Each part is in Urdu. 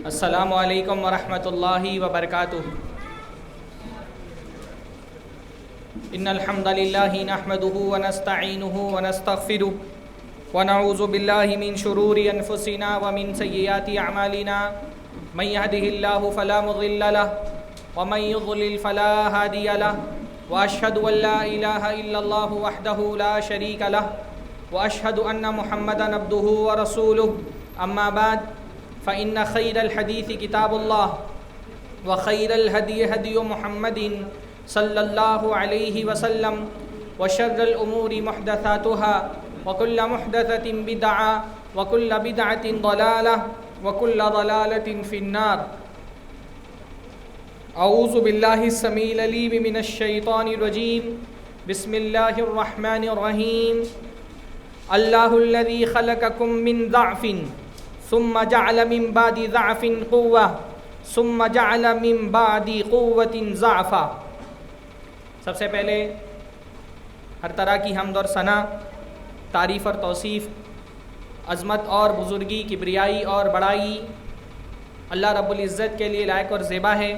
السلام علیکم ورحمۃ اللہ وبرکاتہ۔ ان الحمد للہ نحمده ونستعینه ونستغفره ونعوذ باللہ من شرور انفسنا ومن سیئات اعمالنا من يهده الله فلا مضل له ومن يضلل فلا هادي له واشهد ان لا اله الا الله وحده لا شريك له واشهد ان محمدا عبده ورسوله اما بعد فإن خير الحديث كتاب الله وخير الهدي هدي محمد صلى الله عليه وسلم وشر الأمور محدثاتها وكل محدثة بدعة وكل بدعة ضلالة وكل ضلالة في النار۔ أعوذ بالله السميع العليم من الشيطان الرجيم، بسم الله الرحمن الرحيم۔ الله الذي خلقكم من ضعف ثم جعل من بعد ضعف قوة ثم جعل من بعد قوة ضعفا۔ سب سے پہلے ہر طرح کی حمد اور ثنا، تعریف اور توصیف، عظمت اور بزرگی، کبریائی اور بڑائی اللہ رب العزت کے لیے لائق اور زیبا ہے،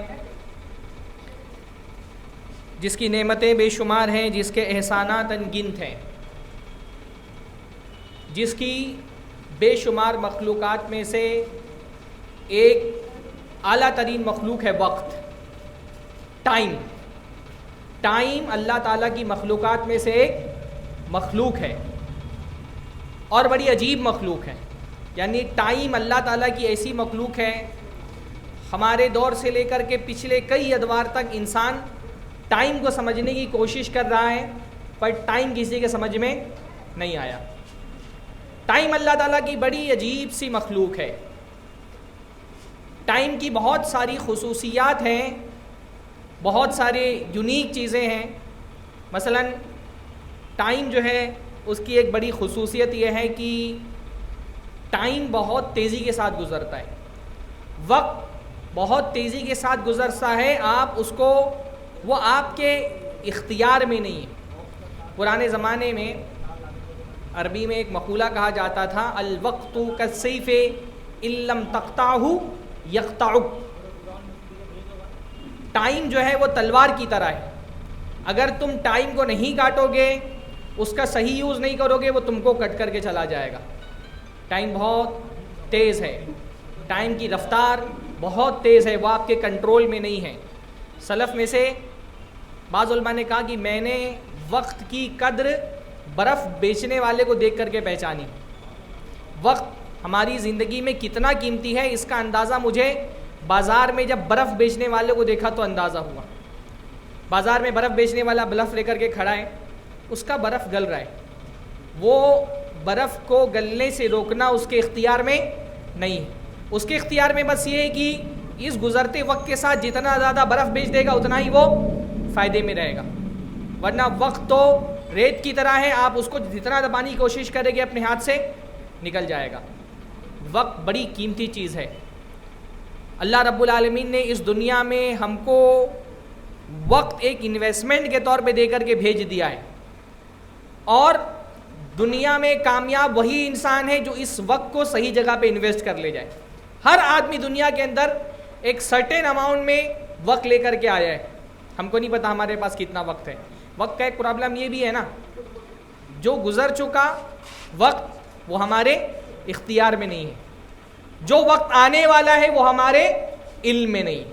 جس کی نعمتیں بے شمار ہیں، جس کے احسانات انگنت ہیں، جس کی بے شمار مخلوقات میں سے ایک اعلیٰ ترین مخلوق ہے وقت، ٹائم اللہ تعالیٰ کی مخلوقات میں سے ایک مخلوق ہے اور بڑی عجیب مخلوق ہے۔ یعنی ٹائم اللہ تعالیٰ کی ایسی مخلوق ہے، ہمارے دور سے لے کر کے پچھلے کئی ادوار تک انسان ٹائم کو سمجھنے کی کوشش کر رہا ہے، پر ٹائم کسی کے سمجھ میں نہیں آیا۔ ٹائم اللہ تعالیٰ کی بڑی عجیب سی مخلوق ہے۔ ٹائم کی بہت ساری خصوصیات ہیں، بہت سارے یونیک چیزیں ہیں۔ مثلا ٹائم جو ہے اس کی ایک بڑی خصوصیت یہ ہے کہ ٹائم بہت تیزی کے ساتھ گزرتا ہے، وقت بہت تیزی کے ساتھ گزرتا ہے، وہ آپ کے اختیار میں نہیں ہے۔ پرانے زمانے میں عربی میں ایک مقولہ کہا جاتا تھا، الوقت کالسیف ان لم تقطعہ یقطعک۔ ٹائم جو ہے وہ تلوار کی طرح ہے، اگر تم ٹائم کو نہیں کاٹو گے، اس کا صحیح یوز نہیں کرو گے، وہ تم کو کٹ کر کے چلا جائے گا۔ ٹائم بہت تیز ہے، ٹائم کی رفتار بہت تیز ہے، وہ آپ کے کنٹرول میں نہیں ہے۔ سلف میں سے بعض علماء نے کہا کہ میں نے وقت کی قدر برف بیچنے والے کو دیکھ کر کے پہچانی۔ وقت ہماری زندگی میں کتنا قیمتی ہے، اس کا اندازہ مجھے بازار میں جب برف بیچنے والے کو دیکھا تو اندازہ ہوا۔ بازار میں برف بیچنے والا برف لے کر کے کھڑا ہے، اس کا برف گل رہا ہے، وہ برف کو گلنے سے روکنا اس کے اختیار میں نہیں ہے۔ اس کے اختیار میں بس یہ ہے کہ اس گزرتے وقت کے ساتھ جتنا زیادہ برف بیچ دے گا اتنا ہی وہ فائدے میں رہے گا، ورنہ وقت تو ریت کی طرح ہے، آپ اس کو جتنا دبانے کی کوشش کریں گے اپنے ہاتھ سے نکل جائے گا۔ وقت بڑی قیمتی چیز ہے۔ اللہ رب العالمین نے اس دنیا میں ہم کو وقت ایک انویسٹمنٹ کے طور پہ دے کر کے بھیج دیا ہے، اور دنیا میں کامیاب وہی انسان ہے جو اس وقت کو صحیح جگہ پہ انویسٹ کر لے جائے۔ ہر آدمی دنیا کے اندر ایک سرٹن اماؤنٹ میں وقت لے کر کے آیا ہے، ہم کو نہیں پتا ہمارے پاس کتنا وقت ہے۔ وقت کا ایک پرابلم یہ بھی ہے نا، جو گزر چکا وقت وہ ہمارے اختیار میں نہیں ہے، جو وقت آنے والا ہے وہ ہمارے علم میں نہیں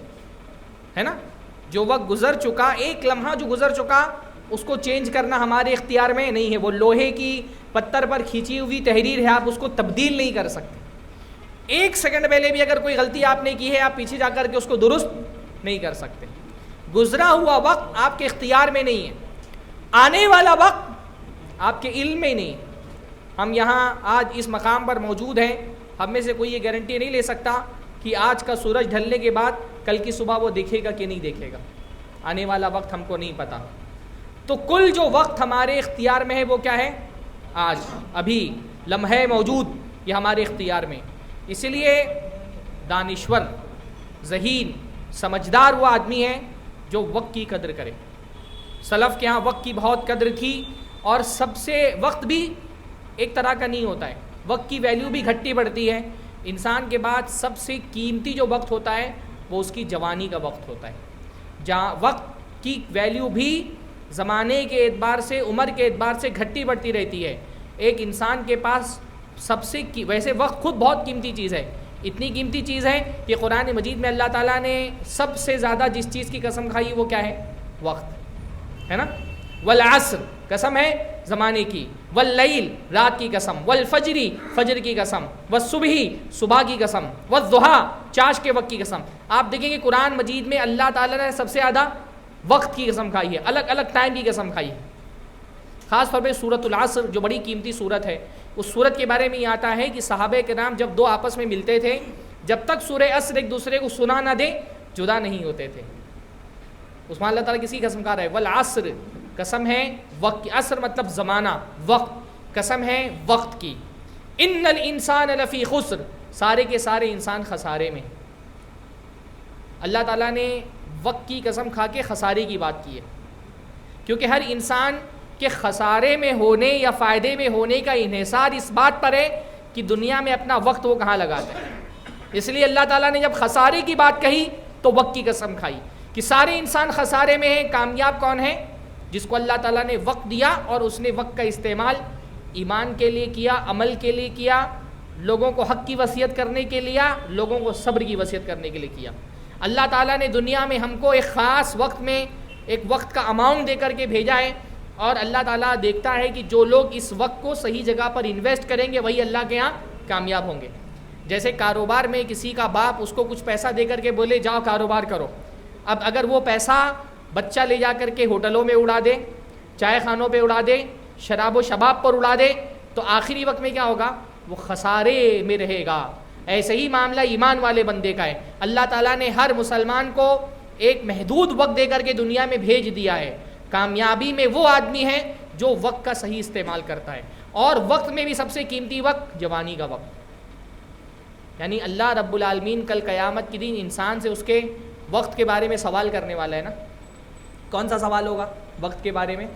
ہے نا۔ جو وقت گزر چکا، ایک لمحہ جو گزر چکا، اس کو چینج کرنا ہمارے اختیار میں نہیں ہے۔ وہ لوہے کی پتھر پر کھینچی ہوئی تحریر ہے، آپ اس کو تبدیل نہیں کر سکتے۔ ایک سیکنڈ پہلے بھی اگر کوئی غلطی آپ نے کی ہے، آپ پیچھے جا کر کے اس کو درست نہیں کر سکتے۔ گزرا ہوا وقت آپ کے اختیار میں نہیں ہے، آنے والا وقت آپ کے علم میں نہیں۔ ہم یہاں آج اس مقام پر موجود ہیں، ہم میں سے کوئی یہ گارنٹی نہیں لے سکتا کہ آج کا سورج ڈھلنے کے بعد کل کی صبح وہ دیکھے گا کہ نہیں دیکھے گا، آنے والا وقت ہم کو نہیں پتا۔ تو کل جو وقت ہمارے اختیار میں ہے وہ کیا ہے؟ آج، ابھی، لمحے موجود، یہ ہمارے اختیار میں۔ اسی لیے دانشور، ذہین، سمجھدار وہ آدمی ہے جو وقت کی قدر کرے۔ سلف کے ہاں وقت کی بہت قدر تھی، اور سب سے وقت بھی ایک طرح کا نہیں ہوتا ہے، وقت کی ویلیو بھی گھٹتی بڑھتی ہے۔ انسان کے بعد سب سے قیمتی جو وقت ہوتا ہے وہ اس کی جوانی کا وقت ہوتا ہے. جہاں وقت کی ویلیو بھی زمانے کے اعتبار سے، عمر کے اعتبار سے گھٹتی بڑھتی رہتی ہے. ایک انسان کے پاس سب سے ویسے وقت خود بہت قیمتی چیز ہے، اتنی قیمتی چیز ہے کہ قرآن مجید میں اللہ تعالیٰ نے سب سے زیادہ جس چیز کی قسم کھائی وہ کیا ہے؟ وقت ہے نا. والعصر قسم ہے زمانے کی، واللیل رات کی قسم، والفجر فجر کی قسم، والصبح صبح کی قسم، والضحیٰ چاش کے وقت کی قسم. آپ دیکھیں گے قرآن مجید میں اللہ تعالیٰ نے سب سے زیادہ وقت کی قسم کھائی ہے، الگ الگ ٹائم کی قسم کھائی ہے. خاص طور پہ سورۃ العصر جو بڑی قیمتی سورت ہے، اس سورت کے بارے میں یہ آتا ہے کہ صحابہ کرام جب دو آپس میں ملتے تھے، جب تک سورہ عصر ایک دوسرے کو سنا نہ دے جدا نہیں ہوتے تھے. اس میں اللہ تعالیٰ کسی قسم کھا رہا ہے، والعصر قسم ہے وقت کی، عصر مطلب زمانہ، وقت، قسم ہے وقت کی. ان الانسان لفی خسر، سارے کے سارے انسان خسارے میں. اللہ تعالیٰ نے وقت کی قسم کھا کے خسارے کی بات کی ہے، کیونکہ ہر انسان کے خسارے میں ہونے یا فائدے میں ہونے کا انحصار اس بات پر ہے کہ دنیا میں اپنا وقت وہ کہاں لگاتا ہے. اس لیے اللہ تعالیٰ نے جب خسارے کی بات کہی تو وقت کی قسم کھائی کہ سارے انسان خسارے میں ہیں. کامیاب کون ہے؟ جس کو اللہ تعالیٰ نے وقت دیا اور اس نے وقت کا استعمال ایمان کے لیے کیا، عمل کے لیے کیا، لوگوں کو حق کی وصیت کرنے کے لیے، لوگوں کو صبر کی وصیت کرنے کے لیے کیا. اللہ تعالیٰ نے دنیا میں ہم کو ایک خاص وقت میں ایک وقت کا اماؤنٹ دے کر کے بھیجا ہے، اور اللہ تعالیٰ دیکھتا ہے کہ جو لوگ اس وقت کو صحیح جگہ پر انویسٹ کریں گے وہی اللہ کے یہاں کامیاب ہوں گے. جیسے کاروبار میں کسی کا باپ اس کو کچھ پیسہ دے کر کے بولے جاؤ کاروبار کرو، اب اگر وہ پیسہ بچہ لے جا کر کے ہوٹلوں میں اڑا دے، چائے خانوں پہ اڑا دے، شراب و شباب پر اڑا دے، تو آخری وقت میں کیا ہوگا؟ وہ خسارے میں رہے گا. ایسے ہی معاملہ ایمان والے بندے کا ہے. اللہ تعالیٰ نے ہر مسلمان کو ایک محدود وقت دے کر کے دنیا میں بھیج دیا ہے. کامیابی میں وہ آدمی ہے جو وقت کا صحیح استعمال کرتا ہے، اور وقت میں بھی سب سے قیمتی وقت جوانی کا وقت. یعنی اللہ رب العالمین کل قیامت کے دن انسان سے اس کے وقت کے بارے میں سوال کرنے والا ہے نا. کون سا سوال ہوگا وقت کے بارے میں؟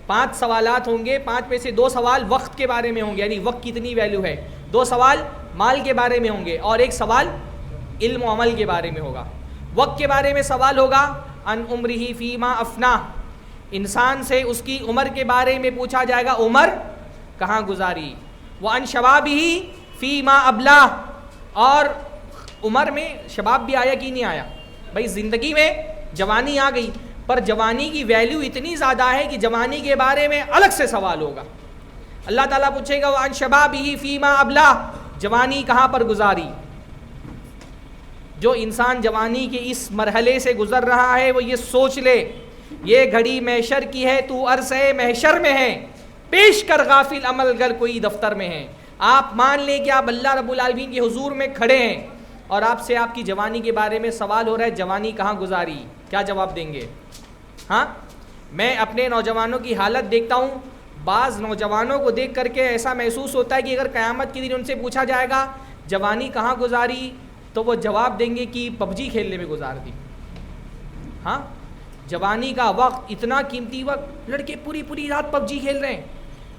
5 سوالات ہوں گے، 5 میں سے 2 سوال وقت کے بارے میں ہوں گے، یعنی وقت کی کتنی ویلیو ہے. 2 سوال مال کے بارے میں ہوں گے، اور 1 سوال علم و عمل کے بارے میں ہوگا. وقت کے بارے میں سوال ہوگا ان عمرہ فیما افنا، انسان سے اس کی عمر کے بارے میں پوچھا جائے گا عمر کہاں گزاری. وان شبابہ فیما ابلا، اور عمر میں شباب بھی آیا کہ نہیں آیا؟ بھائی زندگی میں جوانی آ گئی، پر جوانی کی ویلیو اتنی زیادہ ہے کہ جوانی کے بارے میں الگ سے سوال ہوگا. اللہ تعالیٰ پوچھے گا وان شبابہ فیما ابلا، جوانی کہاں پر گزاری. جو انسان جوانی کے اس مرحلے سے گزر رہا ہے وہ یہ سوچ لے یہ گھڑی محشر کی ہے، تو عرصہ محشر میں ہے، پیش کر غافل عمل گر کوئی دفتر میں ہے. آپ مان لیں کہ آپ اللہ رب العالمین کے حضور میں کھڑے ہیں اور آپ سے آپ کی جوانی کے بارے میں سوال ہو رہا ہے جوانی کہاں گزاری، کیا جواب دیں گے؟ ہاں، میں اپنے نوجوانوں کی حالت دیکھتا ہوں، بعض نوجوانوں کو دیکھ کر کے ایسا محسوس ہوتا ہے کہ اگر قیامت کے دن ان سے پوچھا جائے گا جوانی کہاں گزاری تو وہ جواب دیں گے کہ پب جی کھیلنے میں گزار دی. ہاں، جوانی کا وقت اتنا قیمتی وقت، لڑکے پوری رات پب جی کھیل رہے ہیں،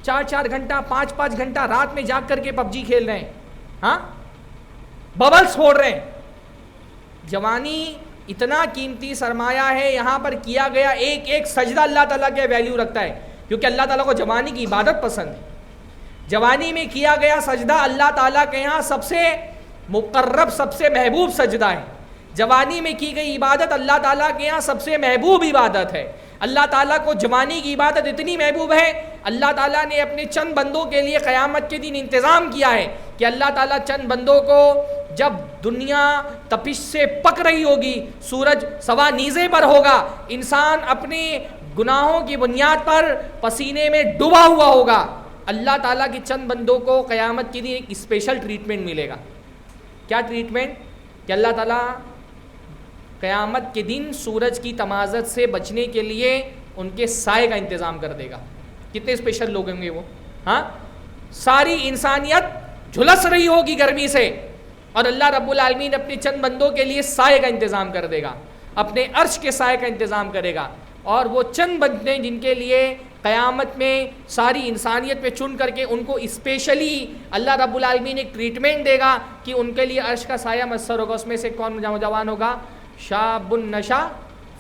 4 گھنٹہ 5 گھنٹہ رات میں جاگ کر کے پب جی کھیل رہے ہیں، ہاں ببلز چھوڑ رہے ہیں. جوانی اتنا قیمتی سرمایہ ہے، یہاں پر کیا گیا ایک سجدہ اللہ تعالیٰ کے ویلیو رکھتا ہے، کیونکہ اللہ تعالیٰ کو جوانی کی عبادت پسند ہے. جوانی میں کیا گیا سجدہ اللہ تعالیٰ کے یہاں سب سے مقرب، سب سے محبوب سجدہ ہے. جوانی میں کی گئی عبادت اللہ تعالیٰ کے یہاں سب سے محبوب عبادت ہے. اللہ تعالیٰ کو جوانی کی عبادت اتنی محبوب ہے، اللہ تعالیٰ نے اپنے چند بندوں کے لیے قیامت کے دن انتظام کیا ہے کہ اللہ تعالیٰ چند بندوں کو جب دنیا تپش سے پک رہی ہوگی، سورج سوا نیزے پر ہوگا، انسان اپنے گناہوں کی بنیاد پر پسینے میں ڈوبا ہوا ہوگا، اللہ تعالیٰ کے چند بندوں کو قیامت کے دن ایک اسپیشل ٹریٹمنٹ ملے گا. کیا ٹریٹمنٹ؟ کہ اللہ تعالیٰ قیامت کے دن سورج کی تمازت سے بچنے کے لیے ان کے سائے کا انتظام کر دے گا. کتنے اسپیشل لوگ ہوں گے وہ؟ ہاں، ساری انسانیت جھلس رہی ہوگی گرمی سے، اور اللہ رب العالمین اپنے چند بندوں کے لیے سائے کا انتظام کر دے گا، اپنے عرش کے سائے کا انتظام کرے گا. اور وہ چند بندے جن کے لیے قیامت میں ساری انسانیت پہ چن کر کے ان کو اسپیشلی اللہ رب العالمین ایک ٹریٹمنٹ دے گا کہ ان کے لیے عرش کا سایہ میسر ہوگا. اس میں سے کون نوجوان ہوگا؟ شاب نشا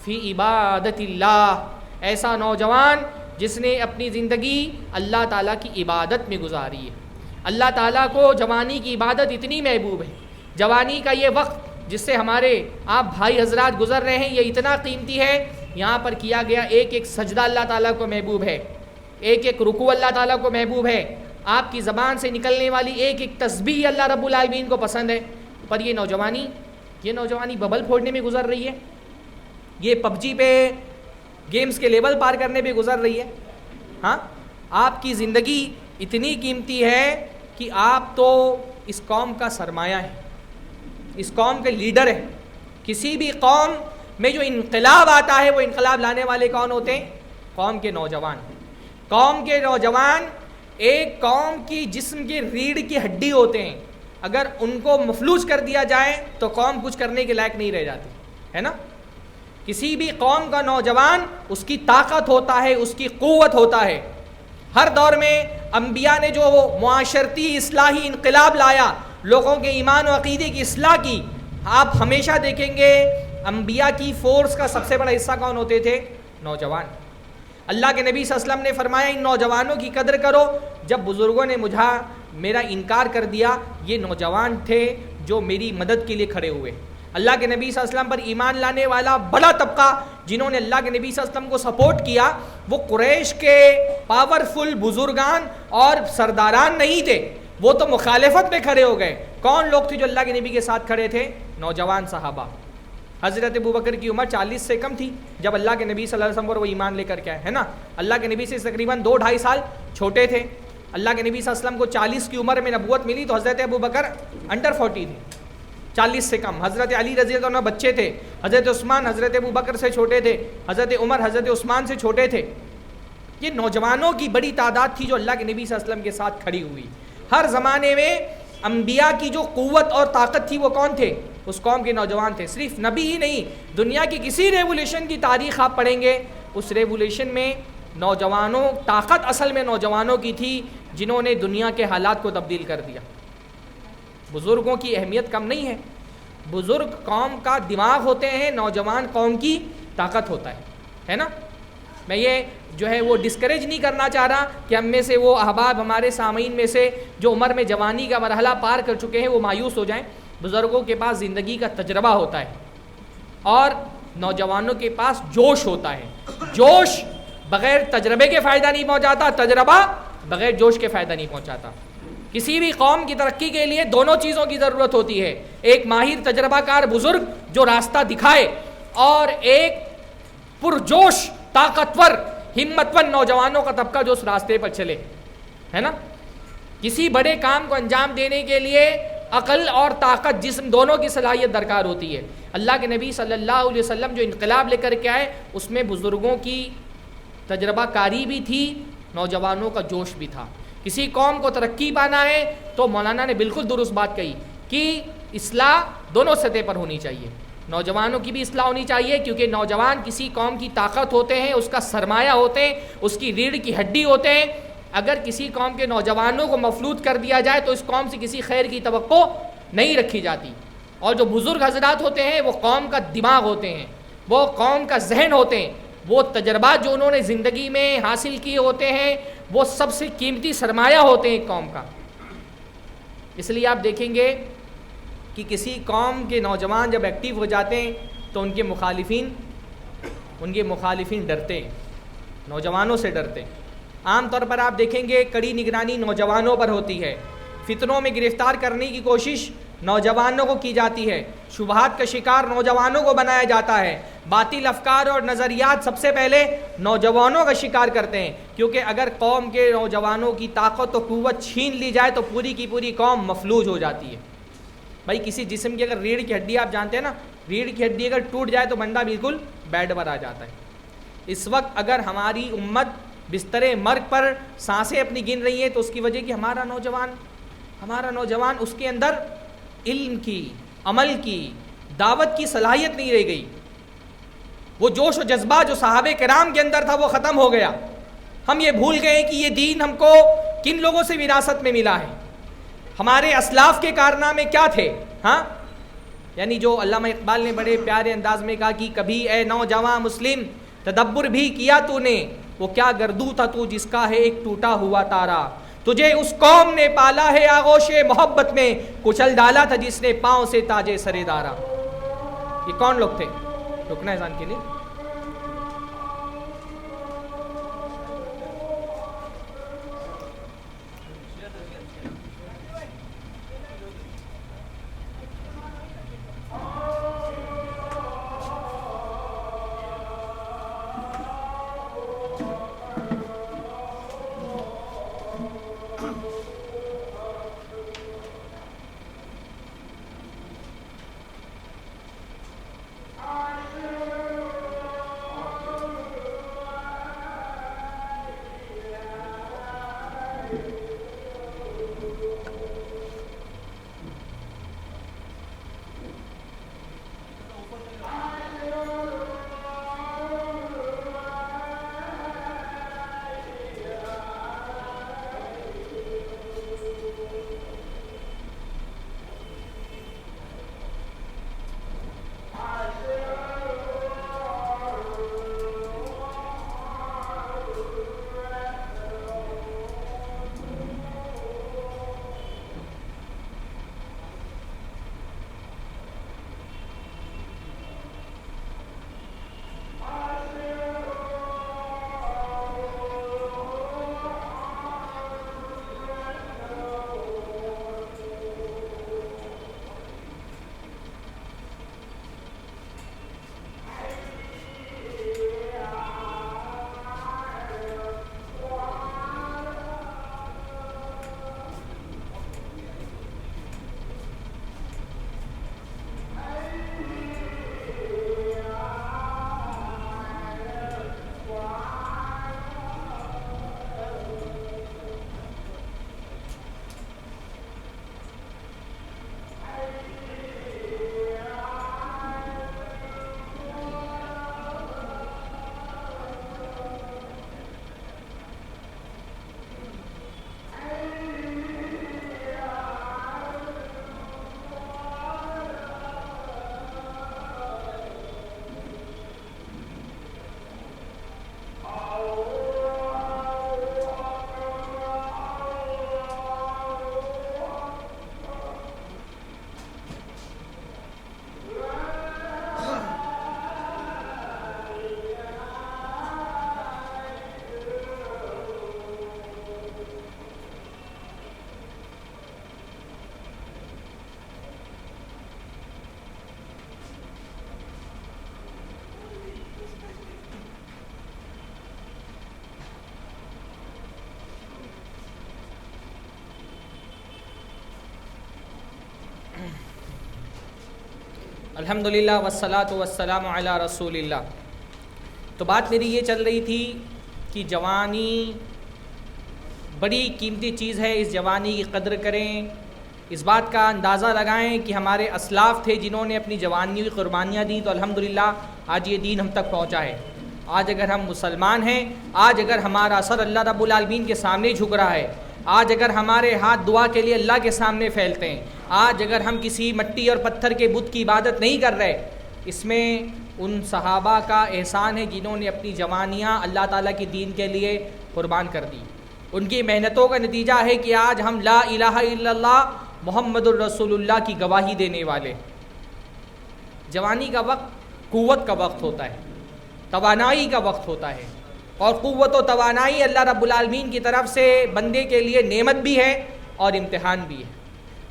فی عبادت اللہ، ایسا نوجوان جس نے اپنی زندگی اللہ تعالیٰ کی عبادت میں گزاری ہے. اللہ تعالیٰ کو جوانی کی عبادت اتنی محبوب ہے. جوانی کا یہ وقت جس سے ہمارے آپ بھائی حضرات گزر رہے ہیں یہ اتنا قیمتی ہے. یہاں پر کیا گیا ایک ایک سجدہ اللہ تعالیٰ کو محبوب ہے، ایک ایک رکوع اللہ تعالیٰ کو محبوب ہے، آپ کی زبان سے نکلنے والی ایک ایک تسبیح اللہ رب العالمین کو پسند ہے. پر یہ نوجوانی ببل پھوڑنے میں گزر رہی ہے، یہ پب جی پہ گیمز کے لیول پار کرنے پہ گزر رہی ہے. ہاں، آپ کی زندگی اتنی قیمتی ہے کہ آپ تو اس قوم کا سرمایہ ہیں، اس قوم کے لیڈر ہیں. کسی بھی قوم میں جو انقلاب آتا ہے وہ انقلاب لانے والے کون ہوتے ہیں؟ قوم کے نوجوان. قوم کے نوجوان ایک قوم کی جسم کی ریڑھ کی ہڈی ہوتے ہیں. اگر ان کو مفلوج کر دیا جائے تو قوم کچھ کرنے کے لائق نہیں رہ جاتی ہے نا. کسی بھی قوم کا نوجوان اس کی طاقت ہوتا ہے، اس کی قوت ہوتا ہے. ہر دور میں انبیاء نے جو معاشرتی اصلاحی انقلاب لایا، لوگوں کے ایمان و عقیدے کی اصلاح کی، آپ ہمیشہ دیکھیں گے انبیاء کی فورس کا سب سے بڑا حصہ کون ہوتے تھے؟ نوجوان. اللہ کے نبی صلی اللہ علیہ وسلم نے فرمایا ان نوجوانوں کی قدر کرو. جب بزرگوں نے میرا انکار کر دیا، یہ نوجوان تھے جو میری مدد کے لیے کھڑے ہوئے. اللہ کے نبی صلی اللہ علیہ وسلم پر ایمان لانے والا بڑا طبقہ جنہوں نے اللہ کے نبی صلی اللہ علیہ وسلم کو سپورٹ کیا، وہ قریش کے پاورفل بزرگان اور سرداران نہیں تھے، وہ تو مخالفت میں کھڑے ہو گئے. کون لوگ تھے جو اللہ کے نبی کے ساتھ کھڑے تھے؟ نوجوان صحابہ. حضرت ابوبکر کی عمر 40 سے کم تھی جب اللہ کے نبی صلی اللہ علیہ وسلم پر وہ ایمان لے کر کے آئے، ہے نا. اللہ کے نبی سے تقریباً 2-2.5 سال چھوٹے تھے. اللہ کے نبی صلی اللہ علیہ وسلم کو 40 کی عمر میں نبوت ملی تو حضرت ابوبکر انڈر 40 تھے، 40 سے کم. حضرت علی رضی اللہ عنہ بچے تھے، حضرت عثمان حضرت ابوبکر سے چھوٹے تھے، حضرت عمر حضرت عثمان سے چھوٹے تھے. یہ نوجوانوں کی بڑی تعداد تھی جو اللہ کے نبی صلی اللہ علیہ وسلم کے ساتھ کھڑی ہوئی. ہر زمانے میں انبیاء کی جو قوت اور طاقت تھی وہ کون تھے؟ اس قوم کے نوجوان تھے. صرف نبی ہی نہیں، دنیا کی کسی ریولیوشن کی تاریخ آپ پڑھیں گے، اس ریولیوشن میں نوجوانوں، طاقت اصل میں نوجوانوں کی تھی جنہوں نے دنیا کے حالات کو تبدیل کر دیا. بزرگوں کی اہمیت کم نہیں ہے. بزرگ قوم کا دماغ ہوتے ہیں، نوجوان قوم کی طاقت ہوتا ہے نا. میں یہ جو ہے وہ ڈسکریج نہیں کرنا چاہ رہا کہ ہم میں سے وہ احباب، ہمارے سامعین میں سے جو عمر میں جوانی کا مرحلہ پار کر چکے ہیں وہ مایوس ہو جائیں. بزرگوں کے پاس زندگی کا تجربہ ہوتا ہے اور نوجوانوں کے پاس جوش ہوتا ہے. جوش بغیر تجربے کے فائدہ نہیں پہنچاتا، تجربہ بغیر جوش کے فائدہ نہیں پہنچاتا. کسی بھی قوم کی ترقی کے لیے دونوں چیزوں کی ضرورت ہوتی ہے، ایک ماہر تجربہ کار بزرگ جو راستہ دکھائے اور ایک پرجوش طاقتور ہمتور نوجوانوں کا طبقہ جو اس راستے پر چلے، ہے نا. کسی بڑے کام کو انجام دینے کے لیے عقل اور طاقت، جسم دونوں کی صلاحیت درکار ہوتی ہے. اللہ کے نبی صلی اللہ علیہ وسلم جو انقلاب لے کر کے آئے اس میں بزرگوں کی تجربہ کاری بھی تھی، نوجوانوں کا جوش بھی تھا. کسی قوم کو ترقی پانا ہے تو مولانا نے بالکل درست بات کہی کہ اصلاح دونوں سطح پر ہونی چاہیے. نوجوانوں کی بھی اصلاح ہونی چاہیے کیونکہ نوجوان کسی قوم کی طاقت ہوتے ہیں، اس کا سرمایہ ہوتے ہیں، اس کی ریڑھ کی ہڈی ہوتے ہیں. اگر کسی قوم کے نوجوانوں کو مفلوج کر دیا جائے تو اس قوم سے کسی خیر کی توقع نہیں رکھی جاتی. اور جو بزرگ حضرات ہوتے ہیں وہ قوم کا دماغ ہوتے ہیں، وہ قوم کا ذہن ہوتے ہیں، وہ تجربات جو انہوں نے زندگی میں حاصل کیے ہوتے ہیں وہ سب سے قیمتی سرمایہ ہوتے ہیں ایک قوم کا. اس لیے آپ دیکھیں گے کہ کسی قوم کے نوجوان جب ایکٹیو ہو جاتے ہیں تو ان کے مخالفین ڈرتے ہیں، نوجوانوں سے ڈرتے ہیں. عام طور پر آپ دیکھیں گے کڑی نگرانی نوجوانوں پر ہوتی ہے، فتنوں میں گرفتار کرنے کی کوشش نوجوانوں کو کی جاتی ہے، شبہات کا شکار نوجوانوں کو بنایا جاتا ہے، باطل افکار اور نظریات سب سے پہلے نوجوانوں کا شکار کرتے ہیں. کیونکہ اگر قوم کے نوجوانوں کی طاقت و قوت چھین لی جائے تو پوری کی پوری قوم مفلوج ہو جاتی ہے. بھائی کسی جسم کی اگر ریڑھ کی ہڈی آپ جانتے ہیں نا، ریڑھ کی ہڈی اگر ٹوٹ جائے تو بندہ بالکل بیڈ پر آ جاتا ہے. اس وقت اگر ہماری امت بستر مرگ پر سانسیں اپنی گن رہی ہے تو اس کی وجہ کہ ہمارا نوجوان اس کے اندر علم کی، عمل کی، دعوت کی صلاحیت نہیں رہ گئی. وہ جوش و جذبہ جو صحابہ کرام کے اندر تھا وہ ختم ہو گیا. ہم یہ بھول گئے کہ یہ دین ہم کو کن لوگوں سے وراثت میں ملا ہے، ہمارے اسلاف کے کارنامے کیا تھے. ہاں یعنی جو علامہ اقبال نے بڑے پیارے انداز میں کہا کہ کبھی اے نوجوان مسلم تدبر بھی کیا تو نے، وہ کیا گردو تھا تو جس کا ہے ایک ٹوٹا ہوا تارا، تجھے اس قوم نے پالا ہے آغوش محبت میں، کچل ڈالا تھا جس نے پاؤں سے تاجے سرے دارا. یہ کون لوگ تھے؟ رکنا اذان کے لیے. الحمدللہ والصلاۃ والسلام علی رسول اللہ. تو بات میری یہ چل رہی تھی کہ جوانی بڑی قیمتی چیز ہے، اس جوانی کی قدر کریں، اس بات کا اندازہ لگائیں کہ ہمارے اسلاف تھے جنہوں نے اپنی جوانی کی قربانیاں دیں، تو الحمدللہ آج یہ دین ہم تک پہنچا ہے. آج اگر ہم مسلمان ہیں، آج اگر ہمارا سر اللہ رب العالمین کے سامنے جھک رہا ہے، آج اگر ہمارے ہاتھ دعا کے لیے اللہ کے سامنے پھیلتے ہیں، آج اگر ہم کسی مٹی اور پتھر کے بت کی عبادت نہیں کر رہے، اس میں ان صحابہ کا احسان ہے جنہوں نے اپنی جوانیاں اللہ تعالیٰ کی دین کے لیے قربان کر دی. ان کی محنتوں کا نتیجہ ہے کہ آج ہم لا الہ الا اللہ محمد الرسول اللہ کی گواہی دینے والے. جوانی کا وقت قوت کا وقت ہوتا ہے، توانائی کا وقت ہوتا ہے، اور قوت و توانائی اللہ رب العالمین کی طرف سے بندے کے لیے نعمت بھی ہے اور امتحان بھی ہے.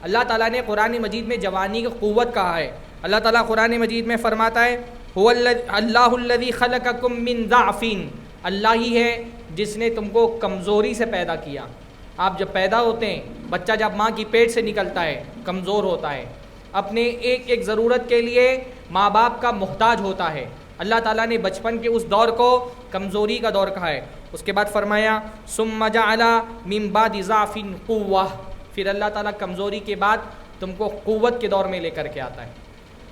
اللہ تعالیٰ نے قرآن مجید میں جوانی کو قوت کہا ہے. اللہ تعالیٰ قرآن مجید میں فرماتا ہے اللہ الذی خلقکم من ضعف، اللہ ہی ہے جس نے تم کو کمزوری سے پیدا کیا. آپ جب پیدا ہوتے ہیں، بچہ جب ماں کی پیٹ سے نکلتا ہے کمزور ہوتا ہے، اپنے ایک ایک ضرورت کے لیے ماں باپ کا محتاج ہوتا ہے. اللہ تعالیٰ نے بچپن کے اس دور کو کمزوری کا دور کہا ہے. اس کے بعد فرمایا ثم جعل من بعد ضعف قوة، پھر اللہ تعالیٰ کمزوری کے بعد تم کو قوت کے دور میں لے کر کے آتا ہے،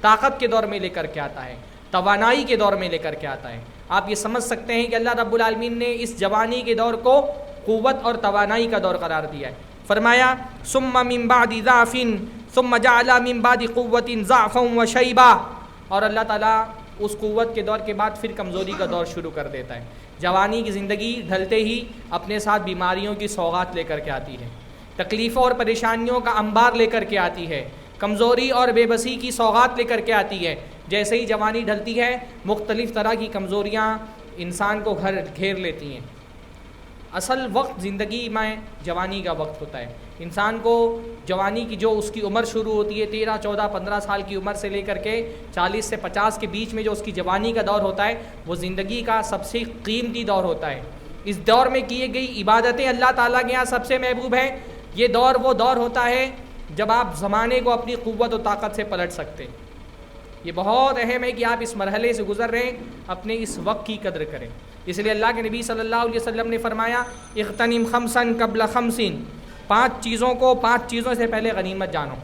طاقت کے دور میں لے کر کے آتا ہے. توانائی کے دور میں لے کر کے آتا ہے۔ آپ یہ سمجھ سکتے ہیں کہ اللہ رب العالمین نے اس جوانی کے دور کو قوت اور توانائی کا دور قرار دیا ہے۔ فرمایا ثم من بعد ضعف ثم جعل من بعد قوة ضعفا وشیبا، اور اللہ تعالیٰ اس قوت کے دور کے بعد پھر کمزوری کا دور شروع کر دیتا ہے۔ جوانی کی زندگی ڈھلتے ہی اپنے ساتھ بیماریوں کی سوغات لے کر کے آتی ہے، تکلیفوں اور پریشانیوں کا انبار لے کر کے آتی ہے، کمزوری اور بے بسی کی سوغات لے کر کے آتی ہے۔ جیسے ہی جوانی ڈھلتی ہے مختلف طرح کی کمزوریاں انسان کو گھیر لیتی ہیں۔ اصل وقت زندگی میں جوانی کا وقت ہوتا ہے۔ انسان کو جوانی کی جو اس کی عمر شروع ہوتی ہے 13، 14، 15 سال کی عمر سے لے کر کے 40 سے 50 کے بیچ میں جو اس کی جوانی کا دور ہوتا ہے وہ زندگی کا سب سے قیمتی دور ہوتا ہے۔ اس دور میں کیے گئی عبادتیں اللہ تعالیٰ کے یہاں سب سے محبوب ہیں۔ یہ دور وہ دور ہوتا ہے جب آپ زمانے کو اپنی قوت و طاقت سے پلٹ سکتے ہیں۔ یہ بہت اہم ہے کہ آپ اس مرحلے سے گزر رہے ہیں، اپنے اس وقت کی قدر کریں۔ اس لیے اللہ کے نبی صلی اللہ علیہ وسلم نے فرمایا اغتنم خمسا قبل خمسین، 5 چیزوں سے پہلے غنیمت جانو۔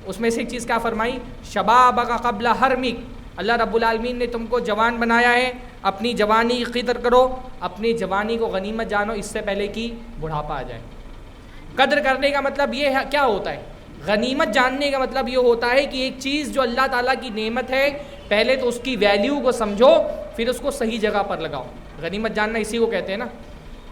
اس میں سے ایک چیز کیا فرمائی؟ شبابک قبل حرمک، اللہ رب العالمین نے تم کو جوان بنایا ہے، اپنی جوانی کی قدر کرو، اپنی جوانی کو غنیمت جانو اس سے پہلے کہ بڑھاپا آ جائے۔ قدر کرنے کا مطلب یہ ہے کیا ہوتا ہے؟ غنیمت جاننے کا مطلب یہ ہوتا ہے کہ ایک چیز جو اللہ تعالیٰ کی نعمت ہے پہلے تو اس کی ویلیو کو سمجھو، پھر اس کو صحیح جگہ پر لگاؤ۔ غنیمت جاننا اسی کو کہتے ہیں نا۔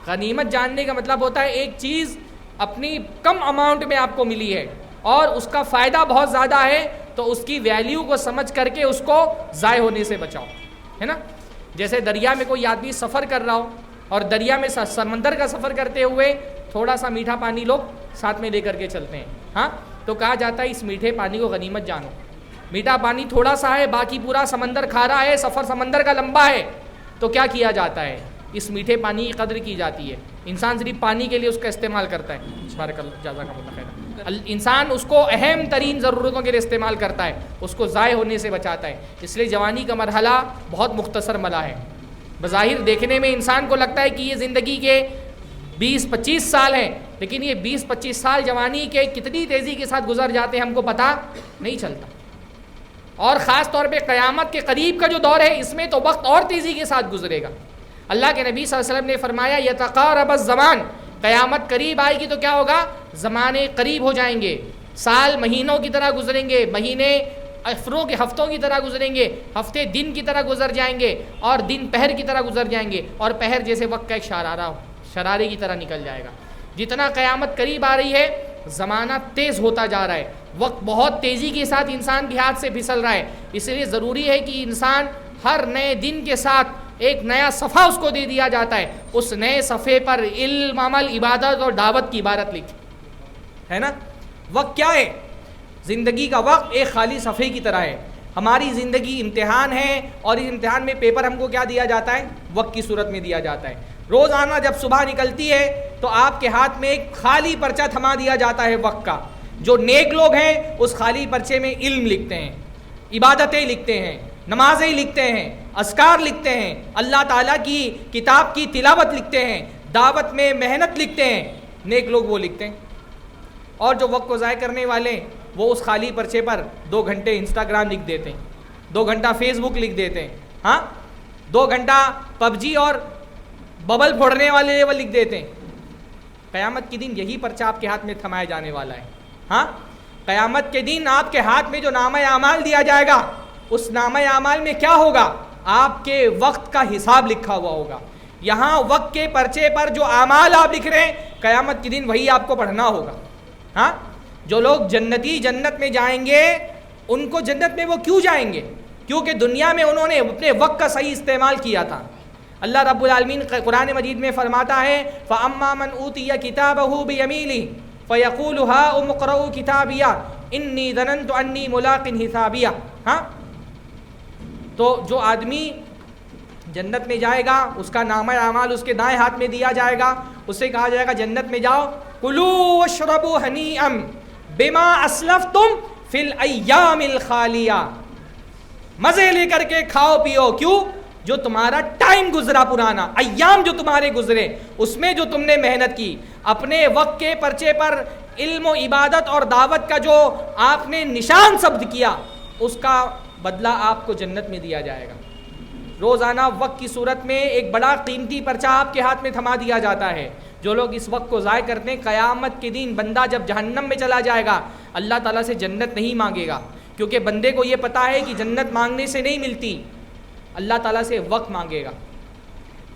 غنیمت جاننے کا مطلب ہوتا ہے ایک چیز اپنی کم اماؤنٹ میں آپ کو ملی ہے اور اس کا فائدہ بہت زیادہ ہے تو اس کی ویلیو کو سمجھ کر کے اس کو ضائع ہونے سے بچاؤ، ہے نا۔ جیسے دریا میں کوئی آدمی سفر کر رہا ہو اور دریا میں سمندر کا سفر کرتے ہوئے تھوڑا سا میٹھا پانی لوگ ساتھ میں لے کر کے چلتے ہیں، ہاں، تو کہا جاتا ہے اس میٹھے پانی کو غنیمت جانو۔ میٹھا پانی تھوڑا سا ہے، باقی پورا سمندر کھارا ہے، سفر سمندر کا لمبا ہے، تو کیا کیا جاتا ہے؟ اس میٹھے پانی کی قدر کی جاتی ہے۔ انسان صرف پانی کے لیے اس کا استعمال کرتا ہے، بارک اللہ جزاک اللہ خیر۔ انسان اس کو اہم ترین ضرورتوں کے لیے استعمال کرتا ہے، اس کو ضائع ہونے سے بچاتا ہے۔ اس لیے جوانی کا مرحلہ بہت مختصر مرحلہ ہے۔ بظاہر دیکھنے میں انسان کو لگتا ہے کہ یہ زندگی کے 20-25 سال ہیں، لیکن یہ 20-25 سال جوانی کے کتنی تیزی کے ساتھ گزر جاتے ہیں ہم کو پتہ نہیں چلتا۔ اور خاص طور پہ قیامت کے قریب کا جو دور ہے اس میں تو وقت اور تیزی کے ساتھ گزرے گا۔ اللہ کے نبی صلی اللہ علیہ وسلم نے فرمایا یتقارب الزمان، قیامت قریب آئے گی تو کیا ہوگا؟ زمانے قریب ہو جائیں گے، سال مہینوں کی طرح گزریں گے، مہینے افروں کے ہفتوں کی طرح گزریں گے، ہفتے دن کی طرح گزر جائیں گے، اور دن پہر کی طرح گزر جائیں گے، اور پہر جیسے وقت کا ایک شرارے کی طرح نکل جائے گا۔ جتنا قیامت قریب آ رہی ہے زمانہ تیز ہوتا جا رہا ہے، وقت بہت تیزی کے ساتھ انسان کے ہاتھ سے پھسل رہا ہے۔ اس لیے ضروری ہے کہ انسان ہر نئے دن کے ساتھ ایک نیا صفحہ اس کو دے دیا جاتا ہے، اس نئے صفحے پر علم، عمل، عبادت اور دعوت کی عبارت لکھی ہے نا۔ وقت کیا ہے؟ زندگی کا وقت ایک خالی صفحے کی طرح ہے۔ ہماری زندگی امتحان ہے، اور اس امتحان میں پیپر ہم کو کیا دیا جاتا ہے؟ وقت کی صورت میں دیا جاتا ہے۔ روزانہ جب صبح نکلتی ہے تو آپ کے ہاتھ میں ایک خالی پرچہ تھما دیا جاتا ہے وقت کا۔ جو نیک لوگ ہیں اس خالی پرچے میں علم لکھتے ہیں، عبادتیں لکھتے ہیں، نمازیں لکھتے ہیں، اذکار لکھتے ہیں، اللہ تعالیٰ کی کتاب کی تلاوت لکھتے ہیں، دعوت میں محنت لکھتے ہیں۔ نیک لوگ وہ لکھتے ہیں، اور جو وقت کو ضائع کرنے والے وہ اس خالی پرچے پر 2 گھنٹے انسٹاگرام لکھ دیتے ہیں، 2 گھنٹہ فیس بک لکھ دیتے ہیں، ہاں، 2 گھنٹہ پب جی اور ببل پھوڑنے والے وہ لکھ دیتے ہیں۔ قیامت کے دن یہی پرچہ آپ کے ہاتھ میں تھمایا جانے والا ہے، ہاں۔ قیامت کے دن آپ کے ہاتھ میں جو نامہ اعمال دیا جائے گا، اس نامہ اعمال میں کیا ہوگا؟ آپ کے وقت کا حساب لکھا ہوا ہوگا۔ یہاں وقت کے پرچے پر جو اعمال آپ لکھ رہے ہیں قیامت کے دن وہی آپ کو پڑھنا ہوگا، ہاں۔ جو لوگ جنتی جنت میں جائیں گے ان کو جنت میں وہ کیوں جائیں گے؟ کیونکہ دنیا میں انہوں نے اپنے وقت کا صحیح استعمال کیا تھا۔ اللہ رب العالمین قرآن مجید میں فرماتا ہے فَأَمَّا مَنْ أُوتِيَ كِتَابَهُ بِيَمِينِهِ فَيَقُولُ هَاؤُمُ اقْرَءُوا كِتَابِيَهْ إِنِّي ظَنَنْتُ أَنِّي مُلَاقٍ حِسَابِيَهْ، ہاں۔ تو جو آدمی جنت میں جائے گا اس کا نامہ اعمال اس کے دائیں ہاتھ میں دیا جائے گا، اس سے کہا جائے گا جنت میں جاؤ، کُلُوا وَاشْرَبُوا هَنِيئًا بِمَا أَسْلَفْتُمْ فِي الْأَيَّامِ الْخَالِيَةِ، مزے لے کر کے کھاؤ پیو، کیوں؟ جو تمہارا ٹائم گزرا پرانا، ایام جو تمہارے گزرے اس میں جو تم نے محنت کی، اپنے وقت کے پرچے پر علم و عبادت اور دعوت کا جو آپ نے نشان ثبت کیا، اس کا بدلہ آپ کو جنت میں دیا جائے گا۔ روزانہ وقت کی صورت میں ایک بڑا قیمتی پرچہ آپ کے ہاتھ میں تھما دیا جاتا ہے۔ جو لوگ اس وقت کو ضائع کرتے ہیں، قیامت کے دن بندہ جب جہنم میں چلا جائے گا اللہ تعالیٰ سے جنت نہیں مانگے گا، کیونکہ بندے کو یہ پتا ہے کہ جنت مانگنے سے نہیں ملتی، اللہ تعالیٰ سے وقت مانگے گا۔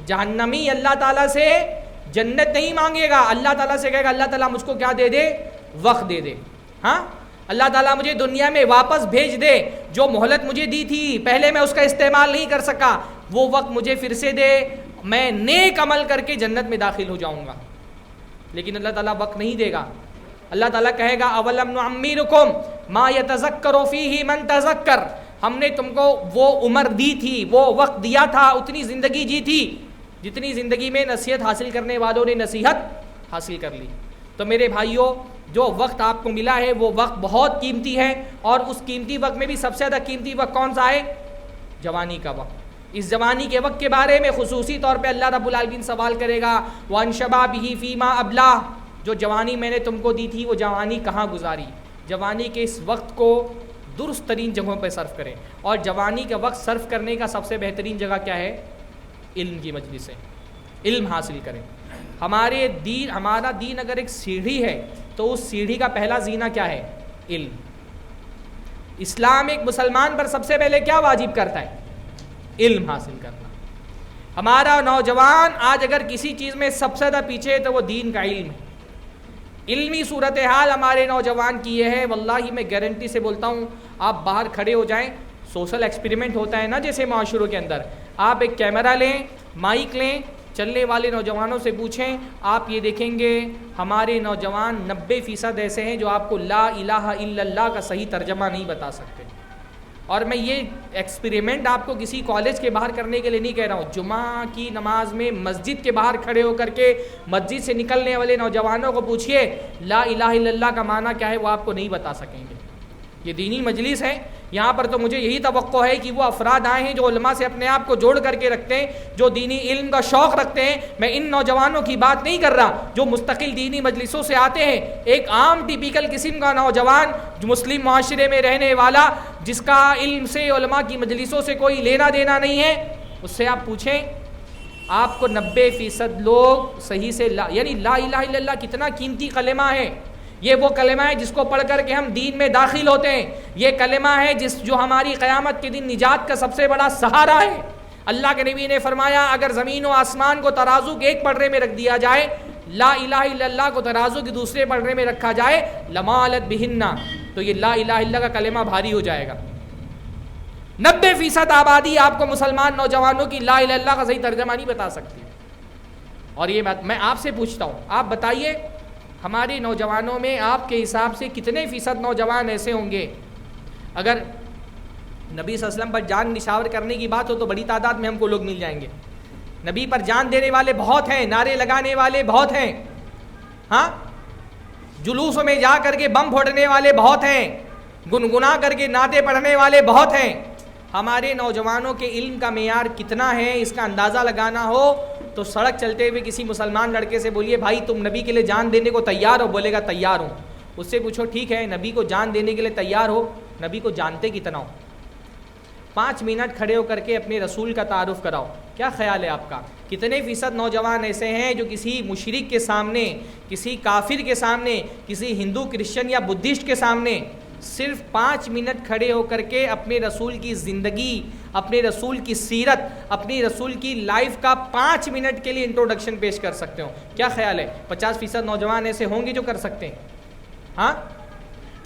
جہنمی اللہ تعالیٰ سے جنت نہیں مانگے گا، اللہ تعالیٰ سے کہے گا اللہ تعالیٰ مجھ کو کیا دے دے؟ وقت دے دے۔ ہاں، اللہ تعالیٰ مجھے دنیا میں واپس بھیج دے، جو مہلت مجھے دی تھی پہلے میں اس کا استعمال نہیں کر سکا، وہ وقت مجھے پھر سے دے، میں نیک عمل کر کے جنت میں داخل ہو جاؤں گا۔ لیکن اللہ تعالیٰ وقت نہیں دے گا۔ اللہ تعالیٰ کہے گا اولم نعمرکم ما یتذکر فیہ من تذکر، ہم نے تم کو وہ عمر دی تھی، وہ وقت دیا تھا، اتنی زندگی جی تھی جتنی زندگی میں نصیحت حاصل کرنے والوں نے نصیحت حاصل کر لی۔ تو میرے بھائیوں، جو وقت آپ کو ملا ہے وہ وقت بہت قیمتی ہے، اور اس قیمتی وقت میں بھی سب سے زیادہ قیمتی وقت کون سا ہے؟ جوانی کا وقت۔ اس جوانی کے وقت کے بارے میں خصوصی طور پہ اللہ رب العالمین سوال کرے گا وَعَنْ شَبَابِهِ فِيمَا أَبْلَاهُ، جو جوانی میں نے تم کو دی تھی وہ جوانی کہاں گزاری؟ جوانی کے اس وقت کو درست ترین جگہوں پہ صرف کریں، اور جوانی کا وقت صرف کرنے کا سب سے بہترین جگہ کیا ہے؟ علم کی مجلس ہے، علم حاصل کریں۔ ہمارا دین اگر ایک سیڑھی ہے تو اس سیڑھی کا پہلا زینہ کیا ہے؟ علم۔ اسلام ایک مسلمان پر سب سے پہلے کیا واجب کرتا ہے؟ علم حاصل کرنا۔ ہمارا نوجوان آج اگر کسی چیز میں سب سے زیادہ پیچھے ہے تو وہ دین کا علم ہے۔ علمی صورتحال ہمارے نوجوان کی یہ ہے، واللہ میں گارنٹی سے بولتا ہوں، آپ باہر کھڑے ہو جائیں، سوشل ایکسپیریمنٹ ہوتا ہے نا جیسے معاشروں کے اندر، آپ ایک کیمرہ لیں، مائک لیں، چلنے والے نوجوانوں سے پوچھیں، آپ یہ دیکھیں گے ہمارے نوجوان 90% ایسے ہیں جو آپ کو لا الہ الا اللہ کا صحیح ترجمہ نہیں بتا سکتے۔ اور میں یہ ایکسپیریمنٹ آپ کو کسی کالج کے باہر کرنے کے لیے نہیں کہہ رہا ہوں، جمعہ کی نماز میں مسجد کے باہر کھڑے ہو کر کے مسجد سے نکلنے والے نوجوانوں کو پوچھئے لا الہ الا اللہ کا معنی کیا ہے، وہ آپ کو نہیں بتا سکیں گے۔ یہ دینی مجلس ہے، یہاں پر تو مجھے یہی توقع ہے کہ وہ افراد آئے ہیں جو علماء سے اپنے آپ کو جوڑ کر کے رکھتے ہیں، جو دینی علم کا شوق رکھتے ہیں۔ میں ان نوجوانوں کی بات نہیں کر رہا جو مستقل دینی مجلسوں سے آتے ہیں، ایک عام ٹیپیکل قسم کا نوجوان جو مسلم معاشرے میں رہنے والا، جس کا علم سے علماء کی مجلسوں سے کوئی لینا دینا نہیں ہے، اس سے آپ پوچھیں، آپ کو 90% لوگ صحیح سے یعنی لا الہ الا اللہ کتنا قیمتی کلمہ ہے، یہ وہ کلمہ ہے جس کو پڑھ کر کے ہم دین میں داخل ہوتے ہیں، یہ کلمہ ہے جو ہماری قیامت کے دن نجات کا سب سے بڑا سہارا ہے۔ اللہ کے نبی نے فرمایا اگر زمین و آسمان کو ترازو کے ایک پلڑے میں رکھ دیا جائے، لا الہ الا اللہ کو ترازو کے دوسرے پلڑے میں رکھا جائے، لمالت بہن، تو یہ لا الہ الا اللہ کا کلمہ بھاری ہو جائے گا۔ 90% آبادی آپ کو مسلمان نوجوانوں کی لا الہ الا اللہ کا صحیح ترجمہ نہیں بتا سکتی۔ اور یہ بات میں آپ سے پوچھتا ہوں، آپ بتائیے ہمارے نوجوانوں میں آپ کے حساب سے کتنے فیصد نوجوان ایسے ہوں گے، اگر نبی صلی اللہ علیہ وسلم پر جان نشاور کرنے کی بات ہو تو بڑی تعداد میں ہم کو لوگ مل جائیں گے۔ نبی پر جان دینے والے بہت ہیں، نعرے لگانے والے بہت ہیں، ہاں، جلوسوں میں جا کر کے بم پھوڑنے والے بہت ہیں، گنگنا کر کے نعتیں پڑھنے والے بہت ہیں۔ ہمارے نوجوانوں کے علم کا معیار کتنا ہے اس کا اندازہ لگانا ہو تو سڑک چلتے ہوئے کسی مسلمان لڑکے سے بولیے بھائی تم نبی کے لیے جان دینے کو تیار ہو؟ بولے گا تیار ہوں۔ اس سے پوچھو ٹھیک ہے نبی کو جان دینے کے لیے تیار ہو، نبی کو جانتے کتنا ہو؟ 5 منٹ کھڑے ہو کر کے اپنے رسول کا تعارف کراؤ، کیا خیال ہے آپ کا؟ کتنے فیصد نوجوان ایسے ہیں جو کسی مشرک کے سامنے، کسی کافر کے سامنے، کسی ہندو کرسچن یا بدھسٹ کے سامنے صرف 5 منٹ کھڑے ہو کر کے اپنے رسول کی زندگی، اپنے رسول کی سیرت، اپنی رسول کی لائف کا 5 منٹ کے لیے انٹروڈکشن پیش کر سکتے ہو؟ کیا خیال ہے 50% نوجوان ایسے ہوں گے جو کر سکتے ہیں؟ ہاں،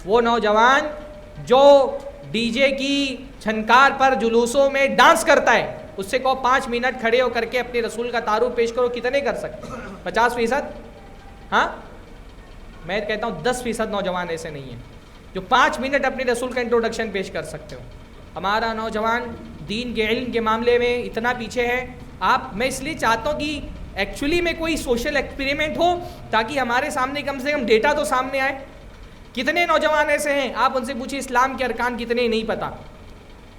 وہ نوجوان جو ڈی جے کی چھنکار پر جلوسوں میں ڈانس کرتا ہے، اس سے کہو 5 منٹ کھڑے ہو کر کے اپنے رسول کا تعارف پیش کرو، کتنے کر سکتے ہیں؟ 50%؟ ہاں، میں کہتا ہوں 10% نوجوان ایسے نہیں ہیں جو 5 منٹ اپنے رسول کا انٹروڈکشن پیش کر سکتے ہو۔ ہمارا نوجوان دین کے علم کے معاملے میں اتنا پیچھے ہے۔ میں اس لیے چاہتا ہوں کہ ایکچولی میں کوئی سوشل ایکسپیریمنٹ ہو تاکہ ہمارے سامنے کم سے کم ڈیٹا تو سامنے آئے۔ کتنے نوجوان ایسے ہیں آپ ان سے پوچھیں اسلام کے ارکان کتنے نہیں پتہ،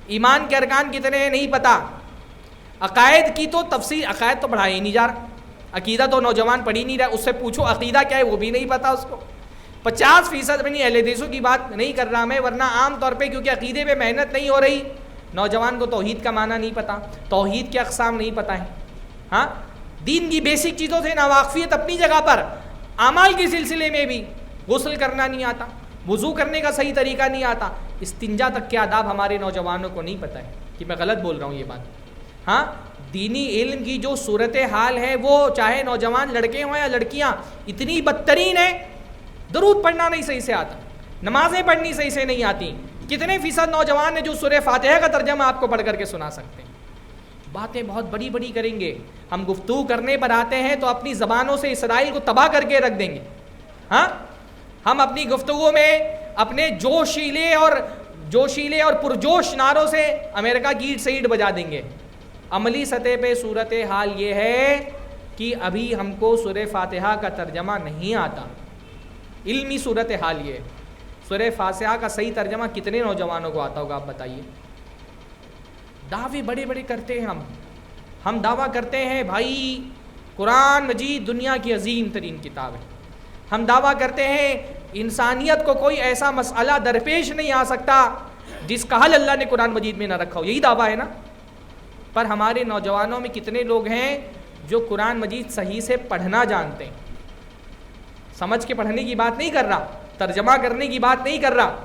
ایمان کے ارکان کتنے نہیں پتہ، عقائد کی تو تفصیل، عقائد تو پڑھایا ہی نہیں جا رہا، عقیدہ تو نوجوان پڑھ ہی نہیں رہا، اس سے پوچھو عقیدہ کیا ہے وہ بھی نہیں پتہ اس کو۔ 50% اپنی اہل حدیثوں کی بات نہیں کر رہا میں، ورنہ عام طور پہ کیونکہ عقیدے پہ محنت نہیں ہو رہی، نوجوان کو توحید کا معنی نہیں پتہ، توحید کے اقسام نہیں پتہ ہیں، ہاں دین کی بیسک چیزوں سے ناواقفیت اپنی جگہ پر، اعمال کے سلسلے میں بھی غسل کرنا نہیں آتا، وضو کرنے کا صحیح طریقہ نہیں آتا، استنجا تک کے آداب ہمارے نوجوانوں کو نہیں پتہ ہے، کہ میں غلط بول رہا ہوں یہ بات؟ ہاں دینی علم کی جو صورت حال ہے وہ چاہے نوجوان لڑکے ہوں یا لڑکیاں اتنی بدترین ہے، درود پڑھنا نہیں صحیح سے آتا، نمازیں پڑھنی صحیح سے نہیں آتی۔ کتنے فیصد نوجوان ہیں جو سورہ فاتحہ کا ترجمہ آپ کو پڑھ کر کے سنا سکتے ہیں؟ باتیں بہت بڑی بڑی کریں گے، ہم گفتگو کرنے پر آتے ہیں تو اپنی زبانوں سے اسرائیل کو تباہ کر کے رکھ دیں گے۔ ہاں ہم اپنی گفتگو میں اپنے جوشیلے اور پرجوش نعروں سے امریکہ کی سیٹ بجا دیں گے۔ عملی سطح پہ صورت حال یہ ہے کہ ابھی ہم کو سورہ فاتحہ کا ترجمہ نہیں آتا، علمی صورت حال یہ ہے۔ سورہ فاتحہ کا صحیح ترجمہ کتنے نوجوانوں کو آتا ہوگا آپ بتائیے؟ دعوے بڑے بڑے کرتے ہیں ہم دعویٰ کرتے ہیں بھائی قرآن مجید دنیا کی عظیم ترین کتاب ہے، ہم دعویٰ کرتے ہیں انسانیت کو کوئی ایسا مسئلہ درپیش نہیں آ سکتا جس کا حل اللہ نے قرآن مجید میں نہ رکھا ہو، یہی دعویٰ ہے نا۔ پر ہمارے نوجوانوں میں کتنے لوگ ہیں جو قرآن مجید صحیح سے پڑھنا جانتے ہیں؟ سمجھ کے پڑھنے کی بات نہیں کر رہا، ترجمہ کرنے کی بات نہیں کر رہا،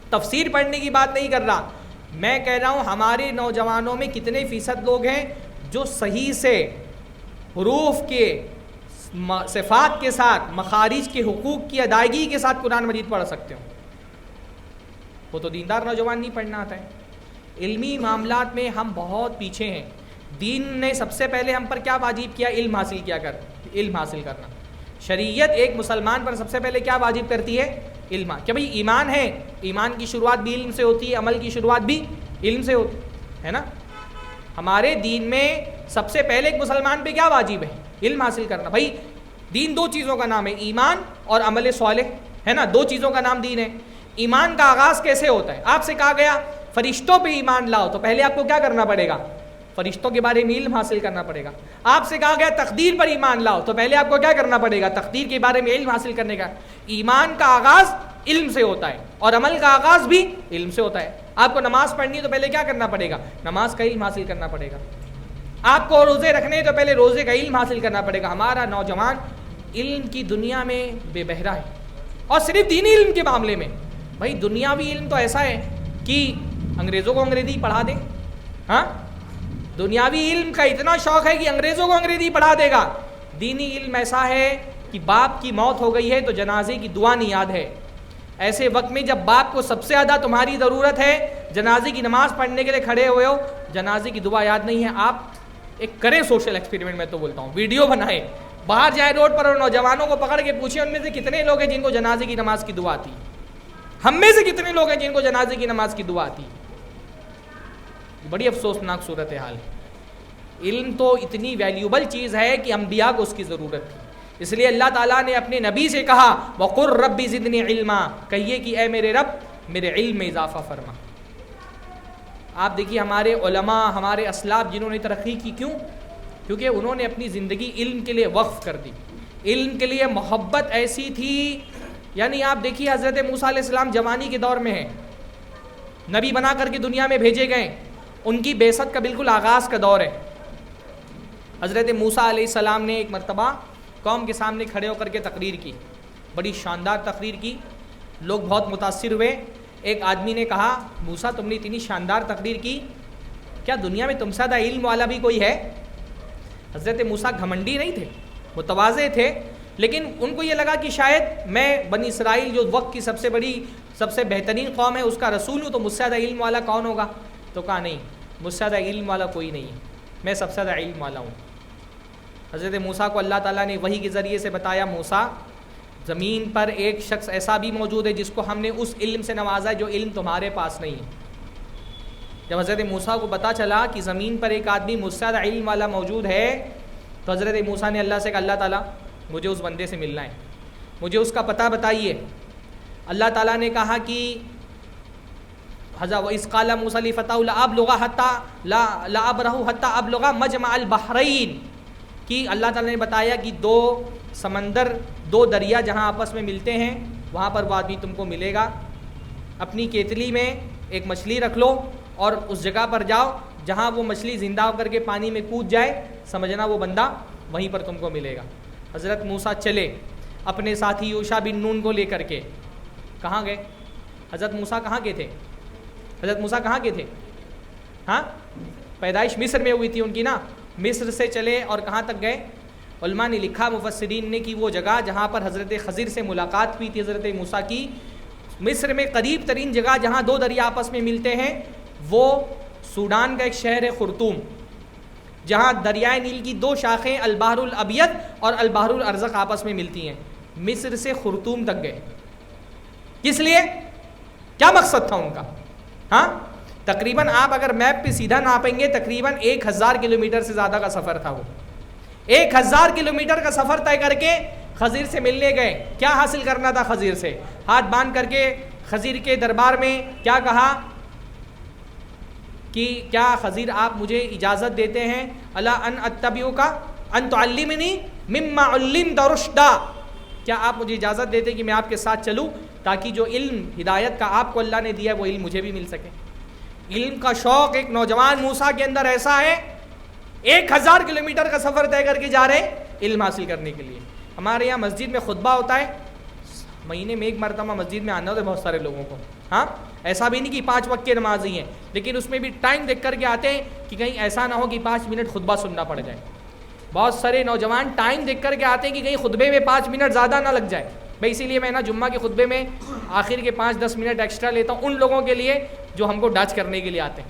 تفسیر پڑھنے کی بات نہیں کر رہا، میں کہہ رہا ہوں ہمارے نوجوانوں میں کتنے فیصد لوگ ہیں جو صحیح سے حروف کے صفات کے ساتھ مخارج کے حقوق کی ادائیگی کے ساتھ قرآن مجید پڑھ سکتے ہوں؟ وہ تو دیندار نوجوان نہیں پڑھنا آتا ہے۔ علمی معاملات میں ہم بہت پیچھے ہیں۔ دین نے سب سے پہلے ہم پر کیا واجب کیا؟ علم حاصل کرنا۔ شریعت ایک مسلمان پر سب سے پہلے کیا واجب کرتی ہے؟ علم، کہ بھئی ایمان ہے، ایمان کی شروعات بھی علم سے ہوتی ہے، عمل کی شروعات بھی علم سے ہوتی ہے نا۔ ہمارے دین میں سب سے پہلے ایک مسلمان پہ کیا واجب ہے؟ علم حاصل کرنا۔ بھائی دین دو چیزوں کا نام ہے، ایمان اور عمل صالح، ہے نا، دو چیزوں کا نام دین ہے۔ ایمان کا آغاز کیسے ہوتا ہے؟ آپ سے کہا گیا فرشتوں پہ ایمان لاؤ، تو پہلے آپ کو کیا کرنا پڑے گا؟ فرشتوں کے بارے میں علم حاصل کرنا پڑے گا۔ آپ سے کہا گیا تقدیر پر ایمان لاؤ، تو پہلے آپ کو کیا کرنا پڑے گا؟ تقدیر کے بارے میں علم حاصل کرنے کا۔ ایمان کا آغاز علم سے ہوتا ہے اور عمل کا آغاز بھی علم سے ہوتا ہے۔ آپ کو نماز پڑھنی ہے تو پہلے کیا کرنا پڑے گا؟ نماز کا علم حاصل کرنا پڑے گا۔ آپ کو روزے رکھنے ہیں تو پہلے روزے کا علم حاصل کرنا پڑے گا۔ ہمارا نوجوان علم کی دنیا میں بے بہرا ہے، اور صرف دینی علم کے معاملے میں۔ بھائی دنیاوی علم تو ایسا ہے کہ انگریزوں کو انگریزی پڑھا دیں، ہاں دنیاوی علم کا اتنا شوق ہے کہ انگریزوں کو انگریزی پڑھا دے گا۔ دینی علم ایسا ہے کہ باپ کی موت ہو گئی ہے تو جنازے کی دعا نہیں یاد ہے۔ ایسے وقت میں جب باپ کو سب سے زیادہ تمہاری ضرورت ہے، جنازے کی نماز پڑھنے کے لیے کھڑے ہوئے ہو، جنازے کی دعا یاد نہیں ہے، آپ ایک کریں سوشل ایکسپیریمنٹ، میں تو بولتا ہوں ویڈیو بنائیں، باہر جائے روڈ پر اور نوجوانوں کو پکڑ کے پوچھیں ان میں سے کتنے لوگ ہیں جن کو جنازے کی نماز کی دعا آتی ہے؟ ہم میں سے کتنے لوگ ہیں جن کو جنازے کی نماز کی دعا آتی ہے؟ بڑی افسوسناک صورتحال ہے۔ علم تو اتنی ویلیوبل چیز ہے کہ انبیاء کو اس کی ضرورت تھی، اس لیے اللہ تعالیٰ نے اپنے نبی سے کہا وَقُلْ رَبِّ زِدْنِي عِلْمًا، کہیے کہ اے میرے رب میرے علم میں اضافہ فرما۔ آپ دیکھیے ہمارے علماء، ہمارے اسلاف جنہوں نے ترقی کی، کیوں؟ کیونکہ انہوں نے اپنی زندگی علم کے لیے وقف کر دی، علم کے لیے محبت ایسی تھی۔ یعنی آپ دیکھیے حضرت موسیٰ علیہ السلام جوانی کے دور میں ہیں، نبی بنا کر کے دنیا میں بھیجے گئے، ان کی بعثت کا بالکل آغاز کا دور ہے۔ حضرت موسیٰ علیہ السلام نے ایک مرتبہ قوم کے سامنے کھڑے ہو کر کے تقریر کی، بڑی شاندار تقریر کی، لوگ بہت متاثر ہوئے۔ ایک آدمی نے کہا موسیٰ تم نے اتنی شاندار تقریر کی، کیا دنیا میں تم سے زیادہ علم والا بھی کوئی ہے؟ حضرت موسیٰ گھمنڈی نہیں تھے، متواضع تھے، لیکن ان کو یہ لگا کہ شاید میں بنی اسرائیل جو وقت کی سب سے بڑی سب سے بہترین قوم ہے اس کا رسول ہوں، تو مجھ سے زیادہ علم والا کون ہوگا؟ تو کہا نہیں، مجھ سے زیادہ علم والا کوئی نہیں ہے، میں سب سے زیادہ علم والا ہوں۔ حضرت موسیٰ کو اللہ تعالیٰ نے وحی کے ذریعے سے بتایا موسیٰ زمین پر ایک شخص ایسا بھی موجود ہے جس کو ہم نے اس علم سے نوازا ہے جو علم تمہارے پاس نہیں ہے۔ جب حضرت موسیٰ کو پتہ چلا کہ زمین پر ایک آدمی مجھ سے زیادہ علم والا موجود ہے، تو حضرت موسیٰ نے اللہ سے کہا اللہ تعالیٰ مجھے اس بندے سے ملنا ہے، مجھے اس کا پتہ بتائیے۔ اللہ تعالیٰ نے کہا کہ وَإِذْ قَالَ مُوسَىٰ لِفَتَاهُ لَا أَبْرَحُ حَتَّىٰ أَبْلُغَ مَجْمَعَ الْبَحْرَيْنِ، کہ اللہ تعالیٰ نے بتایا کہ دو سمندر، دو دریا جہاں آپس میں ملتے ہیں وہاں پر وہ آدمی تم کو ملے گا. اپنی کیتلی میں ایک مچھلی رکھ لو اور اس جگہ پر جاؤ جہاں وہ مچھلی زندہ ہو کر کے پانی میں کود جائے, سمجھنا وہ بندہ وہیں پر تم کو ملے گا. حضرت موسیٰ چلے اپنے ساتھی یوشع بن نون کو لے کر کے. کہاں گئے حضرت موسیٰ؟ کہاں کے تھے حضرت موسیٰ؟ کہاں کے تھے؟ ہاں, پیدائش مصر میں ہوئی تھی ان کی نا. مصر سے چلے اور کہاں تک گئے؟ علماء نے لکھا, مفسرین نے, کہ وہ جگہ جہاں پر حضرت خضر سے ملاقات ہوئی تھی حضرت موسیٰ کی, مصر میں قریب ترین جگہ جہاں دو دریا آپس میں ملتے ہیں وہ سوڈان کا ایک شہر ہے خرطوم, جہاں دریائے نیل کی دو شاخیں البحر الابیض اور البحر الارزق آپس میں ملتی ہیں. مصر سے خرطوم تک گئے. کس لیے؟ کیا مقصد تھا ان کا؟ ہاں, تقریباً آپ اگر میپ پہ سیدھا ناپیں گے تقریباً 1000 کلومیٹر سے زیادہ کا سفر تھا. وہ 1000 کلومیٹر کا سفر طے کر کے خضر سے ملنے گئے. کیا حاصل کرنا تھا خضر سے؟ ہاتھ باندھ کر کے خضر کے دربار میں کیا کہا کہ کیا خضر آپ مجھے اجازت دیتے ہیں الا ان اتبعک ان تعلمنی مما علمت رشدا, کیا آپ مجھے اجازت دیتے کہ میں آپ کے ساتھ چلوں تاکہ جو علم ہدایت کا آپ کو اللہ نے دیا ہے وہ علم مجھے بھی مل سکے. علم کا شوق ایک نوجوان موسیٰ کے اندر ایسا ہے, 1000 کلومیٹر کا سفر طے کر کے جا رہے ہیں علم حاصل کرنے کے لیے. ہمارے یہاں مسجد میں خطبہ ہوتا ہے, مہینے میں ایک مرتبہ مسجد میں آنا ہوتا ہے بہت سارے لوگوں کو. ہاں, ایسا بھی نہیں کہ 5 وقت کے نمازی ہیں, لیکن اس میں بھی ٹائم دیکھ کر کے آتے ہیں کہ کہیں ایسا نہ ہو کہ 5 منٹ خطبہ سننا پڑ جائے. بہت سارے نوجوان ٹائم دیکھ کر کے آتے ہیں کہ کہیں خطبے میں 5 منٹ زیادہ نہ لگ جائے. بھائی اسی لیے میں نا جمعہ کے خطبے میں آخر کے 5-10 منٹ ایکسٹرا لیتا ہوں ان لوگوں کے لیے جو ہم کو ڈچ کرنے کے لیے آتے ہیں,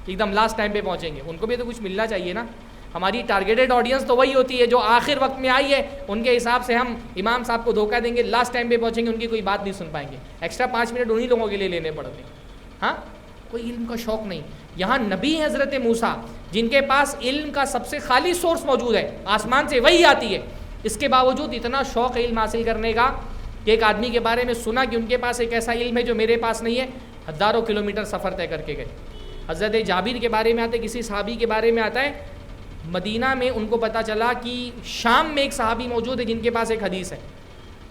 ایک دم لاسٹ ٹائم پہ پہنچیں گے. ان کو بھی تو کچھ ملنا چاہیے نا. ہماری ٹارگیٹڈ آڈینس تو وہی ہوتی ہے جو آخر وقت میں آئی ہے. ان کے حساب سے ہم امام صاحب کو دھوکہ دیں گے, لاسٹ ٹائم پہ پہنچیں گے, ان کی کوئی بات نہیں سن پائیں گے. ایکسٹرا 5 منٹ انہی لوگوں کے لیے لینے پڑتے ہیں. ہاں, کوئی علم کا شوق نہیں. یہاں نبی ہے حضرت موسیٰ جن کے پاس علم کا سب سے خالی سورس موجود ہے, آسمان سے وہی آتی ہے. اس کے باوجود اتنا شوق علم حاصل کرنے کا کہ ایک آدمی کے بارے میں سنا کہ ان کے پاس ایک ایسا علم ہے جو میرے پاس نہیں ہے, ہزاروں کلومیٹر سفر طے کر کے گئے. حضرت جابر کے بارے میں آتا ہے, کسی صحابی کے بارے میں آتا ہے, مدینہ میں ان کو پتہ چلا کہ شام میں ایک صحابی موجود ہے جن کے پاس ایک حدیث ہے.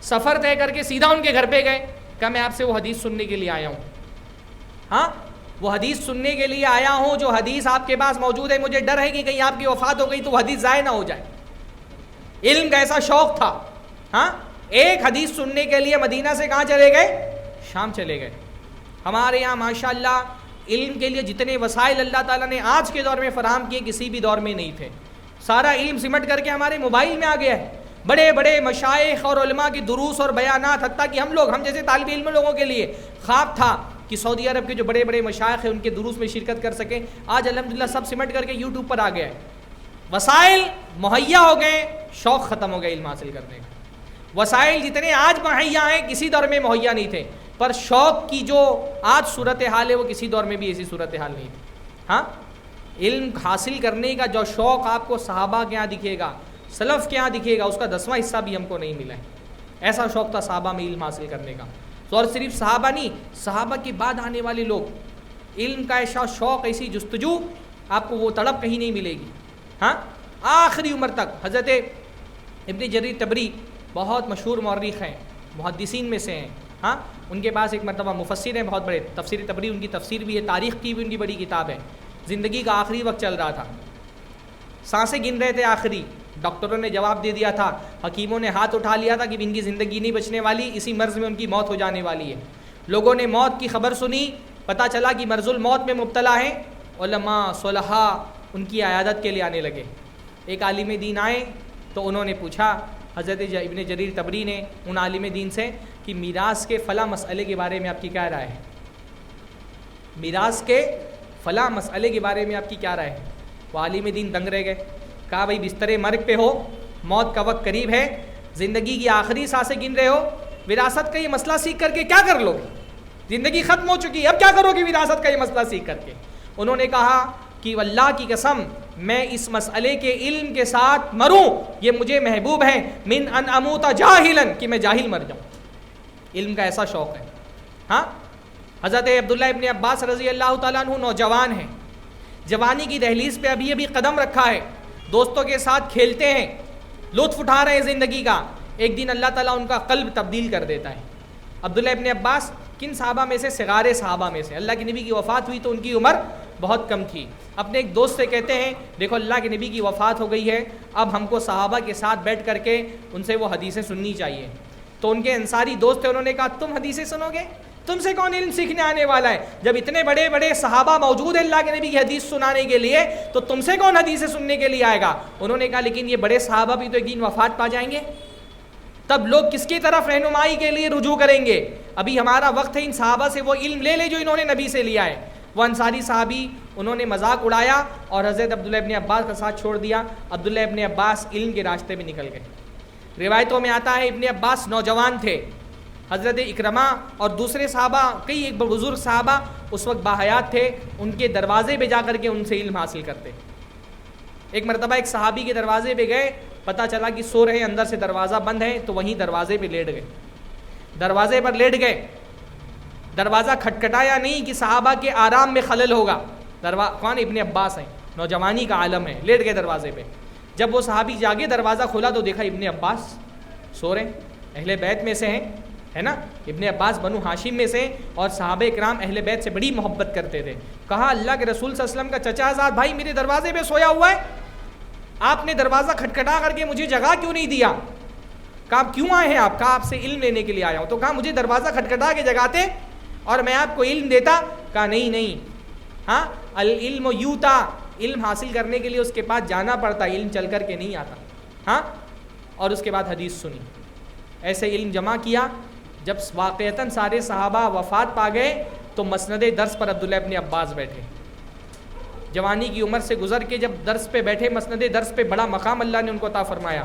سفر طے کر کے سیدھا ان کے گھر پہ گئے, کہا میں آپ سے وہ حدیث سننے کے لیے آیا ہوں. ہاں, وہ حدیث سننے کے لیے آیا ہوں جو حدیث آپ کے پاس موجود ہے. مجھے ڈر ہے کہ کہیں آپ کی وفات ہو گئی تو وہ حدیث ضائع نہ ہو جائے. علم کا ایسا شوق تھا. ہاں, ایک حدیث سننے کے لیے مدینہ سے کہاں چلے گئے؟ شام چلے گئے. ہمارے یہاں ماشاءاللہ علم کے لیے جتنے وسائل اللہ تعالیٰ نے آج کے دور میں فراہم کیے کسی بھی دور میں نہیں تھے. سارا علم سمٹ کر کے ہمارے موبائل میں آ گیا ہے. بڑے بڑے مشائخ اور علماء کی دروس اور بیانات, حتیٰ کہ ہم جیسے طالب علم لوگوں کے لیے خواب تھا کہ سعودی عرب کے جو بڑے بڑے مشائخ ہیں ان کے دروس میں شرکت کر سکیں. آج الحمدللہ سب سمٹ کر کے یوٹیوب پر آ گیا ہے. وسائل مہیا ہو گئے, شوق ختم ہو گیا علم حاصل کرنے کا. وسائل جتنے آج مہیا ہیں کسی دور میں مہیا نہیں تھے, پر شوق کی جو آج صورتحال ہے وہ کسی دور میں بھی ایسی صورتحال نہیں تھی. ہاں, علم حاصل کرنے کا جو شوق آپ کو صحابہ کے یہاں دکھے گا, سلف کے یہاں دکھے گا, اس کا 10واں حصہ بھی ہم کو نہیں ملا ہے. ایسا شوق تھا صحابہ میں علم حاصل کرنے کا. اور صرف صحابہ نہیں, صحابہ کے بعد آنے والے لوگ علم کا ایسا شوق, ایسی جستجو, آپ کو وہ تڑپ کہیں نہیں ملے گی. ہاں, آخری عمر تک. حضرت ابن جریر طبری بہت مشہور مورخ ہیں, محدثین میں سے ہیں. ہاں, ان کے پاس ایک مرتبہ مفسر ہیں بہت بڑے, تفسیر طبری ان کی تفسیر بھی ہے, تاریخ کی بھی ان کی بڑی کتاب ہے. زندگی کا آخری وقت چل رہا تھا, سانسیں گن رہے تھے آخری. ڈاکٹروں نے جواب دے دیا تھا, حکیموں نے ہاتھ اٹھا لیا تھا کہ ان کی زندگی نہیں بچنے والی, اسی مرض میں ان کی موت ہو جانے والی ہے. لوگوں نے موت کی خبر سنی, پتہ چلا کہ مرض الموت میں مبتلا ہیں. علماء صلحاء ان کی عیادت کے لیے آنے لگے. ایک عالم دین آئے تو انہوں نے پوچھا حضرت ابن جریر طبری نے ان عالم دین سے کہ میراث کے فلاں مسئلے کے بارے میں آپ کی کیا رائے ہے؟ میراث کے فلاں مسئلے کے بارے میں آپ کی کیا رائے ہے؟ وہ عالم دین دنگ رہ گئے. کہا بھائی بستر مرگ پہ ہو, موت کا وقت قریب ہے, زندگی کی آخری سانسیں گن رہے ہو, وراثت کا یہ مسئلہ سیکھ کر کے کیا کر لو گے؟ زندگی ختم ہو چکی ہے, اب کیا کرو گے وراثت کا یہ مسئلہ سیکھ کر کے؟ انہوں نے کہا کہ واللہ کی قسم میں اس مسئلے کے علم کے ساتھ مروں یہ مجھے محبوب ہے, من ان اموت جاہلا, کہ میں جاہل مر جاؤں. علم کا ایسا شوق ہے. ہاں, حضرت عبداللہ ابن عباس رضی اللہ تعالیٰ عنہ نوجوان ہیں, جوانی کی دہلیز پہ ابھی قدم رکھا ہے, دوستوں کے ساتھ کھیلتے ہیں, لطف اٹھا رہے ہیں زندگی کا. ایک دن اللہ تعالیٰ ان کا قلب تبدیل کر دیتا ہے. عبداللہ ابن عباس کن صحابہ میں سے؟ صغار صحابہ میں سے. اللہ کے نبی کی وفات ہوئی تو ان کی عمر بہت کم تھی. اپنے ایک دوست سے کہتے ہیں دیکھو اللہ کے نبی کی وفات ہو گئی ہے, اب ہم کو صحابہ کے ساتھ بیٹھ کر کے ان سے وہ حدیثیں سننی چاہیے. تو ان کے انصاری دوست تھے, انہوں نے کہا تم حدیثیں سنو گے؟ تم سے کون علم سیکھنے آنے والا ہے؟ جب اتنے بڑے بڑے صحابہ موجود ہیں اللہ کے نبی کی حدیث سنانے کے لیے, تو تم سے کون حدیثیں سننے کے لیے آئے گا؟ انہوں نے کہا لیکن یہ بڑے صحابہ بھی تو ایک دن وفات پا جائیں گے, تب لوگ کس کی طرف رہنمائی کے لیے رجوع کریں گے؟ ابھی ہمارا وقت ہے ان صحابہ سے وہ علم لے لے جو انہوں نے نبی سے لیا ہے. وہ انصاری صحابی انہوں نے مذاق اڑایا اور حضرت عبداللہ ابن عباس کا ساتھ چھوڑ دیا. عبداللہ ابن عباس علم کے راستے میں نکل گئے. روایتوں میں آتا ہے ابن عباس نوجوان تھے, حضرت اکرمہ اور دوسرے صحابہ, کئی ایک بزرگ صحابہ اس وقت باحیات تھے, ان کے دروازے پہ جا کر کے ان سے علم حاصل کرتے. ایک مرتبہ ایک صحابی کے دروازے پہ گئے, پتہ چلا کہ سو رہے, اندر سے دروازہ بند ہے, تو وہیں دروازے پہ لیٹ گئے. دروازے پر لیٹ گئے, دروازہ کھٹکھٹایا نہیں کہ صحابہ کے آرام میں خلل ہوگا. کون؟ ابن عباس ہیں, نوجوانی کا عالم ہے, لیٹ گئے دروازے پہ. جب وہ صحابی جاگے دروازہ کھولا تو دیکھا ابن عباس سو رہے, اہل بیت میں سے ہیں, ہے نا, ابن عباس بنو ہاشم میں سے, اور صحابہ کرام اہل بیت سے بڑی محبت کرتے تھے. کہا اللہ کے رسول صلی اللہ علیہ وسلم کا چچا زاد بھائی میرے دروازے پہ سویا ہوا ہے, آپ نے دروازہ کھٹکھٹا کر کے مجھے جگہ کیوں نہیں دیا؟ کہا کیوں آئے ہیں آپ؟ کہا آپ سے علم لینے کے لیے آیا ہوں. تو کہا مجھے دروازہ کھٹکھٹا کے جگاتے اور میں آپ کو علم دیتا. کہا نہیں, ہاں العلم یوتا, علم حاصل کرنے کے لیے اس کے پاس جانا پڑتا, علم چل کر کے نہیں آتا. ہاں, اور اس کے بعد حدیث سنی, ایسے علم جمع کیا. جب واقعتاً سارے صحابہ وفات پا گئے تو مسند درس پر عبداللہ ابن عباس بیٹھے. جوانی کی عمر سے گزر کے جب درس پہ بیٹھے, مسند درس پہ بڑا مقام اللہ نے ان کو عطا فرمایا.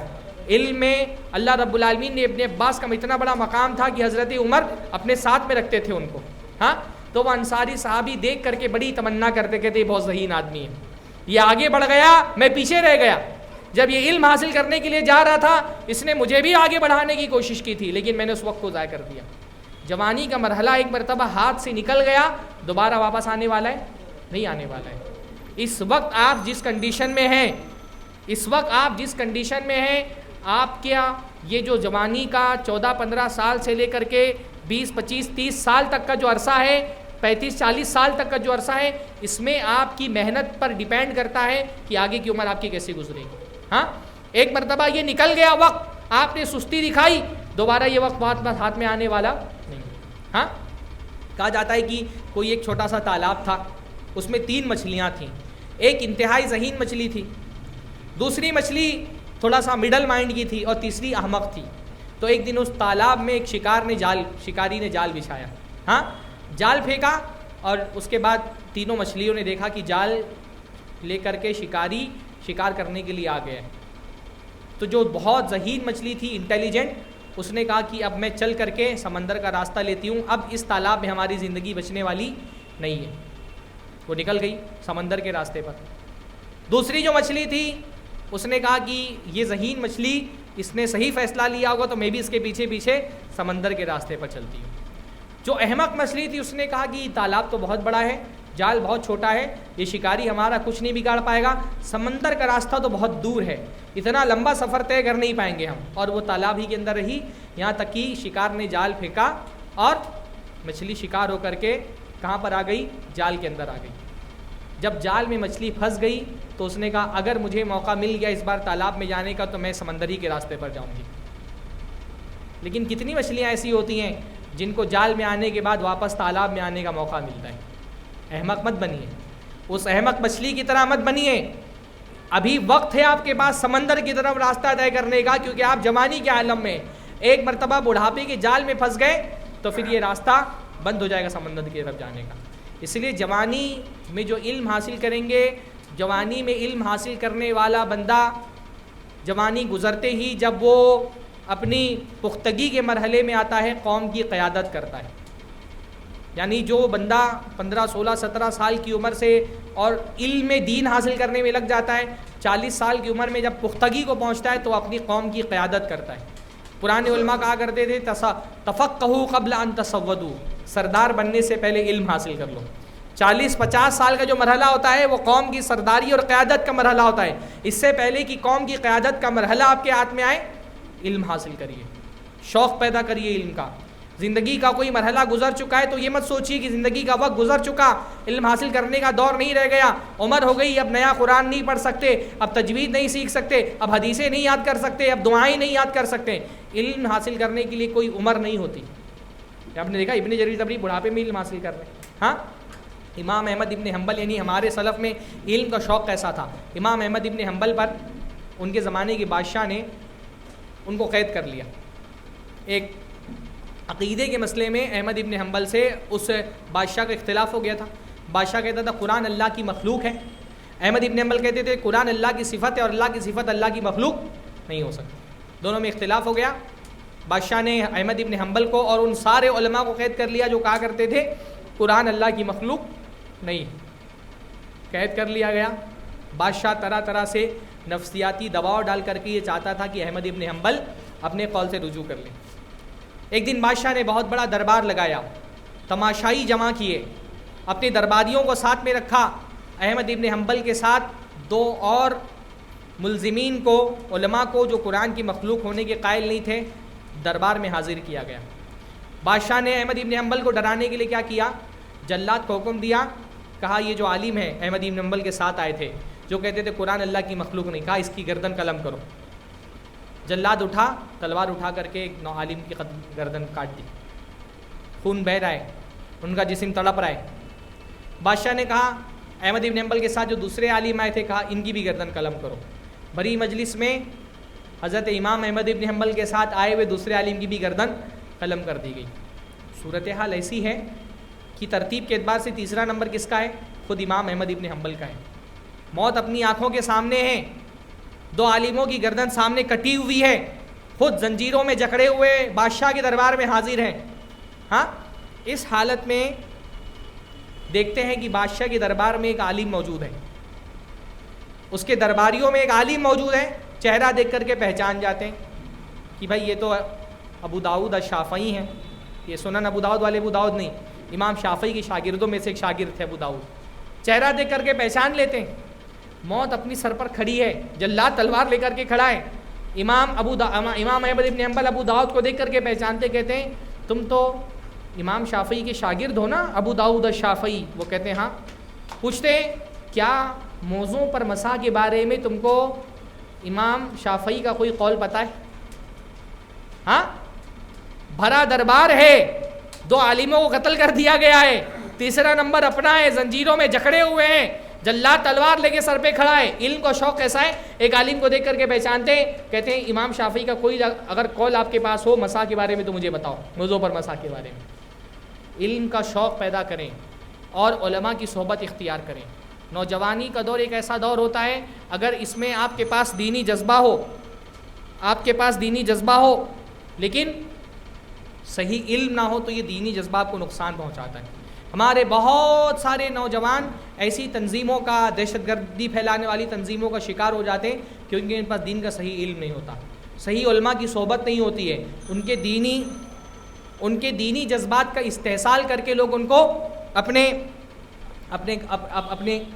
علم میں اللہ رب العالمین نے ابن عباس کا اتنا بڑا مقام تھا کہ حضرت عمر اپنے ساتھ میں رکھتے تھے ان کو. ہاں, تو وہ انصاری صحابی دیکھ کر کے بڑی تمنا کرتے کہ یہ بہت ذہین آدمی ہے, یہ آگے بڑھ گیا, میں پیچھے رہ گیا. جب یہ علم حاصل کرنے کے لیے جا رہا تھا اس نے مجھے بھی آگے بڑھانے کی کوشش کی تھی, لیکن میں نے اس وقت کو ضائع کر دیا. جوانی کا مرحلہ ایک مرتبہ ہاتھ سے نکل گیا, دوبارہ واپس آنے والا ہے نہیں آنے والا ہے. اس وقت آپ جس کنڈیشن میں ہیں, اس وقت آپ جس کنڈیشن میں ہیں, آپ کیا یہ جو جوانی کا 14-15 سال سے لے کر کے 20-25-30 سال تک کا جو عرصہ ہے, 35-40 سال تک کا جو عرصہ ہے, اس میں آپ کی محنت پر ڈیپینڈ کرتا ہے کہ آگے کی عمر آپ کی کیسے گزرے گی. ہاں, ایک مرتبہ یہ نکل گیا وقت, آپ نے سستی دکھائی, دوبارہ یہ وقت بہت ہاتھ میں آنے والا نہیں. ہاں, کہا جاتا ہے کہ کوئی ایک چھوٹا سا تالاب تھا, اس میں 3 مچھلیاں تھیں. ایک انتہائی ذہین مچھلی تھی, دوسری مچھلی تھوڑا سا مڈل مائنڈ کی تھی, اور تیسری احمق تھی. تو ایک دن اس تالاب میں ایک شکاری نے جال بچھایا. ہاں, جال پھینکا, اور اس کے بعد تینوں مچھلیوں نے دیکھا کہ جال لے کر کے شکاری شکار کرنے کے لیے آ گیا. تو جو بہت ذہین مچھلی تھی, انٹیلیجنٹ, اس نے کہا کہ اب میں چل کر کے سمندر کا راستہ لیتی ہوں, اب اس تالاب میں ہماری زندگی بچنے والی نہیں ہے. وہ نکل گئی سمندر کے راستے پر. دوسری جو مچھلی تھی اس نے کہا کہ یہ ذہین مچھلی, اس نے صحیح فیصلہ لیا ہوگا تو میں بھی اس کے پیچھے پیچھے سمندر کے راستے پر چلتی ہوں. جو احمق مچھلی تھی اس نے کہا کہ تالاب تو بہت بڑا ہے, جال بہت چھوٹا ہے, یہ شکاری ہمارا کچھ نہیں بگاڑ پائے گا, سمندر کا راستہ تو بہت دور ہے, اتنا لمبا سفر طے کر نہیں پائیں گے ہم. اور وہ تالاب ہی کے اندر رہی, یہاں تک کہ شکار نے جال پھینکا اور مچھلی شکار ہو کر کے کہاں پر آ گئی؟ جال کے اندر آ گئی. جب جال میں مچھلی پھنس گئی تو اس نے کہا اگر مجھے موقع مل گیا اس بار تالاب میں جانے کا تو میں سمندری کے راستے پر جاؤں گی. لیکن کتنی مچھلیاں ایسی ہوتی ہیں جن کو جال میں آنے کے بعد واپس تالاب میں آنے کا موقع ملتا ہے. احمق مت بنیے, اس احمق مچھلی کی طرح مت بنیے. ابھی وقت ہے آپ کے پاس سمندر کی طرف راستہ طے کرنے کا, کیونکہ آپ جوانی کے عالم میں ایک مرتبہ بڑھاپے کے جال میں پھنس گئے تو پھر یہ راستہ بند ہو جائے گا سمندر کی طرف جانے کا. اس لیے جوانی میں جو علم حاصل کریں گے, جوانی میں علم حاصل کرنے والا بندہ جوانی گزرتے ہی جب وہ اپنی پختگی کے مرحلے میں آتا ہے قوم کی قیادت کرتا ہے. یعنی جو بندہ 15, 16, 17 سال کی عمر سے اور علم دین حاصل کرنے میں لگ جاتا ہے, 40 سال کی عمر میں جب پختگی کو پہنچتا ہے تو اپنی قوم کی قیادت کرتا ہے. پرانے علماء کہا کرتے تھے تفقہوا قبل ان تسودوا, سردار بننے سے پہلے علم حاصل کر لو. 40-50 سال کا جو مرحلہ ہوتا ہے وہ قوم کی سرداری اور قیادت کا مرحلہ ہوتا ہے. اس سے پہلے کہ قوم کی قیادت کا مرحلہ آپ کے ہاتھ میں آئے, علم حاصل کریے, شوق پیدا کریے علم کا. زندگی کا کوئی مرحلہ گزر چکا ہے تو یہ مت سوچیے کہ زندگی کا وقت گزر چکا، علم حاصل کرنے کا دور نہیں رہ گیا، عمر ہو گئی، اب نیا قرآن نہیں پڑھ سکتے، اب تجوید نہیں سیکھ سکتے، اب حدیثیں نہیں یاد کر سکتے، اب دعائیں نہیں یاد کر سکتے۔ علم حاصل کرنے کے لیے کوئی عمر نہیں ہوتی۔ آپ نے دیکھا ابن جریر طبری بڑھاپے میں علم حاصل کر رہے ہیں۔ ہاں، امام احمد ابن حنبل یعنی ہمارے سلف میں علم کا شوق کیسا تھا؟ امام احمد ابن حنبل پر ان کے زمانے کے بادشاہ نے ان کو قید کر لیا۔ ایک عقیدے کے مسئلے میں احمد ابن حنبل سے اس بادشاہ کا اختلاف ہو گیا تھا۔ بادشاہ کہتا تھا قرآن اللہ کی مخلوق ہے، احمد ابن حنبل کہتے تھے قرآن اللہ کی صفت ہے اور اللہ کی صفت اللہ کی مخلوق نہیں ہو سکتی۔ دونوں میں اختلاف ہو گیا۔ بادشاہ نے احمد ابن حنبل کو اور ان سارے علماء کو قید کر لیا جو کہا کرتے تھے قرآن اللہ کی مخلوق نہیں، قید کر لیا گیا۔ بادشاہ طرح طرح سے نفسیاتی دباؤ ڈال کر کے یہ چاہتا تھا کہ احمد ابن حنبل اپنے قول سے رجوع کر لیں۔ ایک دن بادشاہ نے بہت بڑا دربار لگایا، تماشائی جمع کیے، اپنے درباریوں کو ساتھ میں رکھا، احمد ابن حنبل کے ساتھ دو اور ملزمین کو، علماء کو جو قرآن کی مخلوق ہونے کے قائل نہیں تھے، دربار میں حاضر کیا گیا۔ بادشاہ نے احمد ابن حنبل کو ڈرانے کے لیے کیا کیا؟ جلاد کو حکم دیا، کہا یہ جو عالم ہے احمد ابن حنبل کے ساتھ آئے تھے جو کہتے تھے قرآن اللہ کی مخلوق نہیں، کہا اس کی گردن قلم کرو۔ جلاد اٹھا، تلوار اٹھا کر کے ایک عالم کی گردن کاٹ دی، خون بہہ رہا ہے، ان کا جسم تڑپ رہا ہے۔ بادشاہ نے کہا احمد ابن حنبل کے ساتھ جو دوسرے عالم آئے تھے، کہا ان کی بھی گردن قلم کرو۔ بڑی مجلس میں حضرت امام احمد ابن حنبل کے ساتھ آئے ہوئے دوسرے عالم کی بھی گردن قلم کر دی گئی۔ صورتحال ایسی ہے کہ ترتیب کے اعتبار سے تیسرا نمبر کس کا ہے؟ خود امام احمد ابن حنبل کا ہے۔ موت اپنی آنکھوں کے سامنے ہے، دو عالموں کی گردن سامنے کٹی ہوئی ہے، خود زنجیروں میں جکڑے ہوئے بادشاہ کے دربار میں حاضر ہیں۔ ہاں، اس حالت میں دیکھتے ہیں کہ بادشاہ کے دربار میں ایک عالم موجود ہے، اس کے درباریوں میں ایک عالم موجود ہے، چہرہ دیکھ کر کے پہچان جاتے ہیں کہ بھائی یہ تو ابو داؤد الشافعی ہیں، یہ سنن ابو داؤد والے ابو داؤد نہیں، امام شافعی کے شاگردوں میں سے ایک شاگرد تھے ابو داؤد۔ چہرہ دیکھ کر کے پہچان لیتے ہیں۔ موت اپنی سر پر کھڑی ہے، جلاد تلوار لے کر کے کھڑا ہے۔ امام احمد ابن حنبل ابو داؤد کو دیکھ کر کے پہچانتے، کہتے ہیں تم تو امام شافعی کے شاگرد ہو نا، ابو داؤد الشافعی؟ وہ کہتے ہیں ہاں۔ پوچھتے ہیں کیا موضوع پر مسا کے بارے میں تم کو امام شافعی کا کوئی قول پتہ ہے؟ ہاں، بھرا دربار ہے، دو عالموں کو قتل کر دیا گیا ہے، تیسرا نمبر اپنا ہے، زنجیروں میں جکڑے ہوئے ہیں، جلاد تلوار لے کے سر پہ کھڑا ہے۔ علم کا شوق کیسا ہے؟ ایک عالم کو دیکھ کر کے پہچانتے ہیں، کہتے ہیں امام شافعی کا کوئی اگر قول آپ کے پاس ہو مسا کے بارے میں تو مجھے بتاؤ، موضوع پر مسا کے بارے میں۔ علم کا شوق پیدا کریں اور علماء کی صحبت اختیار کریں۔ نوجوانی کا دور ایک ایسا دور ہوتا ہے، اگر اس میں آپ کے پاس دینی جذبہ ہو، آپ کے پاس دینی جذبہ ہو لیکن صحیح علم نہ ہو تو یہ دینی جذبہ آپ کو نقصان پہنچاتا ہے۔ ہمارے بہت سارے نوجوان ایسی تنظیموں کا، دہشت گردی پھیلانے والی تنظیموں کا شکار ہو جاتے ہیں کیونکہ ان پاس دین کا صحیح علم نہیں ہوتا، صحیح علماء کی صحبت نہیں ہوتی ہے۔ ان کے دینی جذبات کا استحصال کر کے لوگ ان کو اپنے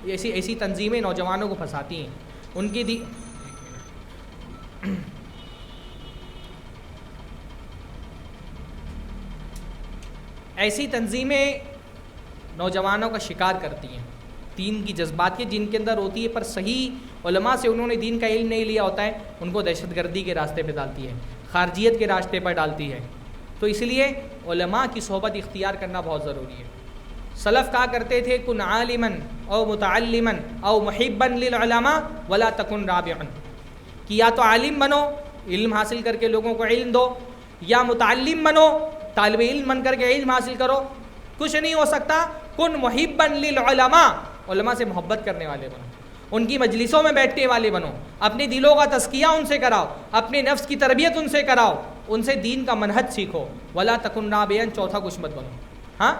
ایسی تنظیمیں نوجوانوں کو پھنساتی ہیں۔ ان کی ایسی تنظیمیں نوجوانوں کا شکار کرتی ہیں دین کی جذبات کے، جن کے اندر ہوتی ہے پر صحیح علماء سے انہوں نے دین کا علم نہیں لیا ہوتا ہے، ان کو دہشت گردی کے راستے پہ ڈالتی ہے، خارجیت کے راستے پر ڈالتی ہے۔ تو اس لیے علماء کی صحبت اختیار کرنا بہت ضروری ہے۔ سلف کہا کرتے تھے کن عالما او متعلما او محبا للعلماء ولا تکن رابعا، کہ یا تو عالم بنو، علم حاصل کر کے لوگوں کو علم دو، یا متعلم بنو، طالب علم بن کر کے علم حاصل کرو۔ کچھ نہیں ہو سکتا، کن محبا للعلماء، علماء سے محبت کرنے والے بنو، ان کی مجلسوں میں بیٹھنے والے بنو، اپنے دلوں کا تزکیہ ان سے کراؤ، اپنے نفس کی تربیت ان سے کراؤ، ان سے دین کا منہج سیکھو۔ ولا تکن رابعا، چوتھا کچھ مت بنو۔ ہاں،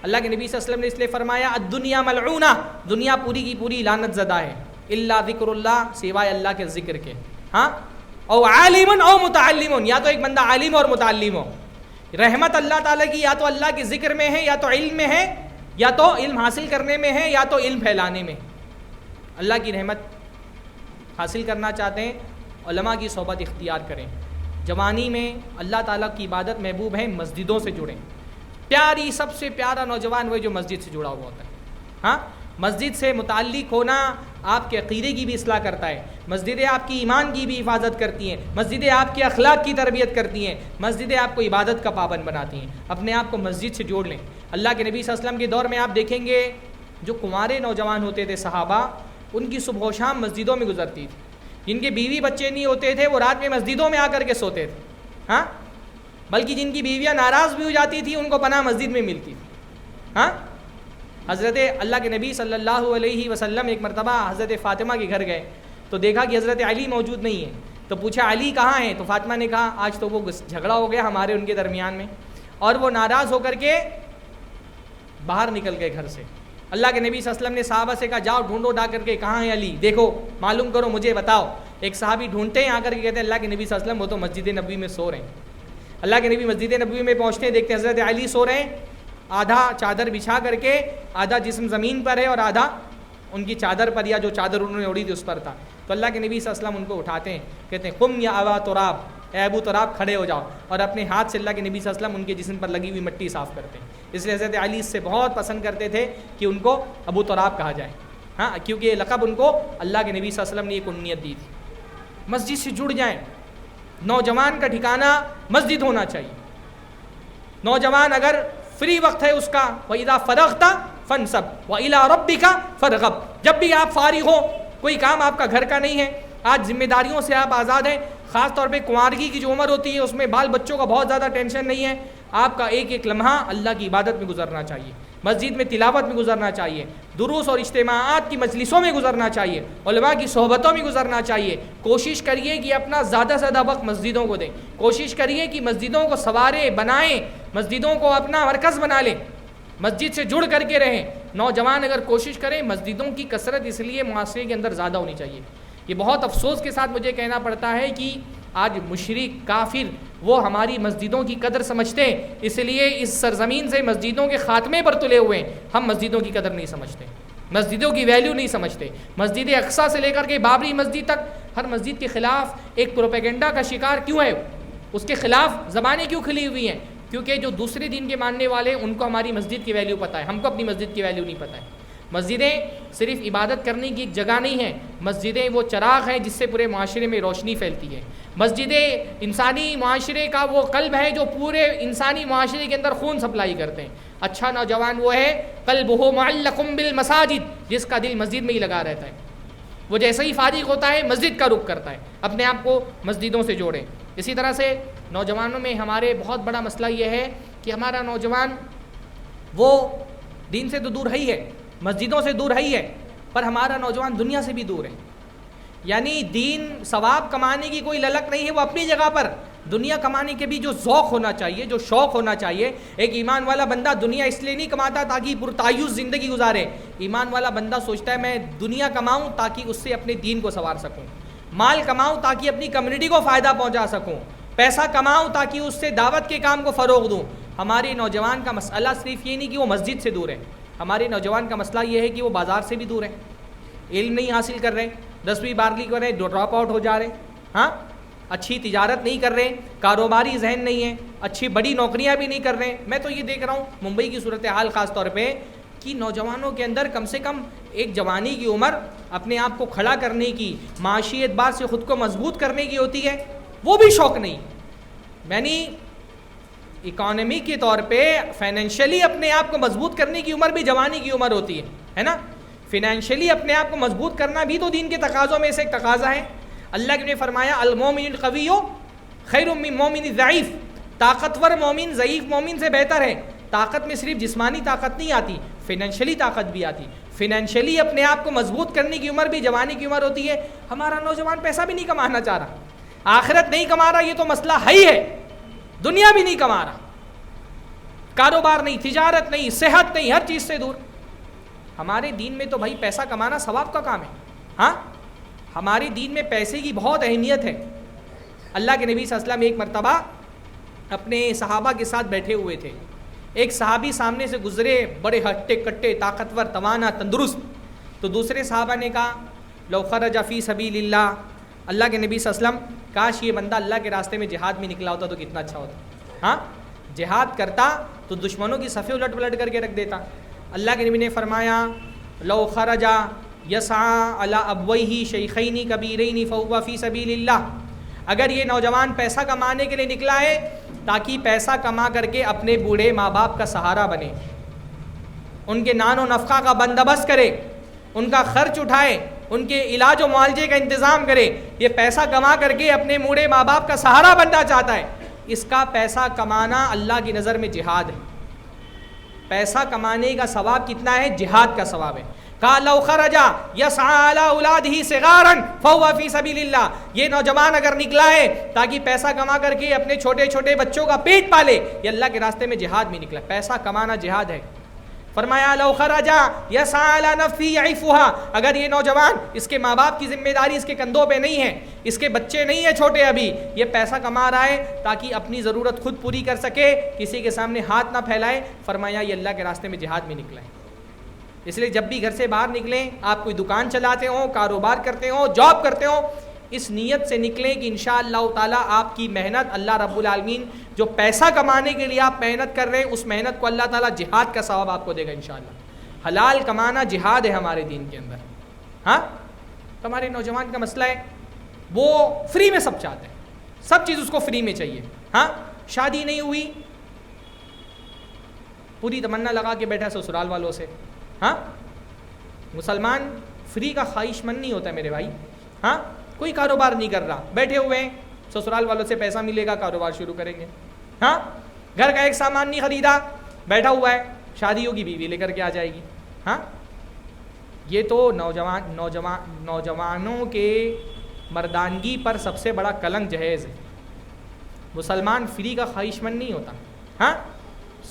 اللہ کے نبی صلی اللہ علیہ وسلم نے اس لیے فرمایا الدنیا ملعونہ، دنیا پوری کی پوری لعنت زدہ ہے، الا ذکر اللہ، سوائے اللہ کے ذکر کے۔ ہاں، او عالم او متعلم، یا تو ایک بندہ عالم اور متعلم ہو۔ رحمت اللہ تعالیٰ کی یا تو اللہ کے ذکر میں ہے، یا تو علم میں ہے، یا تو علم حاصل کرنے میں ہے، یا تو علم پھیلانے میں۔ اللہ کی رحمت حاصل کرنا چاہتے ہیں، علماء کی صحبت اختیار کریں۔ جوانی میں اللہ تعالیٰ کی عبادت محبوب ہے، مسجدوں سے جڑیں. پیاری سب سے پیارا نوجوان وہ جو مسجد سے جڑا ہوا ہوتا ہے. ہاں، مسجد سے متعلق ہونا آپ کے عقیدے کی بھی اصلاح کرتا ہے. مسجدیں آپ کی ایمان کی بھی حفاظت کرتی ہیں. مسجدیں آپ کے اخلاق کی تربیت کرتی ہیں. مسجدیں آپ کو عبادت کا پابند بناتی ہیں. اپنے آپ کو مسجد سے جوڑ لیں. اللہ کے نبی صلی اللہ علیہ وسلم کے دور میں آپ دیکھیں گے جو کنوارے نوجوان ہوتے تھے صحابہ، ان کی صبح و شام مسجدوں میں گزرتی تھی. جن کے بیوی بچے نہیں ہوتے تھے وہ رات میں مسجدوں میں آ کر کے سوتے تھے. ہاں، بلکہ جن کی بیویاں ناراض بھی ہو جاتی تھی ان کو پناہ مسجد میں ملتی تھی. ہاں، حضرت اللہ کے نبی صلی اللہ علیہ وسلم ایک مرتبہ حضرت فاطمہ کے گھر گئے تو دیکھا کہ حضرت علی موجود نہیں ہے. تو پوچھا علی کہاں ہیں؟ تو فاطمہ نے کہا آج تو وہ جھگڑا ہو گیا ہمارے ان کے درمیان میں، اور وہ ناراض ہو کر کے باہر نکل گئے گھر سے. اللہ کے نبی صلی اللہ علیہ وسلم نے صحابہ سے کہا جاؤ ڈھونڈو ڈا کر کے کہاں ہے علی، دیکھو معلوم کرو مجھے بتاؤ. ایک صحابی ڈھونڈتے ہیں آ کر کے کہتے ہیں اللہ کے نبی صلی اللہ علیہ وسلم وہ تو مسجد نبوی میں سو رہے ہیں. اللہ کے نبی مسجد نبوی میں پہنچتے ہیں، دیکھتے ہیں حضرت علی سو رہے ہیں، آدھا چادر بچھا کر کے، آدھا جسم زمین پر ہے اور آدھا ان کی چادر پر یا جو چادر انہوں نے اوڑھی تھی اس پر تھا. تو اللہ کے نبی صلی اللہ علیہ وسلم ان کو اٹھاتے ہیں، کہتے ہیں قم یا ابا تراب، اے ابو تراب کھڑے ہو جاؤ، اور اپنے ہاتھ سے اللہ کے نبی صلی اللہ علیہ وسلم ان کے جسم پر لگی ہوئی مٹی صاف کرتے ہیں. اس لیے حضرت علی اس سے بہت پسند کرتے تھے کہ ان کو ابو تراب کہا جائے. ہاں، کیونکہ یہ لقب ان کو اللہ کے نبی صلی اللہ علیہ وسلم نے ایک انیت دی تھی. مسجد سے جڑ جائیں. نوجوان کا ٹھکانہ مسجد ہونا چاہیے. نوجوان اگر فری وقت ہے اس کا وَإِذَا فَرَغْتَ فَانْصَبْ وَإِلَىٰ رَبِّكَ فَارْغَب، جب بھی آپ فارغ ہو، کوئی کام آپ کا گھر کا نہیں ہے، آج ذمہ داریوں سے آپ آزاد ہیں، خاص طور پہ کنوارگی کی جو عمر ہوتی ہے اس میں بال بچوں کا بہت زیادہ ٹینشن نہیں ہے، آپ کا ایک ایک لمحہ اللہ کی عبادت میں گزرنا چاہیے، مسجد میں تلاوت میں گزرنا چاہیے، دروس اور اجتماعات کی مجلسوں میں گزرنا چاہیے، علماء کی صحبتوں میں گزرنا چاہیے. کوشش کریے کہ اپنا زیادہ سے زیادہ وقت مسجدوں کو دیں. کوشش کریے کہ مسجدوں کو سنواریں، بنائیں، مسجدوں کو اپنا مرکز بنا لیں، مسجد سے جڑ کر کے رہیں. نوجوان اگر کوشش کریں، مسجدوں کی کثرت اس لیے معاشرے کے اندر زیادہ ہونی چاہیے. یہ بہت افسوس کے ساتھ مجھے کہنا پڑتا ہے کہ آج مشرک کافر وہ ہماری مسجدوں کی قدر سمجھتے ہیں، اس لیے اس سرزمین سے مسجدوں کے خاتمے پر تلے ہوئے ہیں. ہم مسجدوں کی قدر نہیں سمجھتے، مسجدوں کی ویلیو نہیں سمجھتے. مسجد اقصیٰ سے لے کر کے بابری مسجد تک ہر مسجد کے خلاف ایک پروپیگنڈا کا شکار کیوں ہے؟ اس کے خلاف زبانیں کیوں کھلی ہوئی ہیں؟ کیونکہ جو دوسرے دین کے ماننے والے ہیں ان کو ہماری مسجد کی ویلیو پتہ ہے، ہم کو اپنی مسجد کی ویلیو نہیں پتہ ہے. مسجدیں صرف عبادت کرنے کی ایک جگہ نہیں ہیں، مسجدیں وہ چراغ ہیں جس سے پورے معاشرے میں روشنی پھیلتی ہے. مسجدیں انسانی معاشرے کا وہ قلب ہے جو پورے انسانی معاشرے کے اندر خون سپلائی کرتے ہیں. اچھا نوجوان وہ ہے قلبہ معلق بالمساجد، جس کا دل مسجد میں ہی لگا رہتا ہے. وہ جیسے ہی فارغ ہوتا ہے مسجد کا رخ کرتا ہے. اپنے آپ کو مسجدوں سے جوڑیں. اسی طرح سے نوجوانوں میں ہمارے بہت بڑا مسئلہ یہ ہے کہ ہمارا نوجوان وہ دین سے تو دور ہے ہی ہے، مسجدوں سے دور ہے ہی ہے، پر ہمارا نوجوان دنیا سے بھی دور ہے. یعنی دین ثواب کمانے کی کوئی للک نہیں ہے، وہ اپنی جگہ پر دنیا کمانے کے بھی جو ذوق ہونا چاہیے، جو شوق ہونا چاہیے. ایک ایمان والا بندہ دنیا اس لیے نہیں کماتا تاکہ پرتعیش زندگی گزارے. ایمان والا بندہ سوچتا ہے میں دنیا کماؤں تاکہ اس سے اپنے دین کو سنوار سکوں، مال کماؤں تاکہ اپنی کمیونٹی کو فائدہ پہنچا سکوں، پیسہ کماؤں تاکہ اس سے دعوت کے کام کو فروغ دوں. ہمارے نوجوان کا مسئلہ صرف یہ نہیں کہ وہ مسجد سے دور ہے، ہمارے نوجوان کا مسئلہ یہ ہے کہ وہ بازار سے بھی دور ہیں، علم نہیں حاصل کر رہے، 10ویں 12ویں کر رہے ڈراپ آؤٹ ہو جا رہے، ہاں اچھی تجارت نہیں کر رہے، کاروباری ذہن نہیں ہے، اچھی بڑی نوکریاں بھی نہیں کر رہے. میں تو یہ دیکھ رہا ہوں ممبئی کی صورتحال خاص طور پہ کہ نوجوانوں کے اندر کم سے کم ایک جوانی کی عمر اپنے آپ کو کھڑا کرنے کی، معاشی اعتبار سے خود کو مضبوط کرنے کی ہوتی ہے، وہ بھی شوق نہیں. یعنی اکانومی کے طور پہ فائنینشلی اپنے آپ کو مضبوط کرنے کی عمر بھی جوانی کی عمر ہوتی ہے نا. فائنینشلی اپنے آپ کو مضبوط کرنا بھی تو دین کے تقاضوں میں سے ایک تقاضا ہے. اللہ نے فرمایا المومن القوی خیر من مومن ضعیف، طاقتور مومن ضعیف مومن سے بہتر ہے. طاقت میں صرف جسمانی طاقت نہیں آتی، فائنینشلی طاقت بھی آتی. فائنینشلی اپنے آپ کو مضبوط کرنے کی عمر بھی جوانی کی عمر ہوتی ہے. ہمارا نوجوان پیسہ بھی نہیں کمانا چاہ رہا، آخرت نہیں کما رہا، یہ تو مسئلہ ہے ہی ہے. دنیا بھی نہیں کما رہا، کاروبار نہیں، تجارت نہیں، صحت نہیں، ہر چیز سے دور. ہمارے دین میں تو بھائی پیسہ کمانا ثواب کا کام ہے. ہاں ہمارے دین میں پیسے کی بہت اہمیت ہے. اللہ کے نبی صلی اللہ علیہ وسلم ایک مرتبہ اپنے صحابہ کے ساتھ بیٹھے ہوئے تھے. ایک صحابی سامنے سے گزرے، بڑے ہٹے کٹے، طاقتور، توانا، تندرست. تو دوسرے صحابہ نے کہا لو خرج فی سبیل اللہ اللہ کے نبی صلی اللہ علیہ وسلم کاش یہ بندہ اللہ کے راستے میں جہاد میں نکلا ہوتا تو کتنا اچھا ہوتا. ہاں جہاد کرتا تو دشمنوں کی صفیں الٹ پلٹ کر کے رکھ دیتا. اللہ کے نبی نے فرمایا لو خرجا یسعى علی ابویہ شیخین کبیرین فہو فی سبیل اللہ. اگر یہ نوجوان پیسہ کمانے کے لیے نکلا ہے تاکہ پیسہ کما کر کے اپنے بوڑھے ماں باپ کا سہارا بنے, ان کے نان و نفقہ کا بندوبست کرے, ان کا خرچ اٹھائے, ان کے علاج و معالجے کا انتظام کرے, یہ پیسہ کما کر کے اپنے بوڑھے ماں باپ کا سہارا بننا چاہتا ہے, اس کا پیسہ کمانا اللہ کی نظر میں جہاد ہے. پیسہ کمانے کا ثواب کتنا ہے؟ جہاد کا ثواب ہے. قال لو خرج يسعى على اولاده صغارا فهو في سبيل الله. یہ نوجوان اگر نکلا ہے تاکہ پیسہ کما کر کے اپنے چھوٹے چھوٹے بچوں کا پیٹ پالے, یہ اللہ کے راستے میں جہاد میں نکلا. پیسہ کمانا جہاد ہے. فرمایا لو خرج يسعى على نفسه يعفها. اگر یہ نوجوان, اس کے ماں باپ کی ذمہ داری اس کے کندھوں پہ نہیں ہے, اس کے بچے نہیں ہیں چھوٹے ابھی, یہ پیسہ کما رہا ہے تاکہ اپنی ضرورت خود پوری کر سکے, کسی کے سامنے ہاتھ نہ پھیلائے, فرمایا یہ اللہ کے راستے میں جہاد میں نکلا ہے. اس لیے جب بھی گھر سے باہر نکلیں, آپ کوئی دکان چلاتے ہوں, کاروبار کرتے ہوں, جاب کرتے ہوں, اس نیت سے نکلیں کہ انشاءاللہ تعالیٰ آپ کی محنت اللہ رب العالمین جو پیسہ کمانے کے لیے آپ محنت کر رہے ہیں اس محنت کو اللہ تعالیٰ جہاد کا ثواب آپ کو دے گا انشاءاللہ. حلال کمانا جہاد ہے ہمارے دین کے اندر. ہاں تو ہمارے نوجوان کا مسئلہ ہے وہ فری میں سب چاہتے ہیں, سب چیز اس کو فری میں چاہیے. ہاں شادی نہیں ہوئی, پوری تمنا لگا کے بیٹھا سسرال والوں سے. ہاں مسلمان فری کا خواہش مند نہیں ہوتا ہے میرے بھائی. ہاں کوئی کاروبار نہیں کر رہا, بیٹھے ہوئے ہیں, سسرال والوں سے پیسہ ملے گا کاروبار شروع کریں گے. ہاں گھر کا ایک سامان نہیں خریدا, بیٹھا ہوا ہے, شادی ہوگی بیوی لے کر کے آ جائے گی. ہاں یہ تو نوجوانوں کے مردانگی پر سب سے بڑا کلنک جہیز ہے. مسلمان فری کا خواہش مند نہیں ہوتا. ہاں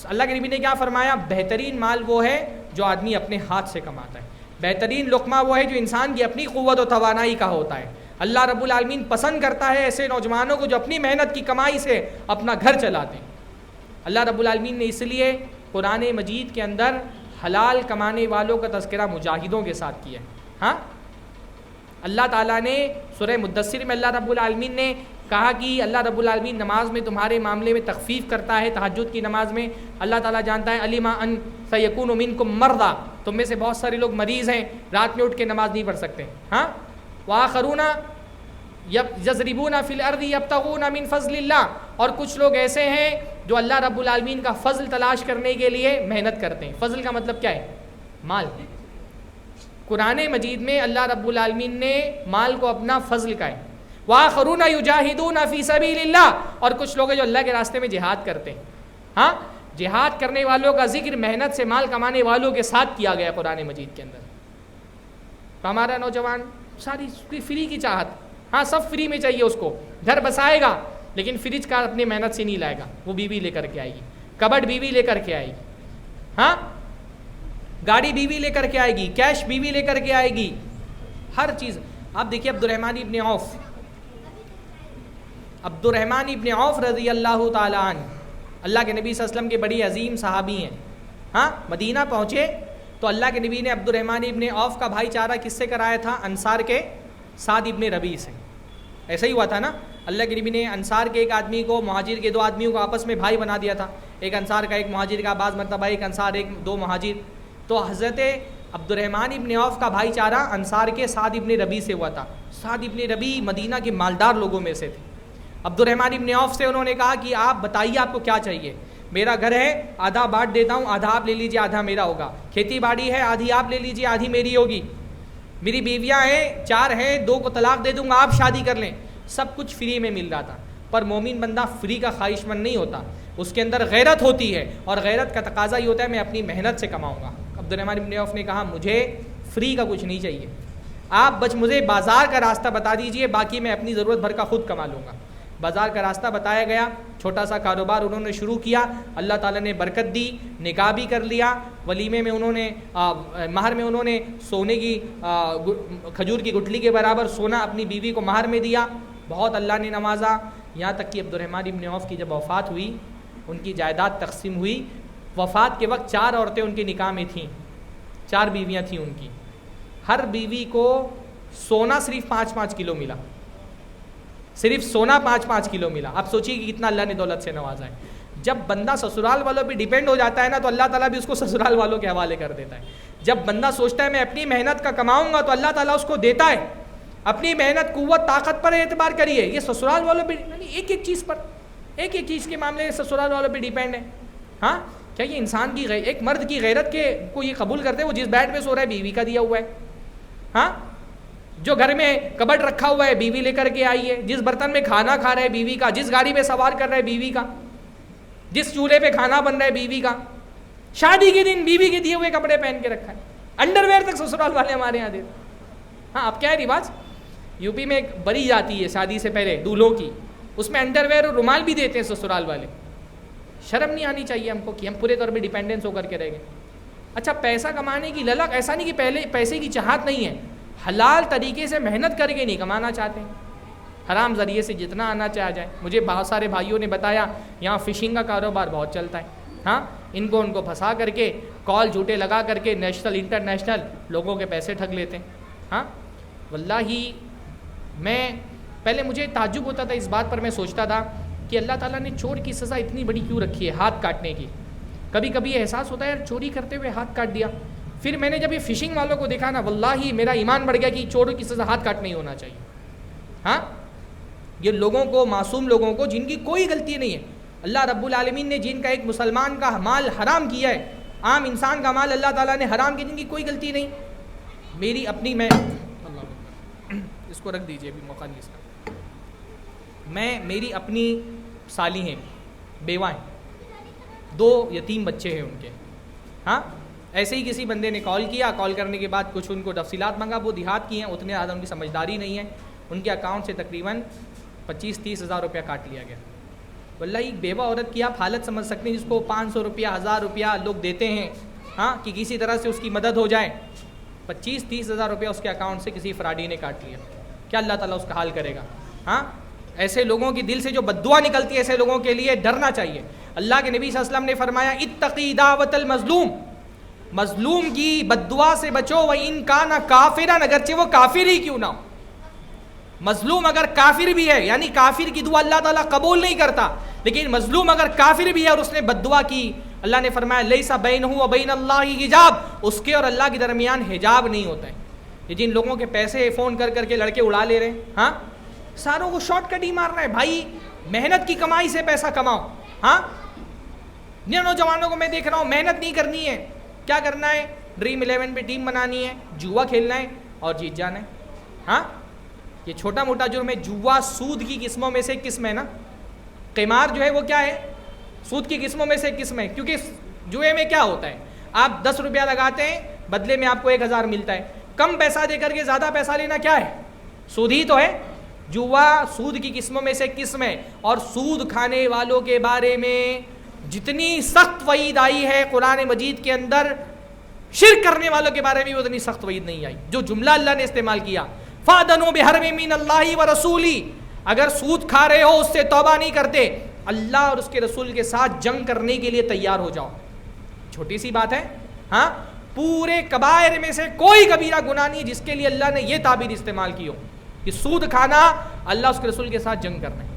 اللہ کے نبی نے کیا فرمایا؟ بہترین مال وہ ہے جو آدمی اپنے ہاتھ سے کماتا ہے, بہترین لقمہ وہ ہے جو انسان کی اپنی قوت و توانائی کا ہوتا ہے. اللہ رب العالمین پسند کرتا ہے ایسے نوجوانوں کو جو اپنی محنت کی کمائی سے اپنا گھر چلاتے ہیں. اللہ رب العالمین نے اس لیے قرآن مجید کے اندر حلال کمانے والوں کا تذکرہ مجاہدوں کے ساتھ کیا ہے. ہاں اللہ تعالیٰ نے سورہ مدثر میں اللہ رب العالمین نے کہا کہ اللہ رب العالمین نماز میں تمہارے معاملے میں تخفیف کرتا ہے. تہجد کی نماز میں اللہ تعالیٰ جانتا ہے علم ان سیکون منکم مرضی, تم میں سے بہت سارے لوگ مریض ہیں, رات میں اٹھ کے نماز نہیں پڑھ سکتے. ہاں وآخرون یضربون فی الارض یبتغون من فضل اللہ, اور کچھ لوگ ایسے ہیں جو اللہ رب العالمین کا فضل تلاش کرنے کے لیے محنت کرتے ہیں. فضل کا مطلب کیا ہے؟ مال. قرآن مجید میں اللہ رب العالمین نے مال کو اپنا فضل کہا ہے. وآخرون یجاہدون فی سبیل اللہ, اور کچھ لوگ ہیں جو اللہ کے راستے میں جہاد کرتے ہیں. ہاں جہاد کرنے والوں کا ذکر محنت سے مال کمانے والوں کے ساتھ کیا گیا قرآن مجید کے اندر. تو ہمارا نوجوان ساری فری کی چاہت, ہاں سب فری میں چاہیے اس کو, گھر بسائے گا لیکن فریج کا اپنی محنت سے نہیں لائے گا, وہ بیوی لے کر کے آئے گی, کبڈ بیوی لے کر کے آئے گی, ہاں گاڑی بیوی لے کر کے آئے گی, کیش بیوی لے کر کے آئے گی, ہر چیز. آپ دیکھیے عبد الرحمن ابن عوف رضی اللہ تعالیٰ عنہ, اللہ کے نبی صلی اللہ علیہ وسلم کے بڑی عظیم صحابی ہیں. ہاں مدینہ پہنچے تو اللہ کے نبی نے عبد الرحمن ابن عوف کا بھائی چارہ کس سے کرایا تھا؟ انصار کے سعد ابن ربیع سے. ایسا ہی ہوا تھا نا, اللہ کے نبی نے انصار کے ایک آدمی کو مہاجر کے دو آدمیوں کو آپس میں بھائی بنا دیا تھا, ایک انصار کا ایک مہاجر کا, بعض مرتبہ ایک انصار ایک دو مہاجر. تو حضرت عبد الرحمن ابن عوف کا بھائی چارہ انصار کے سعد ابن ربیع سے ہوا تھا. سعد ابن ربیع مدینہ کے مالدار لوگوں میں سے تھے. عبد الرحمن ابن عوف سے انہوں نے کہا کہ آپ بتائیے آپ کو کیا چاہیے, میرا گھر ہے آدھا بانٹ دیتا ہوں, آدھا آپ لے لیجیے آدھا میرا ہوگا, کھیتی باڑی ہے آدھی آپ لے لیجیے آدھی میری ہوگی, میری بیویاں ہیں 4 ہیں 2 کو طلاق دے دوں گا آپ شادی کر لیں. سب کچھ فری میں مل رہا تھا. پر مومن بندہ فری کا خواہش مند نہیں ہوتا, اس کے اندر غیرت ہوتی ہے, اور غیرت کا تقاضا یہ ہوتا ہے میں اپنی محنت سے کماؤں گا. عبد الرحمن ابن عوف نے کہا مجھے فری کا کچھ نہیں چاہیے, آپ بس مجھے بازار کا راستہ بتا دیجئے, باقی میں اپنی ضرورت بھر کا خود کما لوں گا. بازار کا راستہ بتایا گیا, چھوٹا سا کاروبار انہوں نے شروع کیا, اللہ تعالیٰ نے برکت دی, نکاح بھی کر لیا. ولیمے میں انہوں نے مہر میں انہوں نے سونے کی کھجور کی گٹھلی کے برابر سونا اپنی بیوی کو مہر میں دیا. بہت اللہ نے نوازا, یہاں تک کہ عبد الرحمن ابن عوف کی جب وفات ہوئی, ان کی جائیداد تقسیم ہوئی. وفات کے وقت 4 عورتیں ان کے نکاح میں تھیں, 4 بیویاں تھیں ان کی. ہر بیوی کو سونا صرف 5-5 کلو ملا. صرف سونا 5-5 کلو ملا. آپ سوچیے کہ کتنا اللہ نے دولت سے نوازا ہے. جب بندہ سسرال والوں پہ ڈیپینڈ ہو جاتا ہے نا تو اللہ تعالیٰ بھی اس کو سسرال والوں کے حوالے کر دیتا ہے. جب بندہ سوچتا ہے میں اپنی محنت کا کماؤں گا تو اللہ تعالیٰ اس کو دیتا ہے. اپنی محنت قوت طاقت پر اعتبار کریے. یہ سسرال والوں پہ ایک ایک چیز پر ایک ایک چیز کے معاملے سسرال والوں پہ ڈیپینڈ ہے. ہاں کیا یہ انسان کی ایک مرد کی غیرت کے کو یہ قبول کرتے ہیں وہ جس بیڈ پہ سو رہا ہے بیوی کا دیا ہوا ہے. ہاں جو گھر میں کبڈ رکھا ہوا ہے بیوی لے کر کے آئی ہے. جس برتن میں کھانا کھا رہا ہے بیوی کا. جس گاڑی پہ سوار کر رہا ہے بیوی کا. جس چولہے پہ کھانا بن رہا ہے بیوی کا. شادی کے دن بیوی کے دیے ہوئے کپڑے پہن کے رکھا ہے. انڈر ویئر تک سسرال والے ہمارے یہاں دیتے. ہاں اب کیا ہے رواج, یو پی میں ایک بری جاتی ہے شادی سے پہلے دولہوں کی, اس میں انڈر ویئر اور رومال بھی دیتے ہیں سسرال والے. شرم نہیں آنی چاہیے ہم کو کہ ہم پورے طور پہ ڈیپینڈنس ہو کر کے رہ گئے. اچھا پیسہ کمانے کی للک, ایسا نہیں کہ پہلے پیسے کی چاہت نہیں ہے, حلال طریقے سے محنت کر کے نہیں کمانا چاہتے ہیں, حرام ذریعے سے جتنا آنا چاہ جائے. مجھے بہت سارے بھائیوں نے بتایا یہاں فشنگ کا کاروبار بہت چلتا ہے. ہاں ان کو پھنسا کر کے کال جھوٹے لگا کر کے نیشنل انٹرنیشنل لوگوں کے پیسے ٹھگ لیتے ہیں. ہاں واللہ میں پہلے مجھے تعجب ہوتا تھا اس بات پر, میں سوچتا تھا کہ اللہ تعالیٰ نے چور کی سزا اتنی بڑی کیوں رکھی ہے, ہاتھ کاٹنے کی. کبھی کبھی یہ احساس ہوتا ہے یار چوری کرتے ہوئے ہاتھ کاٹ دیا. پھر میں نے جب یہ فشنگ والوں کو دیکھا نا واللہ میرا ایمان بڑھ گیا کہ چوروں کی سزا ہاتھ کاٹنا ہی ہونا چاہیے. ہاں یہ لوگوں کو, معصوم لوگوں کو جن کی کوئی غلطی نہیں ہے, اللہ رب العالمین نے جن کا ایک مسلمان کا مال حرام کیا ہے, عام انسان کا مال اللہ تعالیٰ نے حرام کیا, جن کی کوئی غلطی نہیں. میری اپنی, میں اس کو رکھ دیجئے, ابھی موقع نہیں اس کا. میری اپنی سالی ہیں, بیوہ ہیں, 2 یتیم بچے ہیں ان کے. ہاں ایسے ہی کسی بندے نے کال کیا, کال کرنے کے بعد کچھ ان کو تفصیلات مانگا. وہ دیہات کی ہیں, اتنے زیادہ ان کی سمجھداری نہیں ہے. ان کے اکاؤنٹ سے تقریباً 25-30 ہزار روپیہ کاٹ لیا گیا. واللہ ایک بیوہ عورت کی آپ حالت سمجھ سکتے ہیں, جس کو 500 روپیہ 1000 روپیہ لوگ دیتے ہیں ہاں کہ کسی طرح سے اس کی مدد ہو جائے. 25-30 ہزار روپیہ اس کے اکاؤنٹ سے کسی فراڈی نے کاٹ لیا. کیا اللہ تعالیٰ اس کا حال کرے گا؟ ہاں ایسے لوگوں کی دل سے جو بددعا نکلتی ہے, ایسے لوگوں کے لیے ڈرنا چاہیے. اللہ کے نبی صلی اللہ علیہ وسلم نے فرمایا اتقی دعوت المظلوم, مظلوم کی بددعا سے بچو, وَإِن كَانَ كَافِرًا, اگرچہ وہ کافر ہی کیوں نہ ہو. مظلوم اگر کافر بھی ہے, یعنی کافر کی دعا اللہ تعالیٰ قبول نہیں کرتا, لیکن مظلوم اگر کافر بھی ہے اور اس نے بددعا کی, اللہ نے فرمایا لیس بینہ و بین اللہ حجاب, اس کے اور اللہ کے درمیان حجاب نہیں ہوتا ہے. یہ جن لوگوں کے پیسے فون کر کر کے لڑکے اڑا لے رہے ہیں, ہاں ساروں کو شارٹ کٹ ہی مارنا ہے. بھائی محنت کی کمائی سے پیسہ کماؤ. ہاں نوجوانوں کو میں دیکھ رہا ہوں محنت نہیں کرنی ہے, کیا کرنا ہے, ڈریم 11 پہ ٹیم بنانی ہے, جوا کھیلنا ہے اور جیت جانا ہے. ہاں یہ چھوٹا موٹا جرم ہے. جوا سود کی قسموں میں سے ایک قسم ہے نا, قمار جو ہے وہ کیا ہے, سود کی قسموں میں سے ایک قسم ہے. کیونکہ جوئے میں کیا ہوتا ہے, آپ 10 روپیہ لگاتے ہیں, بدلے میں آپ کو 1000 ملتا ہے. کم پیسہ دے کر کے زیادہ پیسہ لینا کیا ہے, سود ہی تو ہے. جوا سود کی قسموں میں سے ایک قسم ہے. اور سود کھانے والوں کے بارے میں جتنی سخت وعید آئی ہے قرآن مجید کے اندر, شرک کرنے والوں کے بارے میں بھی اتنی سخت وعید نہیں آئی. جو جملہ اللہ نے استعمال کیا, فَأَذَنُوا بِحَرْبٍ مِّنَ اللَّهِ وَرَسُولِهِ, اگر سود کھا رہے ہو اس سے توبہ نہیں کرتے, اللہ اور اس کے رسول کے ساتھ جنگ کرنے کے لیے تیار ہو جاؤ. چھوٹی سی بات ہے. ہاں پورے کبائر میں سے کوئی کبیرہ گناہ نہیں جس کے لیے اللہ نے یہ تعبیر استعمال کی ہو کہ سود کھانا, اللہ اس کے رسول کے ساتھ جنگ کرنا ہے.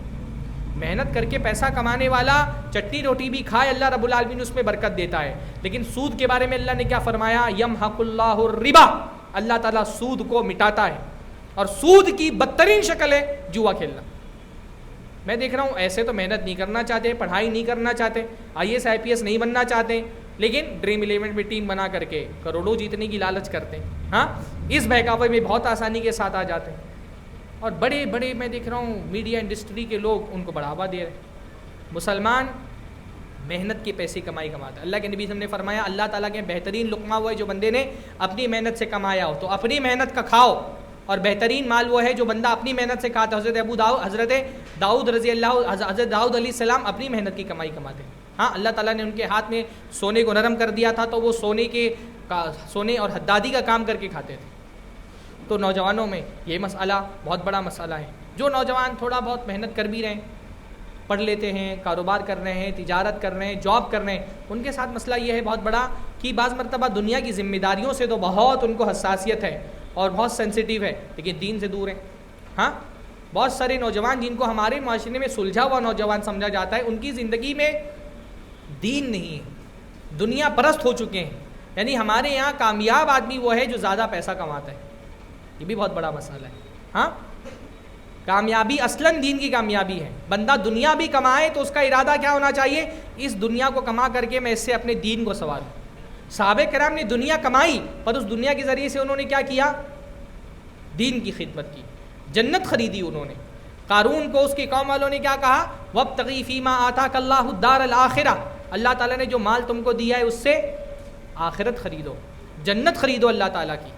محنت کر کے پیسہ کمانے والا چٹنی روٹی بھی کھائے, اللہ رب العالمین اس میں برکت دیتا ہے. لیکن سود کے بارے میں اللہ نے کیا فرمایا, یمحق اللہ الربا, اللہ تعالیٰ سود کو مٹاتا ہے. اور سود کی بدترین شکل ہے جوا کھیلنا. میں دیکھ رہا ہوں ایسے تو محنت نہیں کرنا چاہتے, پڑھائی نہیں کرنا چاہتے, IAS IPS نہیں بننا چاہتے, لیکن ڈریم 11 میں ٹیم بنا کر کے کروڑوں جیتنے کی لالچ کرتے ہیں. ہاں اس بہکاوے میں بہت آسانی کے ساتھ آ جاتے ہیں. اور بڑے بڑے میں دیکھ رہا ہوں میڈیا انڈسٹری کے لوگ ان کو بڑھاوا دے رہے ہیں. مسلمان محنت کی پیسے کمائی کماتا ہے. اللہ کے نبی صلی اللہ علیہ وسلم نے فرمایا اللہ تعالیٰ کے بہترین لقمہ وہ ہے جو بندے نے اپنی محنت سے کمایا ہو. تو اپنی محنت کا کھاؤ, اور بہترین مال وہ ہے جو بندہ اپنی محنت سے کھاتا ہے. حضرت داؤد رضی اللہ, حضرت داؤد علیہ السلام اپنی محنت کی کمائی کماتے ہیں. ہاں اللہ تعالیٰ نے ان کے ہاتھ میں سونے کو نرم کر دیا تھا, تو وہ سونے اور حدادی کا کام کر کے کھاتے تھے. تو نوجوانوں میں یہ مسئلہ بہت بڑا مسئلہ ہے. جو نوجوان تھوڑا بہت محنت کر بھی رہے ہیں, پڑھ لیتے ہیں, کاروبار کر رہے ہیں, تجارت کر رہے ہیں, جاب کر رہے ہیں, ان کے ساتھ مسئلہ یہ ہے بہت بڑا کہ بعض مرتبہ دنیا کی ذمہ داریوں سے تو بہت ان کو حساسیت ہے اور بہت سینسیٹیو ہے, لیکن دین سے دور ہیں. ہاں بہت سارے نوجوان جن کو ہمارے معاشرے میں سلجھا ہوا نوجوان سمجھا جاتا ہے، ان کی زندگی میں دین نہیں ہے، دنیا پرست ہو چکے ہیں. یعنی ہمارے یہاں کامیاب آدمی وہ ہے جو زیادہ پیسہ کماتا ہے. یہ بھی بہت بڑا مسئلہ ہے. ہاں، کامیابی اصلاً دین کی کامیابی ہے. بندہ دنیا بھی کمائے تو اس کا ارادہ کیا ہونا چاہیے؟ اس دنیا کو کما کر کے میں اس سے اپنے دین کو سنواروں. صحابہ کرام نے دنیا کمائی، پر اس دنیا کے ذریعے سے انہوں نے کیا کیا؟ دین کی خدمت کی، جنت خریدی انہوں نے. قارون کو اس کی قوم والوں نے کیا کہا؟ وابتغی فیما آتاک اللہ الدار الآخرہ، اللہ تعالیٰ نے جو مال تم کو دیا ہے اس سے آخرت خریدو، جنت خریدو اللہ تعالیٰ کی.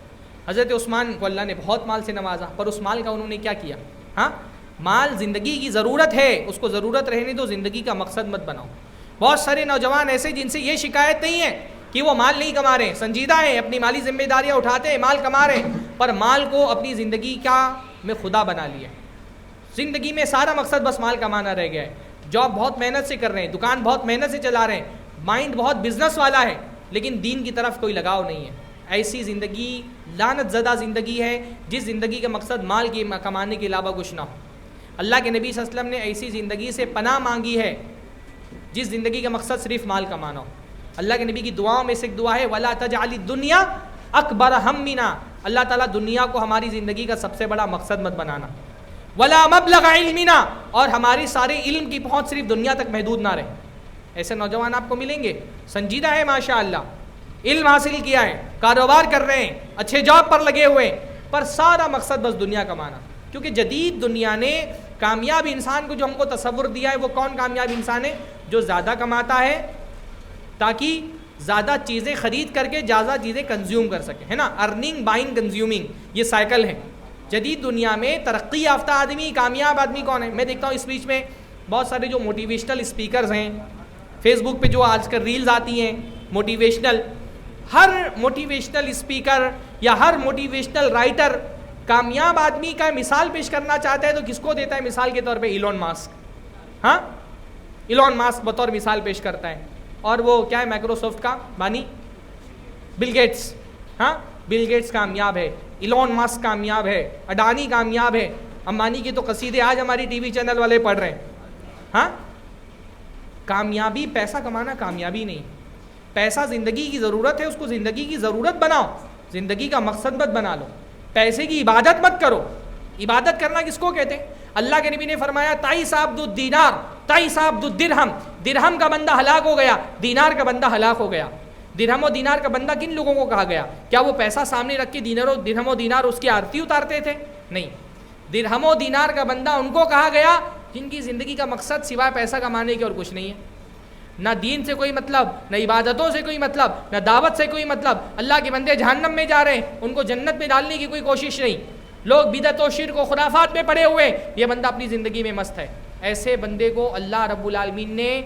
حضرت عثمان کو اللہ نے بہت مال سے نوازا، پر اس مال کا انہوں نے کیا کیا؟ ہاں، مال زندگی کی ضرورت ہے، اس کو ضرورت رہنے دو، زندگی کا مقصد مت بناؤ. بہت سارے نوجوان ایسے جن سے یہ شکایت نہیں ہے کہ وہ مال نہیں کما رہے ہیں، سنجیدہ ہیں، اپنی مالی ذمہ داریاں اٹھاتے ہیں، مال کما رہے ہیں، پر مال کو اپنی زندگی کا میں خدا بنا لیا. زندگی میں سارا مقصد بس مال کمانا رہ گیا ہے. جاب بہت محنت سے کر رہے ہیں، دکان بہت محنت سے چلا رہے ہیں، مائنڈ بہت بزنس والا ہے، لیکن دین کی طرف کوئی لگاؤ نہیں ہے. ایسی زندگی لعنت زدہ زندگی ہے جس زندگی کا مقصد مال کی کمانے کے علاوہ کچھ نہ ہو. اللہ کے نبی صلی اللہ علیہ وسلم نے ایسی زندگی سے پناہ مانگی ہے جس زندگی کا مقصد صرف مال کمانا ہو. اللہ کے نبی کی دعاؤں میں سے ایک دعا ہے وَلَا تَجْعَلِ الدُّنْيَا أَكْبَرَ هَمِّنَا، اللہ تعالیٰ دنیا کو ہماری زندگی کا سب سے بڑا مقصد مت بنانا. وَلَا مَبْلَغَ عِلْمِنَا، اور ہماری سارے علم کی پہنچ صرف دنیا تک محدود نہ رہے. ایسے نوجوان آپ کو ملیں گے، سنجیدہ ہے ماشاءاللہ، علم حاصل کیا ہے، کاروبار کر رہے ہیں، اچھے جاب پر لگے ہوئے ہیں، پر سارا مقصد بس دنیا کمانا. کیونکہ جدید دنیا نے کامیاب انسان کو جو ہم کو تصور دیا ہے، وہ کون کامیاب انسان ہے؟ جو زیادہ کماتا ہے تاکہ زیادہ چیزیں خرید کر کے زیادہ چیزیں کنزیوم کر سکے، ہے نا. ارننگ، بائنگ، کنزیومنگ، یہ سائیکل ہے. جدید دنیا میں ترقی یافتہ آدمی، کامیاب آدمی کون ہے؟ میں دیکھتا ہوں اس بیچ میں بہت سارے جو موٹیویشنل اسپیکرز ہیں، فیس بک پہ جو آج کل ریلز آتی ہیں موٹیویشنل، ہر موٹیویشنل اسپیکر یا ہر موٹیویشنل رائٹر کامیاب آدمی کا مثال پیش کرنا چاہتا ہے تو کس کو دیتا ہے مثال کے طور پہ؟ Elon Musk. ہاں، ایلون ماسک بطور مثال پیش کرتا ہے. اور وہ کیا ہے؟ مائکروسافٹ کا بانی بل گیٹس. ہاں، بل گیٹس کامیاب ہے، ایلون ماسک کامیاب ہے، اڈانی کامیاب ہے، امبانی کے تو قصیدے آج ہماری ٹی وی چینل والے پڑھ رہے ہیں. ہاں، کامیابی پیسہ کمانا کامیابی نہیں. پیسہ زندگی کی ضرورت ہے، اس کو زندگی کی ضرورت بناؤ، زندگی کا مقصد مت بنا لو. پیسے کی عبادت مت کرو. عبادت کرنا کس کو کہتے ہیں؟ اللہ کے نبی نے فرمایا تعیس عبد الدینار تعیس عبد الدرہم، درہم کا بندہ ہلاک ہو گیا، دینار کا بندہ ہلاک ہو گیا. درہم و دینار کا بندہ کن لوگوں کو کہا گیا؟ کیا وہ پیسہ سامنے رکھ کے درہم و دینار اس کی آرتی اتارتے تھے؟ نہیں. درہم و دینار کا بندہ ان کو کہا گیا جن کی زندگی کا مقصد سوائے پیسہ کمانے کے اور کچھ نہیں ہے. نہ دین سے کوئی مطلب، نہ عبادتوں سے کوئی مطلب، نہ دعوت سے کوئی مطلب. اللہ کے بندے جہنم میں جا رہے ہیں، ان کو جنت میں ڈالنے کی کوئی کوشش نہیں. لوگ بدعت و شرک و خرافات میں پڑے ہوئے، یہ بندہ اپنی زندگی میں مست ہے. ایسے بندے کو اللہ رب العالمین نے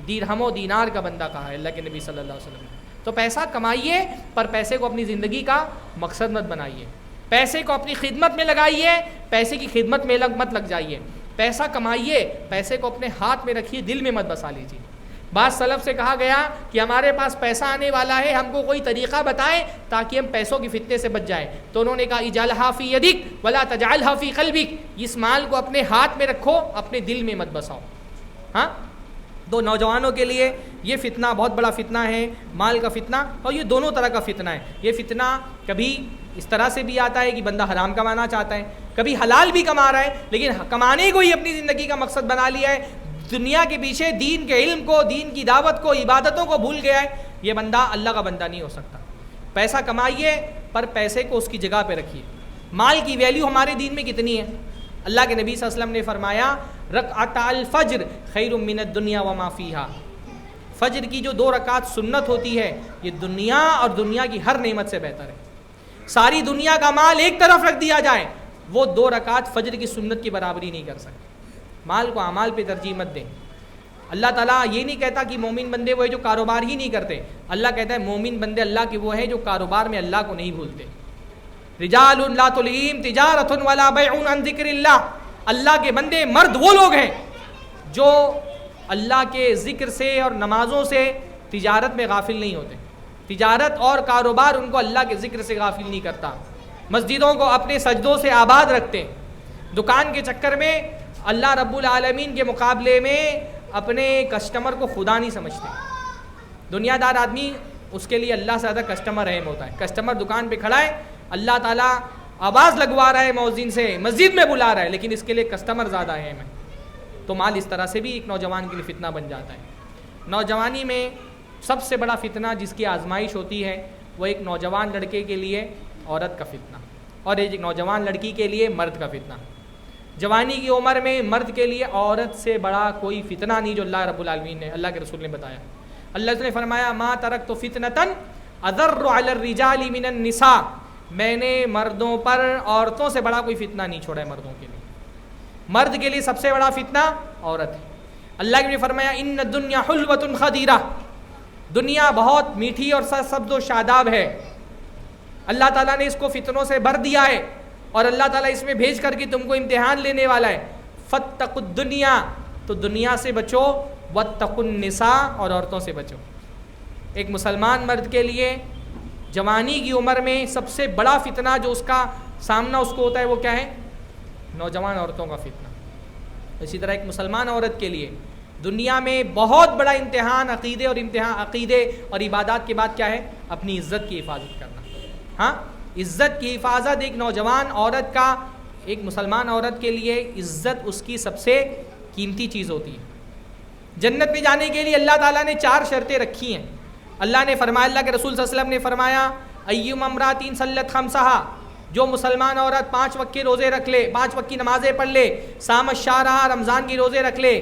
درہم و دینار کا بندہ کہا ہے، اللہ کے نبی صلی اللہ علیہ وسلم. تو پیسہ کمائیے، پر پیسے کو اپنی زندگی کا مقصد مت بنائیے. پیسے کو اپنی خدمت میں لگائیے، پیسے کی خدمت میں مت لگ جائیے. پیسہ کمائیے، پیسے کو اپنے ہاتھ میں رکھیے، دل میں مت بسا لیجیے. بعض سلف سے کہا گیا کہ ہمارے پاس پیسہ آنے والا ہے، ہم کو کوئی طریقہ بتائیں تاکہ ہم پیسوں کی فتنے سے بچ جائیں. تو انہوں نے کہا اجعلھا فی یدک ولا تجعلھا فی قلبک، اس مال کو اپنے ہاتھ میں رکھو، اپنے دل میں مت بساؤ. ہاں، دو نوجوانوں کے لیے یہ فتنہ بہت بڑا فتنہ ہے، مال کا فتنہ. اور یہ دونوں طرح کا فتنہ ہے. یہ فتنہ کبھی اس طرح سے بھی آتا ہے کہ بندہ حرام کمانا چاہتا ہے، کبھی حلال بھی کما رہا ہے لیکن کمانے کو ہی اپنی زندگی کا مقصد بنا لیا ہے، دنیا کے پیچھے دین کے علم کو، دین کی دعوت کو، عبادتوں کو بھول گیا ہے. یہ بندہ اللہ کا بندہ نہیں ہو سکتا. پیسہ کمائیے، پر پیسے کو اس کی جگہ پہ رکھیے. مال کی ویلیو ہمارے دین میں کتنی ہے؟ اللہ کے نبی صلی اللہ علیہ وسلم نے فرمایا رکعت الفجر خیر من الدنیا وما فیہا. فجر کی جو 2 رکعت سنت ہوتی ہے، یہ دنیا اور دنیا کی ہر نعمت سے بہتر ہے. ساری دنیا کا مال ایک طرف رکھ دیا جائے، وہ 2 رکعت فجر کی سنت کی برابری نہیں کر سکتے. مال کو اعمال پہ ترجیح مت دیں. اللہ تعالیٰ یہ نہیں کہتا کہ مومن بندے وہ ہے جو کاروبار ہی نہیں کرتے. اللہ کہتا ہے مومن بندے اللہ کے وہ ہیں جو کاروبار میں اللہ کو نہیں بھولتے. رجال لا تلہیہم تجارۃ ولا بیع عن ذکر اللہ. اللہ کے بندے مرد وہ لوگ ہیں جو اللہ کے ذکر سے اور نمازوں سے تجارت میں غافل نہیں ہوتے. تجارت اور کاروبار ان کو اللہ کے ذکر سے غافل نہیں کرتا. مسجدوں کو اپنے سجدوں سے آباد رکھتے ہیں، دکان کے چکر میں اللہ رب العالمین کے مقابلے میں اپنے کسٹمر کو خدا نہیں سمجھتے. دنیا دار آدمی اس کے لیے اللہ سے زیادہ کسٹمر اہم ہوتا ہے. کسٹمر دکان پہ کھڑا ہے, اللہ تعالیٰ آواز لگوا رہا ہے مؤذن سے, مسجد میں بلا رہا ہے, لیکن اس کے لیے کسٹمر زیادہ اہم ہے. تو مال اس طرح سے بھی ایک نوجوان کے لیے فتنہ بن جاتا ہے. نوجوانی میں سب سے بڑا فتنہ جس کی آزمائش ہوتی ہے وہ ایک نوجوان لڑکے کے لیے عورت کا فتنہ, اور ایک نوجوان لڑکی کے لیے مرد کا فتنہ. جوانی کی عمر میں مرد کے لیے عورت سے بڑا کوئی فتنہ نہیں جو اللہ رب العالمین نے, اللہ کے رسول نے بتایا. اللہ نے فرمایا ما ترکت فتنۃ اضر علی الرجال من النساء, میں نے مردوں پر عورتوں سے بڑا کوئی فتنہ نہیں چھوڑا ہے مردوں کے لیے. مرد کے لیے سب سے بڑا فتنہ عورت ہے. اللہ نے فرمایا ان الدنیا حلوۃ خضیرہ, دنیا بہت میٹھی اور سبز و شاداب ہے. اللہ تعالیٰ نے اس کو فتنوں سے بھر دیا ہے, اور اللہ تعالیٰ اس میں بھیج کر کے تم کو امتحان لینے والا ہے. فاتقوا الدنیا, تو دنیا سے بچو, واتقوا النساء, اور عورتوں سے بچو. ایک مسلمان مرد کے لیے جوانی کی عمر میں سب سے بڑا فتنہ جو اس کا سامنا اس کو ہوتا ہے وہ کیا ہے؟ نوجوان عورتوں کا فتنہ. اسی طرح ایک مسلمان عورت کے لیے دنیا میں بہت بڑا امتحان عقیدے اور عبادات کے بعد کیا ہے؟ اپنی عزت کی حفاظت کرنا. ہاں, عزت کی حفاظت ایک نوجوان عورت کا, ایک مسلمان عورت کے لیے عزت اس کی سب سے قیمتی چیز ہوتی ہے. جنت میں جانے کے لیے اللہ تعالیٰ نے 4 شرطیں رکھی ہیں. اللہ نے فرمایا, اللہ کے رسول صلی اللہ علیہ وسلم نے فرمایا ایّم امراتین صلت خمسہا, جو مسلمان عورت 5 وقت کے روزے رکھ لے, 5 وقت کی نمازیں پڑھ لے, صامت شہرہا, رمضان کی روزے رکھ لے,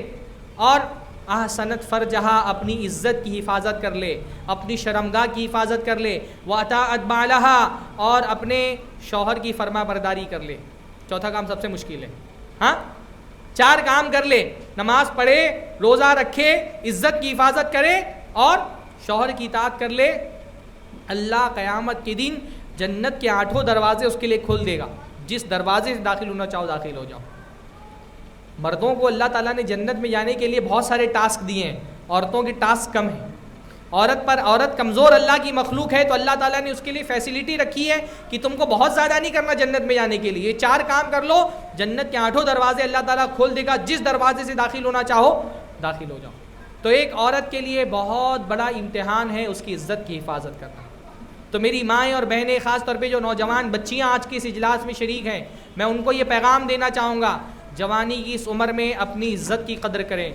اور احسنت فرجہا, اپنی عزت کی حفاظت کر لے, اپنی شرمگاہ کی حفاظت کر لے, واطاعت بالہا, اور اپنے شوہر کی فرما برداری کر لے. چوتھا کام سب سے مشکل ہے. ہاں, 4 کام کر لے, نماز پڑھے, روزہ رکھے, عزت کی حفاظت کرے, اور شوہر کی اطاعت کر لے. اللہ قیامت کے دن جنت کے 8 دروازے اس کے لیے کھول دے گا. جس دروازے سے داخل ہونا چاہو داخل ہو جاؤ. مردوں کو اللہ تعالیٰ نے جنت میں جانے کے لیے بہت سارے ٹاسک دیے ہیں, عورتوں کے ٹاسک کم ہیں. عورت کمزور اللہ کی مخلوق ہے, تو اللہ تعالیٰ نے اس کے لیے فیسلٹی رکھی ہے کہ تم کو بہت زیادہ نہیں کرنا جنت میں جانے کے لیے. یہ 4 کام کر لو, جنت کے 8 دروازے اللہ تعالیٰ کھول دے گا. جس دروازے سے داخل ہونا چاہو داخل ہو جاؤ. تو ایک عورت کے لیے بہت بڑا امتحان ہے اس کی عزت کی حفاظت کرنا. تو میری مائیں اور بہنیں, خاص طور پہ جو نوجوان بچیاں آج کے اس اجلاس میں شریک ہیں, میں ان کو یہ پیغام دینا چاہوں گا, جوانی کی اس عمر میں اپنی عزت کی قدر کریں.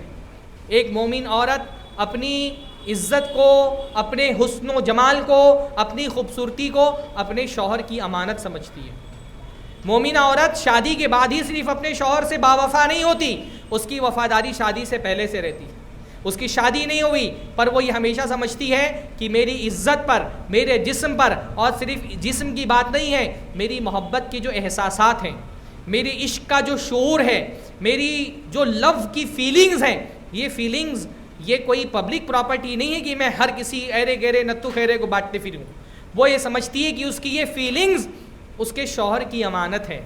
ایک مومن عورت اپنی عزت کو, اپنے حسن و جمال کو, اپنی خوبصورتی کو اپنے شوہر کی امانت سمجھتی ہے. مومنہ عورت شادی کے بعد ہی صرف اپنے شوہر سے باوفا نہیں ہوتی, اس کی وفاداری شادی سے پہلے سے رہتی. اس کی شادی نہیں ہوئی پر وہ یہ ہمیشہ سمجھتی ہے کہ میری عزت پر, میرے جسم پر, اور صرف جسم کی بات نہیں ہے, میری محبت کے جو احساسات ہیں, میری عشق کا جو شعور ہے, میری جو لو کی فیلنگز ہیں, یہ فیلنگز یہ کوئی پبلک پراپرٹی نہیں ہے کہ میں ہر کسی ایرے گیرے نتو خیرے کو بانٹتے پھروں. وہ یہ سمجھتی ہے کہ اس کی یہ فیلنگز اس کے شوہر کی امانت ہے,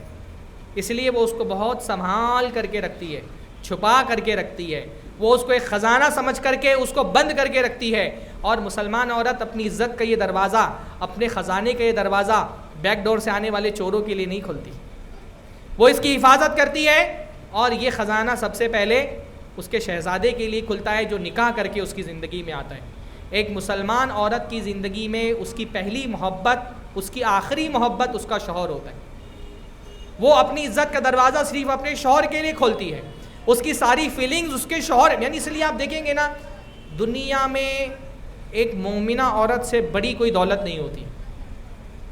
اس لیے وہ اس کو بہت سنبھال کر کے رکھتی ہے, چھپا کر کے رکھتی ہے. وہ اس کو ایک خزانہ سمجھ کر کے اس کو بند کر کے رکھتی ہے. اور مسلمان عورت اپنی عزت کا یہ دروازہ, اپنے خزانے کا یہ دروازہ بیک ڈور سے آنے والے چوروں کے لیے نہیں کھولتی. وہ اس کی حفاظت کرتی ہے, اور یہ خزانہ سب سے پہلے اس کے شہزادے کے لیے کھلتا ہے جو نکاح کر کے اس کی زندگی میں آتا ہے. ایک مسلمان عورت کی زندگی میں اس کی پہلی محبت, اس کی آخری محبت اس کا شوہر ہوتا ہے. وہ اپنی عزت کا دروازہ صرف اپنے شوہر کے لیے کھولتی ہے. اس کی ساری فیلنگز اس کے شوہر, یعنی اس لیے آپ دیکھیں گے نا, دنیا میں ایک مومنہ عورت سے بڑی کوئی دولت نہیں ہوتی.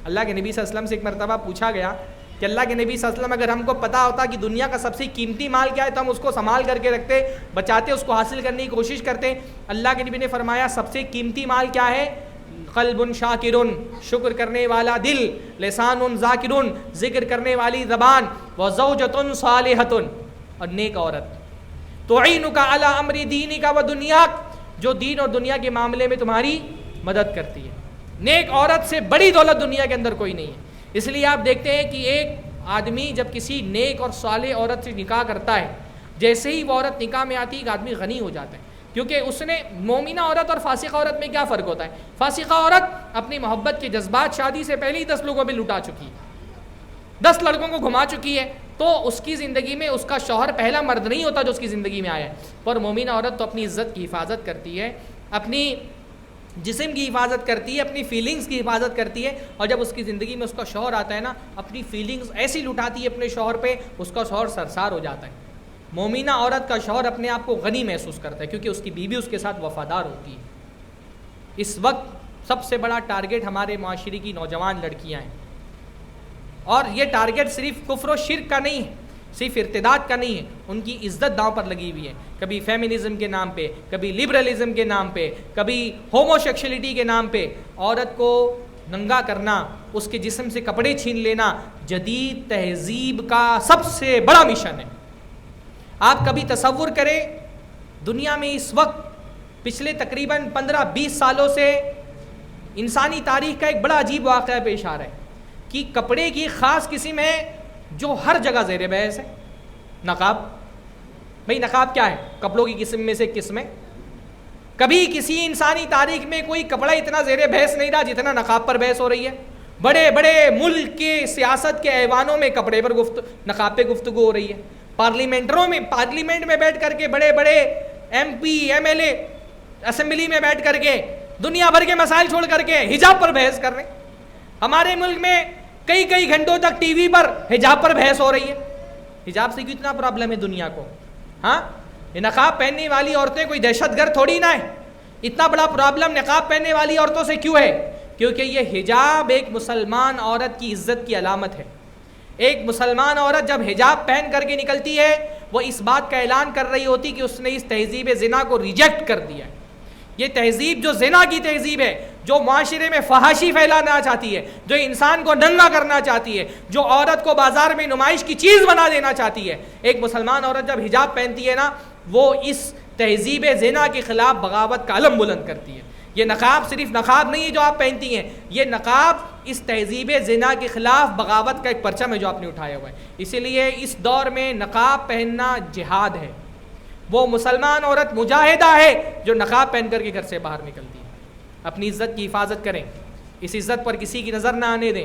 اللہ کے نبی صلی اللہ علیہ وسلم سے ایک مرتبہ پوچھا گیا کہ اللہ کے نبی صلی اللہ علیہ وسلم, اگر ہم کو پتہ ہوتا کہ دنیا کا سب سے قیمتی مال کیا ہے تو ہم اس کو سنبھال کر کے رکھتے, بچاتے, اس کو حاصل کرنے کی کوشش کرتے. اللہ کے نبی نے فرمایا سب سے قیمتی مال کیا ہے؟ قلب شاکر, شکر کرنے والا دل, لسان ذاکر, ذکر کرنے والی زبان, وزوجۃ صالحۃ, اور نیک عورت. تعینک علی امر دینک و دنیاک, جو دین اور دنیا کے معاملے میں تمہاری مدد کرتی ہے. نیک عورت سے بڑی دولت دنیا کے اندر کوئی نہیں ہے. اس لیے آپ دیکھتے ہیں کہ ایک آدمی جب کسی نیک اور صالح عورت سے نکاح کرتا ہے, جیسے ہی وہ عورت نکاح میں آتی ہے ایک آدمی غنی ہو جاتا ہے, کیونکہ اس نے مومنہ عورت اور فاسقہ عورت میں کیا فرق ہوتا ہے؟ فاسقہ عورت اپنی محبت کے جذبات شادی سے پہلے ہی 10 لوگوں پہ لٹا چکی ہے, 10 لڑکوں کو گھما چکی ہے. تو اس کی زندگی میں اس کا شوہر پہلا مرد نہیں ہوتا جو اس کی زندگی میں آیا ہے. پر مومنہ عورت تو اپنی عزت کی حفاظت کرتی ہے, اپنی جسم کی حفاظت کرتی ہے, اپنی فیلنگز کی حفاظت کرتی ہے, اور جب اس کی زندگی میں اس کا شوہر آتا ہے نا, اپنی فیلنگز ایسی لٹاتی ہے اپنے شوہر پہ, اس کا شوہر سرسار ہو جاتا ہے. مومنہ عورت کا شوہر اپنے آپ کو غنی محسوس کرتا ہے کیونکہ اس کی بیوی اس کے ساتھ وفادار ہوتی ہے. اس وقت سب سے بڑا ٹارگٹ ہمارے معاشرے کی نوجوان لڑکیاں ہیں, اور یہ ٹارگٹ صرف کفر و شرک کا نہیں ہے, صرف ارتداد کا نہیں ہے, ان کی عزت داؤں پر لگی ہوئی ہے. کبھی فیمنزم کے نام پہ, کبھی لبرلزم کے نام پہ, کبھی ہومو سیکشولیٹی کے نام پہ عورت کو ننگا کرنا, اس کے جسم سے کپڑے چھین لینا جدید تہذیب کا سب سے بڑا مشن ہے. آپ کبھی تصور کریں, دنیا میں اس وقت پچھلے تقریباً 15-20 سالوں سے انسانی تاریخ کا ایک بڑا عجیب واقعہ پیش آ رہا ہے کہ کپڑے کی خاص قسم ہے جو ہر جگہ زیر بحث ہے, نقاب. بھئی نقاب کیا ہے؟ کپڑوں کی قسم میں سے قسم ہے. کبھی کسی انسانی تاریخ میں کوئی کپڑا اتنا زیر بحث نہیں رہا جتنا نقاب پر بحث ہو رہی ہے. بڑے بڑے ملک کے سیاست کے ایوانوں میں کپڑے پر نقاب پہ گفتگو ہو رہی ہے. پارلیمنٹ میں بیٹھ کر کے بڑے بڑے M P M L A assembly میں بیٹھ کر کے دنیا بھر کے مسائل چھوڑ کر کے حجاب پر بحث کر رہے ہیں. ہمارے ملک میں کئی گھنٹوں تک ٹی وی پر حجاب پر بحث ہو رہی ہے. حجاب سے کتنا پرابلم ہے دنیا کو؟ ہاں, یہ نقاب پہننے والی عورتیں کوئی دہشت گرد تھوڑی نہ ہے. اتنا بڑا پرابلم نقاب پہننے والی عورتوں سے کیوں ہے؟ کیونکہ یہ حجاب ایک مسلمان عورت کی عزت کی علامت ہے. ایک مسلمان عورت جب حجاب پہن کر کے نکلتی ہے, وہ اس بات کا اعلان کر رہی ہوتی کہ اس نے اس تہذیب زنا کو ریجیکٹ کر دیا ہے. یہ تہذیب جو زنا کی تہذیب ہے, جو معاشرے میں فحاشی پھیلانا چاہتی ہے, جو انسان کو ننگا کرنا چاہتی ہے, جو عورت کو بازار میں نمائش کی چیز بنا دینا چاہتی ہے, ایک مسلمان عورت جب حجاب پہنتی ہے نا, وہ اس تہذیب زنا کے خلاف بغاوت کا علم بلند کرتی ہے. یہ نقاب صرف نقاب نہیں ہے جو آپ پہنتی ہیں, یہ نقاب اس تہذیب زنا کے خلاف بغاوت کا ایک پرچم ہے جو آپ نے اٹھایا ہوا ہے. اسی لیے اس دور میں نقاب پہننا جہاد ہے. وہ مسلمان عورت مجاہدہ ہے جو نقاب پہن کر کے گھر سے باہر نکلتی ہے. اپنی عزت کی حفاظت کریں, اس عزت پر کسی کی نظر نہ آنے دیں.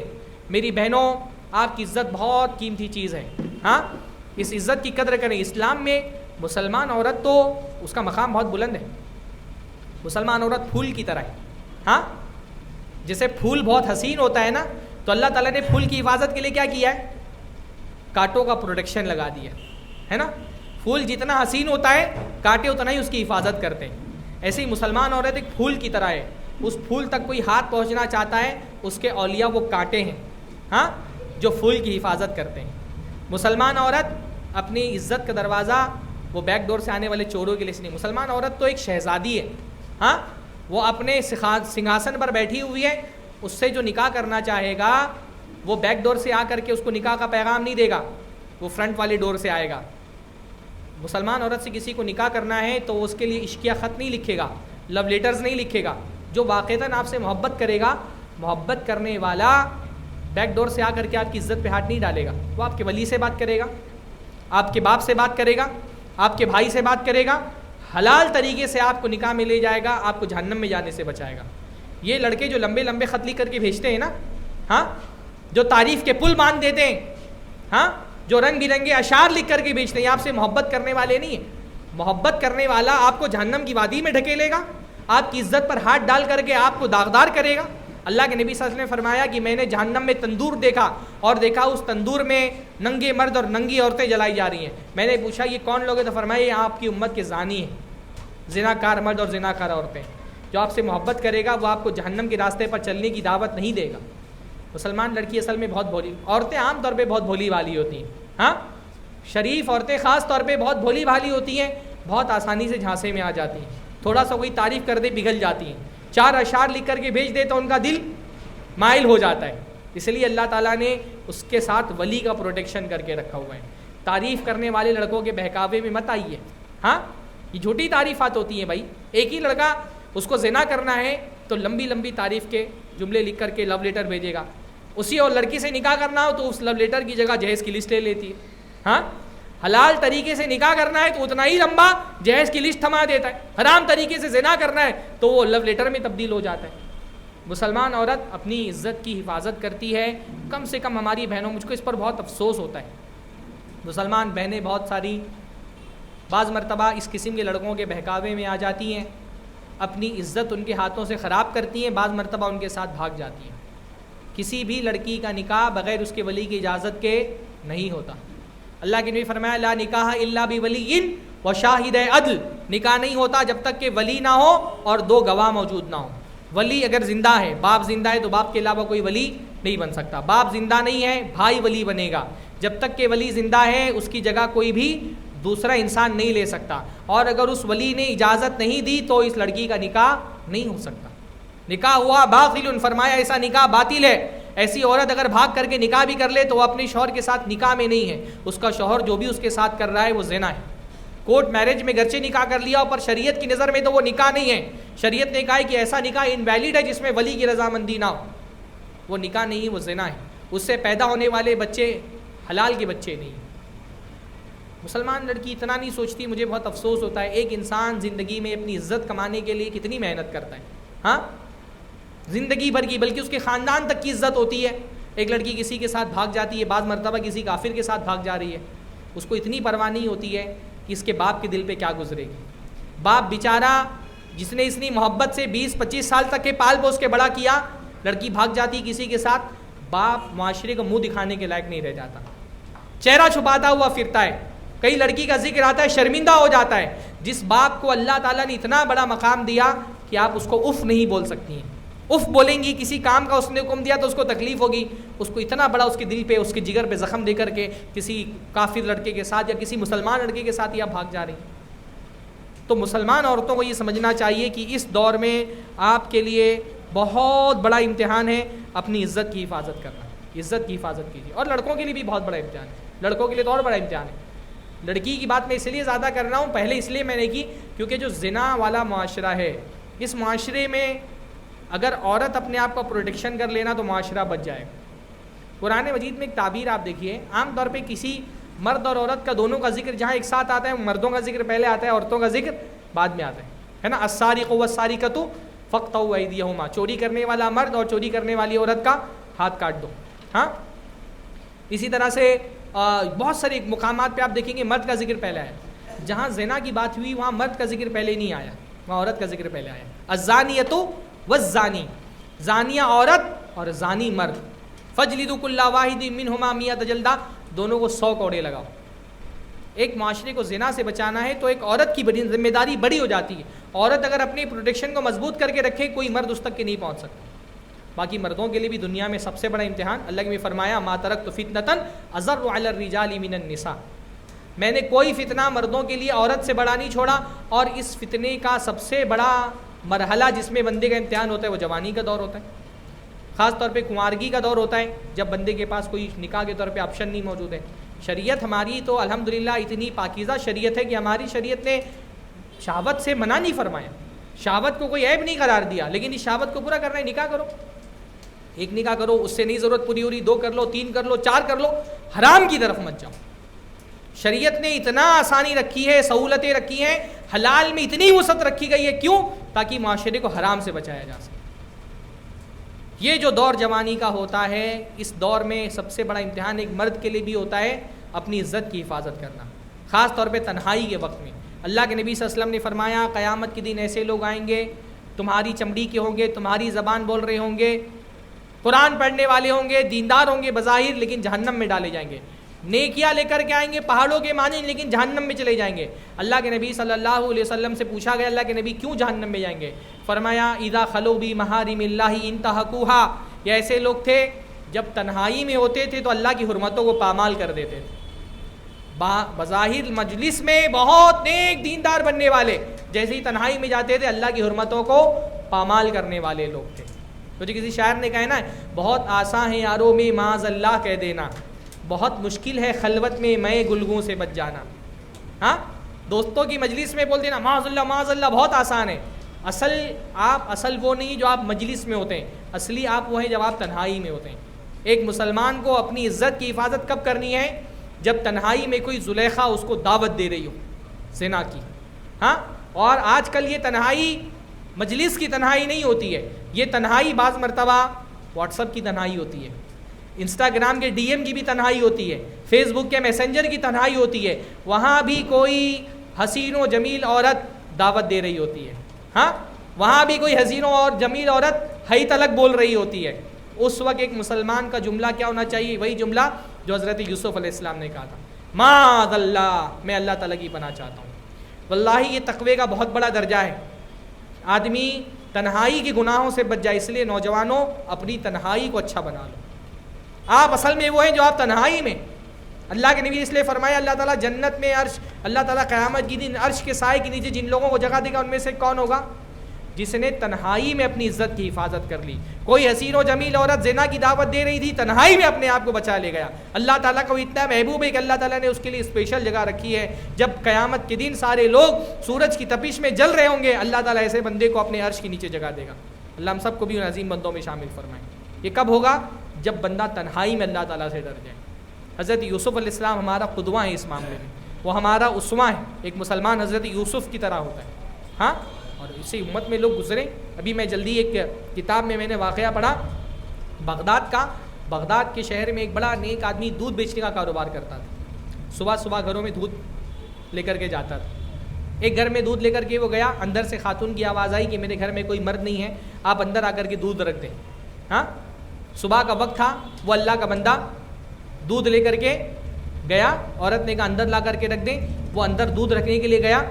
میری بہنوں, آپ کی عزت بہت قیمتی چیز ہے. ہاں, اس عزت کی قدر کریں. اسلام میں مسلمان عورت تو اس کا مقام بہت بلند ہے. مسلمان عورت پھول کی طرح ہے. ہاں, جیسے پھول بہت حسین ہوتا ہے نا, تو اللہ تعالیٰ نے پھول کی حفاظت کے لیے کیا کیا ہے؟ کانٹوں کا پروٹیکشن لگا دیا ہے نا. پھول جتنا حسین ہوتا ہے, کانٹے اتنا ہی اس کی حفاظت کرتے ہیں. ایسے ہی مسلمان عورت ایک پھول کی طرح ہے. اس پھول تک کوئی ہاتھ پہنچنا چاہتا ہے, اس کے اولیاء وہ کانٹے ہیں, ہاں, جو پھول کی حفاظت کرتے ہیں. مسلمان عورت اپنی عزت کا دروازہ وہ بیک ڈور سے آنے والے چوروں کے لیے نہیں. مسلمان عورت تو ایک شہزادی ہے. ہاں, وہ اپنے سنگھاسن پر بیٹھی ہوئی ہے. اس سے جو نکاح کرنا چاہے گا وہ بیک ڈور سے آ کر کے اس کو نکاح کا پیغام نہیں دے گا, وہ فرنٹ والے ڈور سے آئے گا. مسلمان عورت سے کسی کو نکاح کرنا ہے تو اس کے لیے عشقیہ خط نہیں لکھے گا, لو لیٹرز نہیں لکھے گا. جو واقعتاً آپ سے محبت کرے گا, محبت کرنے والا بیک ڈور سے آ کر کے آپ کی عزت پہ ہاتھ نہیں ڈالے گا. وہ آپ کے ولی سے بات کرے گا, آپ کے باپ سے بات کرے گا, آپ کے بھائی سے بات کرے گا, حلال طریقے سے آپ کو نکاح میں لے جائے گا, آپ کو جہنم میں جانے سے بچائے گا. یہ لڑکے جو لمبے لمبے خط لکھ کر کے بھیجتے ہیں نا, ہاں, جو تعریف کے پل باندھ دیتے ہیں, ہاں, جو رنگ برنگے اشعار لکھ کر کے بیچتے ہیں, آپ سے محبت کرنے والے نہیں ہیں. محبت کرنے والا آپ کو جہنم کی وادی میں ڈھکیلے گا, آپ کی عزت پر ہاتھ ڈال کر کے آپ کو داغدار کرے گا. اللہ کے نبی صلی اللہ علیہ وسلم نے فرمایا کہ میں نے جہنم میں تندور دیکھا, اور دیکھا اس تندور میں ننگے مرد اور ننگی عورتیں جلائی جا رہی ہیں. میں نے پوچھا یہ کون لوگ ہیں؟ تو فرمایا یہ آپ کی امت کے زانی ہیں, زناکار مرد اور زناکار عورتیں. جو آپ سے محبت کرے گا وہ آپ کو جہنم کے راستے پر چلنے کی دعوت نہیں دے گا. مسلمان لڑکی اصل میں بہت بھولی, عورتیں عام طور پہ بہت بھولی والی ہوتی ہیں. ہاں, شریف عورتیں خاص طور پہ بہت بھولی بھالی ہوتی ہیں, بہت آسانی سے جھانسے میں آ جاتی ہیں. تھوڑا سا کوئی تعریف کر دے پگھل جاتی ہیں, 4 اشعار لکھ کر کے بھیج دے تو ان کا دل مائل ہو جاتا ہے. اس لیے اللہ تعالیٰ نے اس کے ساتھ ولی کا پروٹیکشن کر کے رکھا ہوا ہے. تعریف کرنے والے لڑکوں کے بہکاوے میں مت آئیے. ہاں, یہ جھوٹی تعریفات ہوتی ہیں بھائی. ایک ہی لڑکا اس کو زنا کرنا ہے تو لمبی لمبی تعریف کے جملے لکھ کر کے لو لیٹر بھیجے گا. اسی اور لڑکی سے نکاح کرنا ہو تو اس لو لیٹر کی جگہ جہیز کی لسٹ لے لیتی ہے. ہاں, حلال طریقے سے نکاح کرنا ہے تو اتنا ہی لمبا جہیز کی لسٹ تھما دیتا ہے. حرام طریقے سے زنا کرنا ہے تو وہ لو لیٹر میں تبدیل ہو جاتا ہے. مسلمان عورت اپنی عزت کی حفاظت کرتی ہے. کم سے کم ہماری بہنوں, مجھ کو اس پر بہت افسوس ہوتا ہے, مسلمان بہنیں بہت ساری بعض مرتبہ اس قسم کے لڑکوں کے بہکاوے میں آ جاتی ہیں، اپنی عزت ان کے ہاتھوں سے خراب کرتی ہیں، بعض مرتبہ ان کے ساتھ بھاگ جاتی ہیں۔ کسی بھی لڑکی کا نکاح بغیر اس کے ولی کی اجازت کے نہیں ہوتا۔ اللہ کے نبی فرمایا لا نکاح الا بولی و شاہد عدل، نکاح نہیں ہوتا جب تک کہ ولی نہ ہو اور دو گواہ موجود نہ ہو۔ ولی اگر زندہ ہے، باپ زندہ ہے تو باپ کے علاوہ کوئی ولی نہیں بن سکتا، باپ زندہ نہیں ہے بھائی ولی بنے گا، جب تک کہ ولی زندہ ہے اس کی جگہ کوئی بھی دوسرا انسان نہیں لے سکتا، اور اگر اس ولی نے اجازت نہیں دی تو اس لڑکی کا نکاح نہیں ہو سکتا۔ نکاح ہوا باطل، فرمایا ایسا نکاح باطل ہے۔ ایسی عورت اگر بھاگ کر کے نکاح بھی کر لے تو وہ اپنے شوہر کے ساتھ نکاح میں نہیں ہے، اس کا شوہر جو بھی اس کے ساتھ کر رہا ہے وہ زنا ہے۔ کورٹ میرج میں گرچہ نکاح کر لیا پر شریعت کی نظر میں تو وہ نکاح نہیں ہے۔ شریعت نے کہا ہے کہ ایسا نکاح انویلڈ ہے جس میں ولی کی رضامندی نہ ہو، وہ نکاح نہیں، وہ زنا ہے، اس سے پیدا ہونے والے بچے حلال کے بچے نہیں۔ مسلمان لڑکی اتنا نہیں سوچتی، مجھے بہت افسوس ہوتا ہے، ایک انسان زندگی میں اپنی عزت کمانے کے لیے کتنی محنت کرتا ہے، ہاں زندگی بھر کی، بلکہ اس کے خاندان تک کی عزت ہوتی ہے۔ ایک لڑکی کسی کے ساتھ بھاگ جاتی ہے، بعض مرتبہ کسی کافر کے ساتھ بھاگ جا رہی ہے، اس کو اتنی پرواہ نہیں ہوتی ہے کہ اس کے باپ کے دل پہ کیا گزرے گی۔ باپ بیچارہ جس نے اتنی محبت سے 20-25 سال تک کے پال پوس کے بڑا کیا، لڑکی بھاگ جاتی کسی کے ساتھ، باپ معاشرے کو منہ دکھانے کے لائق نہیں رہ جاتا، چہرہ چھپاتا ہوا پھرتا ہے۔ کئی لڑکی کا ذکر آتا ہے شرمندہ ہو جاتا ہے۔ جس باپ کو اللہ تعالیٰ نے اتنا بڑا مقام دیا کہ آپ اس کو اف نہیں بول سکتی ہیں، اف بولیں گی کسی کام کا اس نے حکم دیا تو اس کو تکلیف ہوگی، اس کو اتنا بڑا اس کے دل پہ، اس کے جگر پہ زخم دے کر کے کسی کافر لڑکے کے ساتھ یا کسی مسلمان لڑکے کے ساتھ یا بھاگ جا رہی ہیں۔ تو مسلمان عورتوں کو یہ سمجھنا چاہیے کہ اس دور میں آپ کے لیے بہت بڑا امتحان ہے اپنی عزت کی حفاظت کرنا، عزت کی حفاظت کیجیے، اور لڑکوں کے لیے بھی بہت بڑا امتحان ہے، لڑکوں کے لیے تو اور بڑا امتحان ہے۔ لڑکی کی بات میں اس لیے زیادہ کر رہا ہوں، پہلے اس لیے میں نے کی کیونکہ جو زنا والا معاشرہ ہے، اس معاشرے میں اگر عورت اپنے آپ کو پروٹیکشن کر لینا تو معاشرہ بچ جائے گا۔ قرآن مجید میں ایک تعبیر آپ دیکھیے، عام طور پہ کسی مرد اور عورت کا دونوں کا ذکر جہاں ایک ساتھ آتا ہے، مردوں کا ذکر پہلے آتا ہے، عورتوں کا ذکر بعد میں آتا ہے نا۔ السارق والسارقۃ فاقطعوا ایدیہما، چوری کرنے والا مرد اور چوری کرنے والی عورت کا ہاتھ کاٹ دو، ہاں۔ اسی طرح سے بہت سارے مقامات پہ آپ دیکھیں گے مرد کا ذکر پہلے آیا، جہاں زنا کی بات ہوئی وہاں مرد کا ذکر پہلے نہیں آیا، وہاں عورت کا ذکر پہلے آیا۔ الزانیۃ والزانی، زانیہ عورت اور زانی مرد، فجلدوا کل واحد منہما 100 جلدہ، دونوں کو 100 کوڑے لگاؤ۔ ایک معاشرے کو زنا سے بچانا ہے تو ایک عورت کی بڑی ذمہ داری بڑی ہو جاتی ہے۔ عورت اگر اپنی پروٹیکشن کو مضبوط کر کے رکھے کوئی مرد اس تک کے نہیں پہنچ سکتا۔ باقی مردوں کے لیے بھی دنیا میں سب سے بڑا امتحان، اللہ نے فرمایا ما ترکت فتنۃ اضر علی الرجال من النساء، میں نے کوئی فتنہ مردوں کے لیے عورت سے بڑا نہیں چھوڑا، اور اس فتنے کا سب سے بڑا مرحلہ جس میں بندے کا امتحان ہوتا ہے وہ جوانی کا دور ہوتا ہے، خاص طور پہ کنوارگی کا دور ہوتا ہے، جب بندے کے پاس کوئی نکاح کے طور پہ آپشن نہیں موجود ہے۔ شریعت ہماری تو الحمدللہ اتنی پاکیزہ شریعت ہے کہ ہماری شریعت نے شہوت سے منع نہیں فرمایا، شہوت کو کوئی عیب نہیں قرار دیا، لیکن اس شہوت کو پورا کرنا ہے نکاح کرو، ایک نکاح کرو، اس سے نہیں ضرورت پوری ہو رہی 2 کر لو، 3 کر لو، 4 کر لو، حرام کی طرف مت جاؤ۔ شریعت نے اتنا آسانی رکھی ہے، سہولتیں رکھی ہیں، حلال میں اتنی وسعت رکھی گئی ہے، کیوں؟ تاکہ معاشرے کو حرام سے بچایا جا سکے۔ یہ جو دور جوانی کا ہوتا ہے، اس دور میں سب سے بڑا امتحان ایک مرد کے لیے بھی ہوتا ہے اپنی عزت کی حفاظت کرنا، خاص طور پہ تنہائی کے وقت میں۔ اللہ کے نبی صلی اللہ علیہ وسلم نے فرمایا قیامت کے دن ایسے لوگ آئیں گے، تمہاری چمڑی کے ہوں گے، تمہاری زبان بول رہے ہوں گے، قرآن پڑھنے والے ہوں گے، دیندار ہوں گے بظاہر، لیکن جہنم میں ڈالے جائیں گے۔ نیکیاں لے کر کے آئیں گے پہاڑوں کے معنی، لیکن جہنم میں چلے جائیں گے۔ اللہ کے نبی صلی اللہ علیہ وسلم سے پوچھا گیا اللہ کے نبی کیوں جہنم میں جائیں گے؟ فرمایا اذا خلو بی محارم اللہ انتہکوہا، یہ ایسے لوگ تھے جب تنہائی میں ہوتے تھے تو اللہ کی حرمتوں کو پامال کر دیتے تھے۔ بظاہر مجلس میں بہت نیک دیندار بننے والے، جیسے ہی تنہائی میں جاتے تھے اللہ کی حرمتوں کو پامال کرنے والے لوگ تھے۔ تو کسی شاعر نے کہا نا بہت آسان ہے یاروں میں معاذ اللہ کہہ دینا، بہت مشکل ہے خلوت میں میں گلگوں سے بچ جانا۔ ہاں، دوستوں کی مجلس میں بول دینا معاذ اللہ بہت آسان ہے، اصل وہ نہیں جو آپ مجلس میں ہوتے ہیں، اصلی آپ وہ ہیں جب آپ تنہائی میں ہوتے ہیں۔ ایک مسلمان کو اپنی عزت کی حفاظت کب کرنی ہے؟ جب تنہائی میں کوئی زلیخا اس کو دعوت دے رہی ہو زنا کی۔ ہاں، اور آج کل یہ تنہائی مجلس کی تنہائی نہیں ہوتی ہے، یہ تنہائی بعض مرتبہ واٹس ایپ کی تنہائی ہوتی ہے، انسٹاگرام کے ڈی ایم کی بھی تنہائی ہوتی ہے, فیس بک کے میسنجر کی تنہائی ہوتی ہے, وہاں بھی کوئی حسین و جمیل عورت دعوت دے رہی ہوتی ہے, ہاں وہاں بھی کوئی حسین اور جمیل عورت ہی تلک بول رہی ہوتی ہے. اس وقت ایک مسلمان کا جملہ کیا ہونا چاہیے؟ وہی جملہ جو حضرت یوسف علیہ السلام نے کہا تھا, معاذ اللہ, میں اللہ تعالیٰ کی پناہ چاہتا ہوں. واللہ یہ تقوی کا بہت بڑا درجہ ہے, آدمی تنہائی کے گناہوں سے بچ جائے. اس لیے نوجوانوں اپنی تنہائی کو اچھا بنا لو. آپ اصل میں وہ ہیں جو آپ تنہائی میں, اللہ کے نبی اس لیے فرمایا اللہ تعالیٰ جنت میں عرش, اللہ تعالیٰ قیامت کی دن عرش کے سائے کے نیچے جن لوگوں کو جگہ دے گا ان میں سے کون ہوگا؟ جس نے تنہائی میں اپنی عزت کی حفاظت کر لی. کوئی حسین و جمیل عورت زنا کی دعوت دے رہی تھی, تنہائی میں اپنے آپ کو بچا لے گیا. اللہ تعالیٰ کو اتنا محبوب ہے کہ اللہ تعالیٰ نے اس کے لیے اسپیشل جگہ رکھی ہے. جب قیامت کے دن سارے لوگ سورج کی تپش میں جل رہے ہوں گے, اللہ تعالیٰ ایسے بندے کو اپنے عرش کے نیچے جگہ دے گا. اللہ ہم سب کو بھی ان عظیم بندوں میں شامل فرمائیں. یہ کب ہوگا؟ جب بندہ تنہائی میں اللہ تعالیٰ سے ڈر جائے. حضرت یوسف علیہ السلام ہمارا قدوہ ہے اس معاملے میں, وہ ہمارا اسوہ ہے. ایک مسلمان حضرت یوسف کی طرح ہوتا ہے, ہاں, اور اسی امت میں لوگ گزرے. ابھی میں جلدی ایک کتاب میں نے واقعہ پڑھا بغداد کا. بغداد کے شہر میں ایک بڑا نیک آدمی دودھ بیچنے کا کاروبار کرتا تھا. صبح صبح گھروں میں دودھ لے کر کے جاتا تھا. ایک گھر میں دودھ لے کر کے وہ گیا, اندر سے خاتون کی آواز آئی کہ میرے گھر میں کوئی مرد نہیں ہے, آپ اندر آ کر کے دودھ رکھ دیں. ہاں, صبح کا وقت تھا, وہ اللہ کا بندہ دودھ لے کر کے گیا. عورت نے کہا اندر لا کر کے رکھ دیں. وہ اندر دودھ رکھنے کے لیے گیا,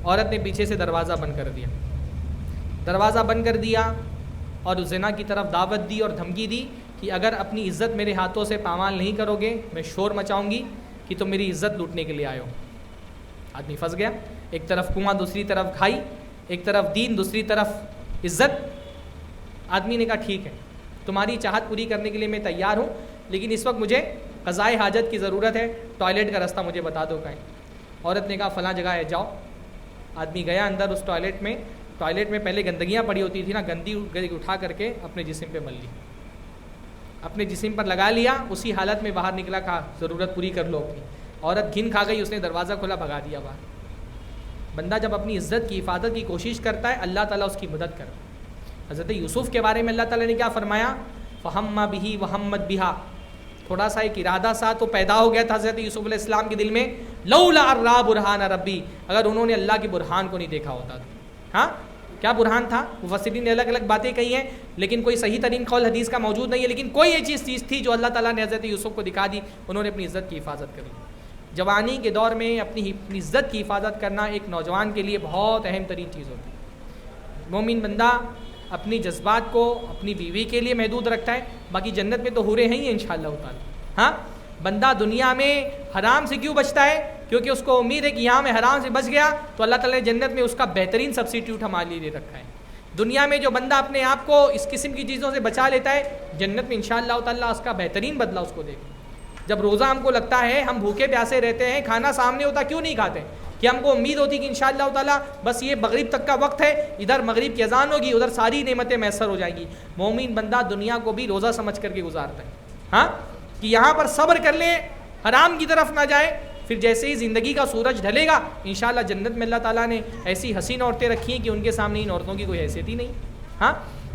عورت نے پیچھے سے دروازہ بند کر دیا. دروازہ بند کر دیا اور زنا کی طرف دعوت دی اور دھمکی دی کہ اگر اپنی عزت میرے ہاتھوں سے پامال نہیں کرو گے میں شور مچاؤں گی کہ تم میری عزت لوٹنے کے لیے آئے ہو. آدمی پھنس گیا, ایک طرف کنواں دوسری طرف کھائی, ایک طرف دین دوسری طرف عزت. آدمی نے کہا ٹھیک ہے, تمہاری چاہت پوری کرنے کے لیے میں تیار ہوں, لیکن اس وقت مجھے قضائے حاجت کی ضرورت ہے, ٹوائلٹ کا راستہ مجھے بتا دو کہیں. عورت نے کہا فلاں جگہ ہے, جاؤ. آدمی گیا اندر اس ٹوائلٹ میں. ٹوائلٹ میں پہلے گندگیاں پڑی ہوتی تھی نا, گندی اٹھا کر کے اپنے جسم پہ مل لی, اپنے جسم پر لگا لیا. اسی حالت میں باہر نکلا, کہا ضرورت پوری کر لو اپنی. عورت گھن کھا گئی, اس نے دروازہ کھولا, بھگا دیا باہر. بندہ جب اپنی عزت کی حفاظت کی کوشش کرتا ہے اللہ تعالیٰ اس کی مدد کرتا ہے. حضرت یوسف کے بارے میں اللہ تعالیٰ نے کیا فرمایا؟ فَهَمَّ بِهِ وَهَمَّتْ بِهَا, تھوڑا سا ایک ارادہ سا تو پیدا ہو گیا تھا حضرت یوسف علیہ السلام کے دل میں. لولا ارا برہان ربی, اگر انہوں نے اللہ کے برہان کو نہیں دیکھا ہوتا تو. ہاں, کیا برہان تھا؟ مفسرین نے الگ الگ باتیں کہی ہیں, لیکن کوئی صحیح ترین قول حدیث کا موجود نہیں ہے, لیکن کوئی یہ چیز تھی جو اللہ تعالیٰ نے حضرت یوسف کو دکھا دی. انہوں نے اپنی عزت کی حفاظت کری. جوانی کے دور میں اپنی عزت کی حفاظت کرنا ایک نوجوان کے لیے بہت اہم ترین چیز ہوتی ہے. مومن بندہ اپنی جذبات کو اپنی بیوی کے لیے محدود رکھتا ہے, باقی جنت میں تو حوریں ہیں ہی انشاءاللہ تعالی. ہاں, بندہ دنیا میں حرام سے کیوں بچتا ہے؟ کیونکہ اس کو امید ہے کہ یہاں میں حرام سے بچ گیا تو اللہ تعالیٰ نے جنت میں اس کا بہترین سبسٹیوٹ ہمارے لیے دے رکھا ہے. دنیا میں جو بندہ اپنے آپ کو اس قسم کی چیزوں سے بچا لیتا ہے, جنت میں انشاءاللہ تعالیٰ اس کا بہترین بدلہ اس کو دے گا. جب روزہ ہم کو لگتا ہے, ہم بھوکے پیاسے رہتے ہیں, کھانا سامنے ہوتا, کیوں نہیں کھاتے؟ کہ ہم کو امید ہوتی کہ انشاءاللہ تعالیٰ بس یہ مغرب تک کا وقت ہے, ادھر مغرب کی اذان ہوگی, ادھر ساری نعمتیں میسر ہو جائیں گی. مومن بندہ دنیا کو بھی روزہ سمجھ کر کے گزارتا ہے, ہاں, کہ یہاں پر صبر کر لے, حرام کی طرف نہ جائے. پھر جیسے ہی زندگی کا سورج ڈھلے گا انشاءاللہ جنت میں اللہ تعالیٰ نے ایسی حسین عورتیں رکھی ہیں کہ ان کے سامنے ان عورتوں کی کوئی حیثیت ہی نہیں. ہاں,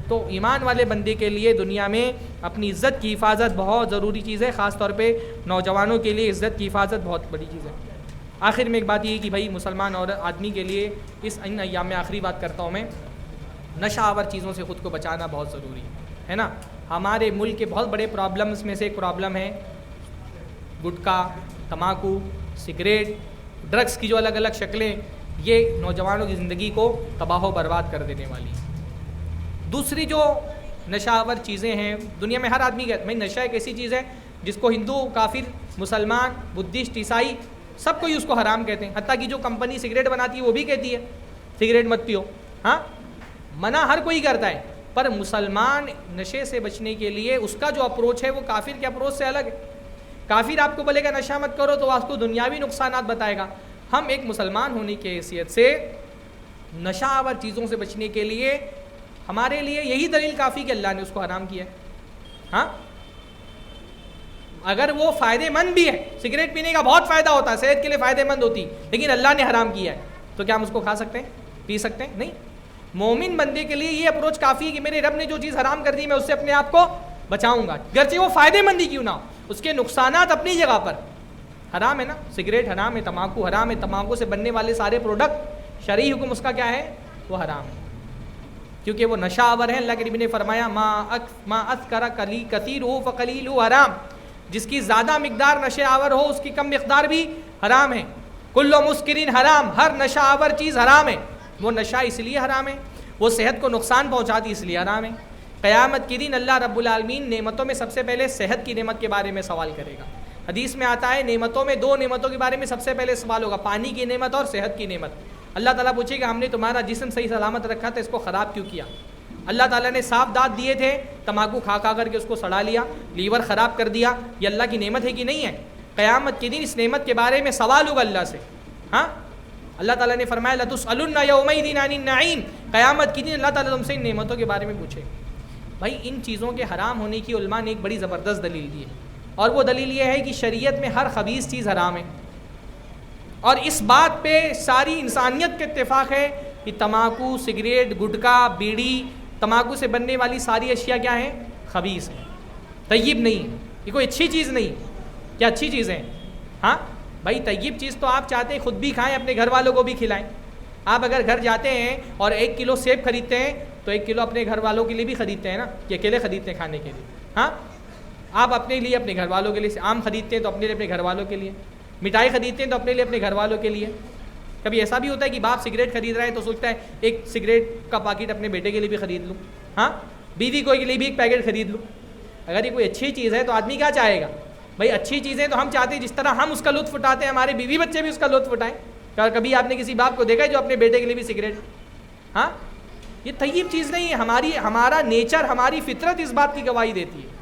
تو ایمان والے بندے کے لیے دنیا میں اپنی عزت کی حفاظت بہت ضروری چیز ہے, خاص طور پہ نوجوانوں کے لیے عزت کی حفاظت بہت بڑی چیز ہے. آخر میں ایک بات یہ کہ بھائی مسلمان اور آدمی کے لیے اس ان ایام میں آخری بات کرتا ہوں میں, نشہ آور چیزوں سے خود کو بچانا بہت ضروری ہے نا. ہمارے ملک کے بہت بڑے پرابلمس میں سے ایک پرابلم ہے گٹکا, تمباکو, سگریٹ, ڈرگس کی جو الگ الگ شکلیں, یہ نوجوانوں کی زندگی کو تباہ و برباد کر دینے والی ہیں. دوسری جو نشہ آور چیزیں ہیں دنیا میں ہر آدمی کہتا ہے بھائی نشہ ایک ایسی چیز ہے جس کو ہندو, کافر, مسلمان, بدھسٹ, عیسائی سب کوئی اس کو حرام کہتے ہیں. حتیٰ کہ جو کمپنی سگریٹ بناتی ہے وہ بھی کہتی ہے سگریٹ مت پیو. ہاں, منع ہر کوئی کرتا ہے, پر مسلمان نشے سے بچنے کے لیے اس کا جو اپروچ ہے وہ کافر کے اپروچ سے الگ ہے. کافر آپ کو بولے گا نشہ مت کرو تو آپ کو دنیاوی نقصانات بتائے گا. ہم ایک مسلمان ہونے کی حیثیت سے نشہ آور چیزوں سے بچنے کے لیے ہمارے لیے یہی دلیل کافی کہ اللہ نے اس کو حرام کیا ہے. ہاں, اگر وہ فائدے مند بھی ہے, سگریٹ پینے کا بہت فائدہ ہوتا ہے, صحت کے لیے فائدے مند ہوتی, لیکن اللہ نے حرام کیا ہے, تو کیا ہم اس کو کھا سکتے ہیں, پی سکتے ہیں؟ نہیں. مومن بندے کے لیے یہ اپروچ کافی ہے کہ میرے رب نے جو چیز حرام کر دی میں اس سے اپنے آپ کو بچاؤں گا، گرچہ وہ فائدے مند ہی کیوں نہ ہو، اس کے نقصانات اپنی جگہ پر حرام ہے نا، سگریٹ حرام ہے، تمباکو حرام ہے، تمباکو سے بننے والے سارے پروڈکٹ شرعی حکم اس کا کیا ہے، وہ حرام ہے، کیونکہ وہ نشہ آور ہے۔ اللہ کے نبی نے فرمایا ما اسکر کثیرہ فقلیلہ حرام، جس کی زیادہ مقدار نشہ آور ہو اس کی کم مقدار بھی حرام ہے۔ کل مسکرین حرام، ہر نشہ آور چیز حرام ہے، وہ نشہ اس لیے حرام ہے، وہ صحت کو نقصان پہنچاتی اس لیے حرام ہے۔ قیامت کے دن اللہ رب العالمین نعمتوں میں سب سے پہلے صحت کی نعمت کے بارے میں سوال کرے گا۔ حدیث میں آتا ہے نعمتوں میں دو نعمتوں کے بارے میں سب سے پہلے سوال ہوگا، پانی کی نعمت اور صحت کی نعمت۔ اللہ تعالیٰ پوچھے گا ہم نے تمہارا جسم صحیح سلامت رکھا تھا، اس کو خراب کیوں کیا؟ اللہ تعالیٰ نے صاف دانت دیے تھے، تمباکو کھا کر کے اس کو سڑا لیا، لیور خراب کر دیا، یہ اللہ کی نعمت ہے کہ نہیں ہے؟ قیامت کے دن اس نعمت کے بارے میں سوال ہوگا اللہ سے۔ ہاں، اللہ تعالیٰ نے فرمایا لَتُسْأَلُنَّ يَوْمَئِذٍ عَنِ النَّعِيمِ، قیامت کے دن اللہ تعالیٰ تم سے ان نعمتوں کے بارے میں پوچھے۔ بھائی ان چیزوں کے حرام ہونے کی علماء نے ایک بڑی زبردست دلیل دی ہے، اور وہ دلیل یہ ہے کہ شریعت میں ہر خبیث چیز حرام ہے، اور اس بات پہ ساری انسانیت کا اتفاق ہے کہ تمباکو، سگریٹ، گٹکا، بیڑی، تمباکو سے بننے والی ساری اشیاء کیا ہیں؟ خبیث ہیں، طیب نہیں، یہ کوئی اچھی چیز نہیں۔ کیا اچھی چیزیں؟ ہاں بھائی طیب چیز تو آپ چاہتے ہیں خود بھی کھائیں، اپنے گھر والوں کو بھی کھلائیں۔ آپ اگر گھر جاتے ہیں اور 1 کلو سیب خریدتے ہیں تو 1 کلو اپنے گھر والوں کے لیے بھی خریدتے ہیں نا، کہ اکیلے خریدتے ہیں کھانے کے لیے؟ ہاں، آپ اپنے لیے اپنے گھر والوں کے لیے آم خریدتے ہیں تو اپنے لیے اپنے گھر والوں کے لیے، مٹھائی خریدتے ہیں تو اپنے لیے اپنے گھر والوں کے لیے۔ کبھی ایسا بھی ہوتا ہے کہ باپ سگریٹ خرید رہا ہے تو سوچتا ہے ایک سگریٹ کا پیکٹ اپنے بیٹے کے لیے بھی خرید لوں، ہاں بیوی کو کے لیے بھی ایک پیکٹ خرید لوں۔ اگر یہ کوئی اچھی چیز ہے تو آدمی کیا چاہے گا؟ بھائی اچھی چیزیں تو ہم چاہتے ہیں جس طرح ہم اس کا لطف اٹھاتے ہیں ہمارے بیوی بچے بھی اس کا لطف اٹھائیں۔ کبھی آپ نے کسی باپ کو دیکھا ہے جو اپنے بیٹے کے لیے بھی سگریٹ؟ ہاں، یہ طیب چیز نہیں ہے، ہمارا نیچر، ہماری فطرت اس بات کی گواہی دیتی ہے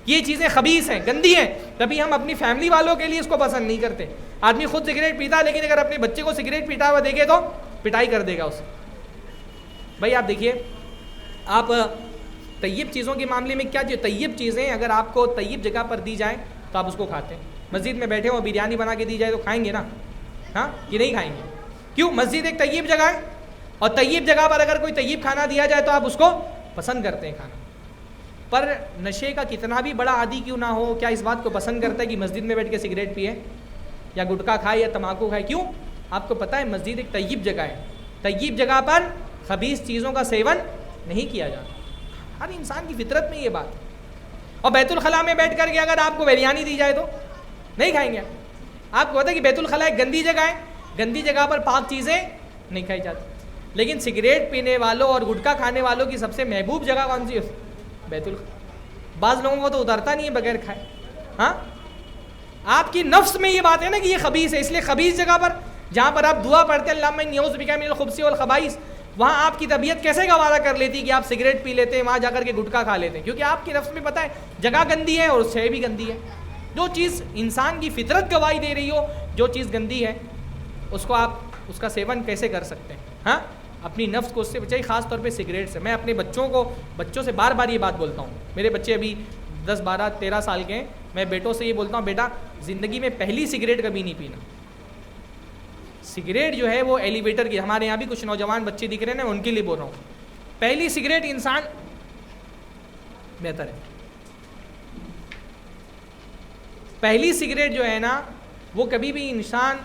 یہ چیزیں خبیث ہیں، گندی ہیں، کبھی ہم اپنی فیملی والوں کے لیے اس کو پسند نہیں کرتے۔ آدمی خود سگریٹ پیتا ہے لیکن اگر اپنے بچے کو سگریٹ پیتا ہوا دیکھے تو پٹائی کر دے گا اسے۔ بھائی آپ دیکھیے، آپ طیب چیزوں کے معاملے میں کیا جو طیب چیزیں اگر آپ کو طیب جگہ پر دی جائیں تو آپ اس کو کھاتے ہیں۔ مسجد میں بیٹھے ہو بریانی بنا کے دی جائے تو کھائیں گے نا؟ ہاں، یہ نہیں کھائیں گے۔ کیوں؟ مسجد ایک طیب جگہ ہے، اور طیب جگہ پر اگر کوئی طیب کھانا دیا جائے تو آپ اس کو پسند کرتے ہیں کھانا۔ پر نشے کا کتنا بھی بڑا عادی کیوں نہ ہو، کیا اس بات کو پسند کرتا ہے کہ مسجد میں بیٹھ کے سگریٹ پیے یا گٹکا کھائے یا تمباکو کھائے؟ کیوں؟ آپ کو پتہ ہے مسجد ایک طیب جگہ ہے، طیب جگہ پر خبیث چیزوں کا سیون نہیں کیا جاتا۔ ہر انسان کی فطرت میں یہ بات ہے۔ اور بیت الخلاء میں بیٹھ کر کے اگر آپ کو بریانی دی جائے تو نہیں کھائیں گے؟ آپ کو پتہ ہے کہ بیت الخلاء ایک گندی جگہ ہے، گندی جگہ پر پاک چیزیں نہیں کھائی جاتی، لیکن سگریٹ پینے والوں اور گٹکا کھانے والوں کی سب سے محبوب جگہ کون سی ہے؟ بیت الخلاء۔ بعض لوگوں کو تو اترتا نہیں ہے بغیر کھائے۔ ہاں، آپ کی نفس میں یہ بات ہے نا کہ یہ خبیث ہے، اس لیے خبیث جگہ پر جہاں پر آپ دعا پڑھتے ہیں اللہم انی اعوذ بک من الخبث والخبائث، وہاں آپ کی طبیعت کیسے گوارا کر لیتی کہ آپ سگریٹ پی لیتے ہیں، وہاں جا کر کے گٹکا کھا لیتے ہیں؟ کیونکہ آپ کی نفس میں پتہ ہے جگہ گندی ہے اور شے بھی گندی ہے۔ جو چیز انسان کی فطرت گواہی دے رہی ہو، جو چیز گندی ہے اس کو آپ اس کا سیون کیسے کر سکتے ہیں؟ ہاں، اپنی نفس کو اس سے بچائیے، خاص طور پہ سگریٹ سے۔ میں اپنے بچوں سے بار بار یہ بات بولتا ہوں، میرے بچے ابھی 10 12 13 سال کے ہیں، میں بیٹوں سے یہ بولتا ہوں بیٹا زندگی میں پہلی سگریٹ کبھی نہیں پینا۔ سگریٹ جو ہے وہ ایلیویٹر کی، ہمارے یہاں بھی کچھ نوجوان بچے دکھ رہے ہیں نا، ان کے لیے بول رہا ہوں، پہلی سگریٹ انسان بہتر ہے، پہلی سگریٹ جو ہے نا وہ کبھی بھی انسان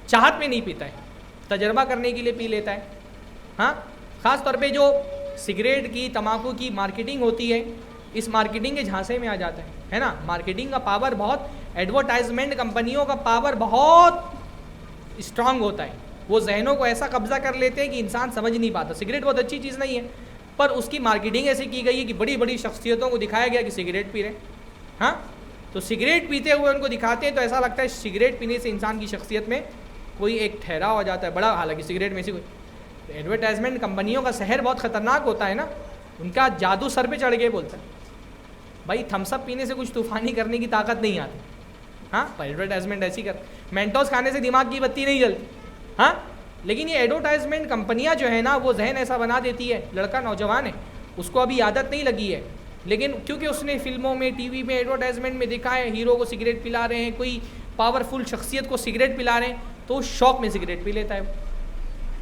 چاہت میں نہیں پیتا ہے، تجربہ کرنے کے لیے پی لیتا ہے۔ ہاں، خاص طور پہ جو سگریٹ کی تمباکو کی مارکیٹنگ ہوتی ہے، اس مارکیٹنگ کے جھانسے میں آ جاتا ہے نا۔ مارکیٹنگ کا پاور بہت، ایڈورٹائزمنٹ کمپنیوں کا پاور بہت اسٹرانگ ہوتا ہے، وہ ذہنوں کو ایسا قبضہ کر لیتے ہیں کہ انسان سمجھ نہیں پاتا۔ سگریٹ بہت اچھی چیز نہیں ہے، پر اس کی مارکیٹنگ ایسی کی گئی ہے کہ بڑی بڑی شخصیتوں کو دکھایا گیا کہ سگریٹ پی رہے ہیں۔ ہاں، تو سگریٹ پیتے ہوئے ان کو دکھاتے ہیں تو ایسا لگتا ہے سگریٹ پینے سے انسان کی شخصیت میں کوئی ایک ٹھہراؤ ہو جاتا ہے بڑا، حالانکہ سگریٹ میں سے کوئی ایڈورٹائزمنٹ کمپنیوں کا سحر بہت خطرناک ہوتا ہے نا، ان کا جادو سر پہ چڑھ کے بولتا ہے۔ بھائی تھمس اپ پینے سے کچھ طوفانی کرنے کی طاقت نہیں آتی، ہاں، ایڈورٹائزمنٹ ایسی کر، مینٹوس کھانے سے دماغ کی بتی نہیں جلتی، ہاں، لیکن یہ ایڈورٹائزمنٹ کمپنیاں جو ہے نا وہ ذہن ایسا بنا دیتی ہے، لڑکا نوجوان ہے اس کو ابھی عادت نہیں لگی ہے، لیکن کیونکہ اس نے فلموں میں ٹی وی میں ایڈورٹائزمنٹ میں دیکھا ہے ہیرو کو سگریٹ پلا رہے ہیں، کوئی پاورفل شخصیت کو سگریٹ پلا رہے ہیں، تو اس شوق میں سگریٹ پی لیتا ہے۔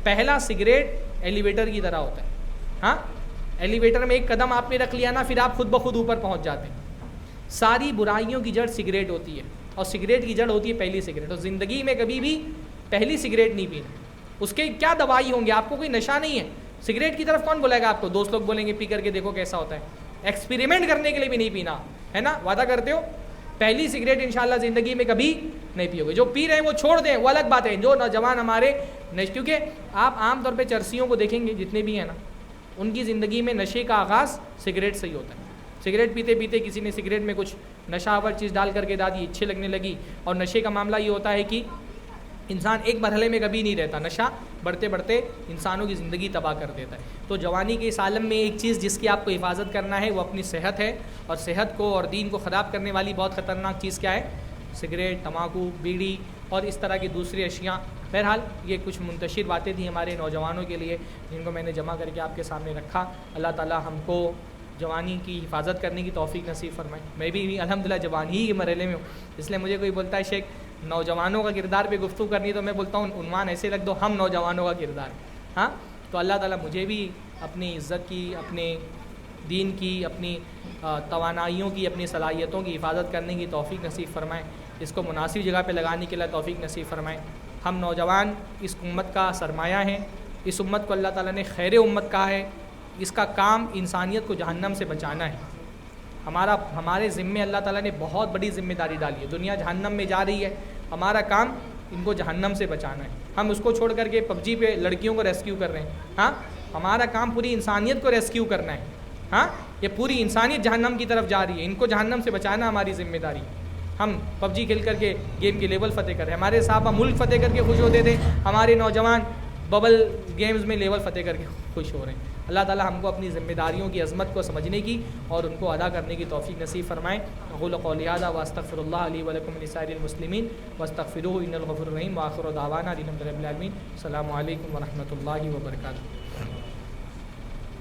پہلا سگریٹ ایلیویٹر کی طرح ہوتا ہے، ہاں، ایلیویٹر میں ایک قدم آپ نے رکھ لیا نا، پھر آپ خود بخود اوپر پہنچ جاتے ہیں. ساری برائیوں کی جڑ سگریٹ ہوتی ہے، اور سگریٹ کی جڑ ہوتی ہے پہلی سگریٹ. اور زندگی میں کبھی بھی پہلی سگریٹ نہیں پینا. اس کے کیا دوائی ہوں گے؟ آپ کو کوئی نشہ نہیں ہے. سگریٹ کی طرف کون بلائے گا آپ کو؟ دوست لوگ بولیں گے پی کر کے دیکھو کیسا ہوتا ہے. ایکسپیریمنٹ کرنے کے لیے بھی نہیں پینا ہے نا، وعدہ کرتے ہو. پہلی سگریٹ انشاءاللہ زندگی میں کبھی نہیں پیو گے. جو پی رہے ہیں وہ چھوڑ دیں، وہ الگ بات ہے. جو نوجوان ہمارے کیونکہ آپ عام طور پہ چرسیوں کو دیکھیں گے جتنے بھی ہیں نا، ان کی زندگی میں نشے کا آغاز سگریٹ سے ہی ہوتا ہے. سگریٹ پیتے پیتے کسی نے سگریٹ میں کچھ نشہ آور چیز ڈال کر کے دی، اچھے لگنے لگی. اور نشے کا معاملہ یہ ہوتا ہے کہ انسان ایک مرحلے میں کبھی نہیں رہتا، نشہ بڑھتے بڑھتے انسانوں کی زندگی تباہ کر دیتا ہے. تو جوانی کے اس عالم میں ایک چیز جس کی آپ کو حفاظت کرنا ہے وہ اپنی صحت ہے. اور صحت کو اور دین کو خراب کرنے والی بہت خطرناک چیز کیا ہے؟ سگریٹ، تمباکو، بیڑی اور اس طرح کی دوسری اشیاء. بہرحال یہ کچھ منتشر باتیں تھیں ہمارے نوجوانوں کے لیے جن کو میں نے جمع کر کے آپ کے سامنے رکھا. اللہ تعالیٰ ہم کو جوانی کی حفاظت کرنے کی توفیق نصیب فرمائے. میں بھی الحمدللہ جوانی ہی کے مرحلے میں ہوں، اس لیے مجھے کوئی بولتا ہے شیخ نوجوانوں کا کردار پہ گفتگو کرنی، تو میں بولتا ہوں عنوان ایسے رکھ دو، ہم نوجوانوں کا کردار. ہاں، تو اللہ تعالیٰ مجھے بھی اپنی عزت کی، اپنے دین کی، اپنی توانائیوں کی، اپنی صلاحیتوں کی حفاظت کرنے کی توفیق نصیب فرمائے. اس کو مناسب جگہ پہ لگانے کے لیے توفیق نصیب فرمائے. ہم نوجوان اس امت کا سرمایہ ہیں. اس امت کو اللہ تعالیٰ نے خیر امت کہا ہے. اس کا کام انسانیت کو جہنم سے بچانا ہے. ہمارے ذمے اللہ تعالیٰ نے بہت بڑی ذمہ داری ڈالی ہے. دنیا جہنم میں جا رہی ہے، ہمارا کام ان کو جہنم سے بچانا ہے. ہم اس کو چھوڑ کر کے پب جی پہ لڑکیوں کو ریسکیو کر رہے ہیں. ہاں، ہمارا کام پوری انسانیت کو ریسکیو کرنا ہے. ہاں، یہ پوری انسانیت جہنم کی طرف جا رہی ہے، ان کو جہنم سے بچانا ہماری ذمہ داری. ہم پب جی کھیل کر کے گیم کے لیول فتح کر رہے ہیں. ہمارے صحابہ ملک فتح کر کے خوش ہوتے تھے، ہمارے نوجوان ببل گیمز میں لیول فتح کر کے خوش ہو رہے ہیں. اللہ تعالیٰ ہم کو اپنی ذمہ داریوں کی عظمت کو سمجھنے کی اور ان کو ادا کرنے کی توفیق نصیب فرمائیں. اقول قولی ھذا واستغفر اللہ لی ولکم ولسائر المسلمین واستغفروہ ان الغفور الرحیم. وآخر دعوانا الحمد للہ رب العالمین. السلام علیکم ورحمۃ اللہ وبرکاتہ.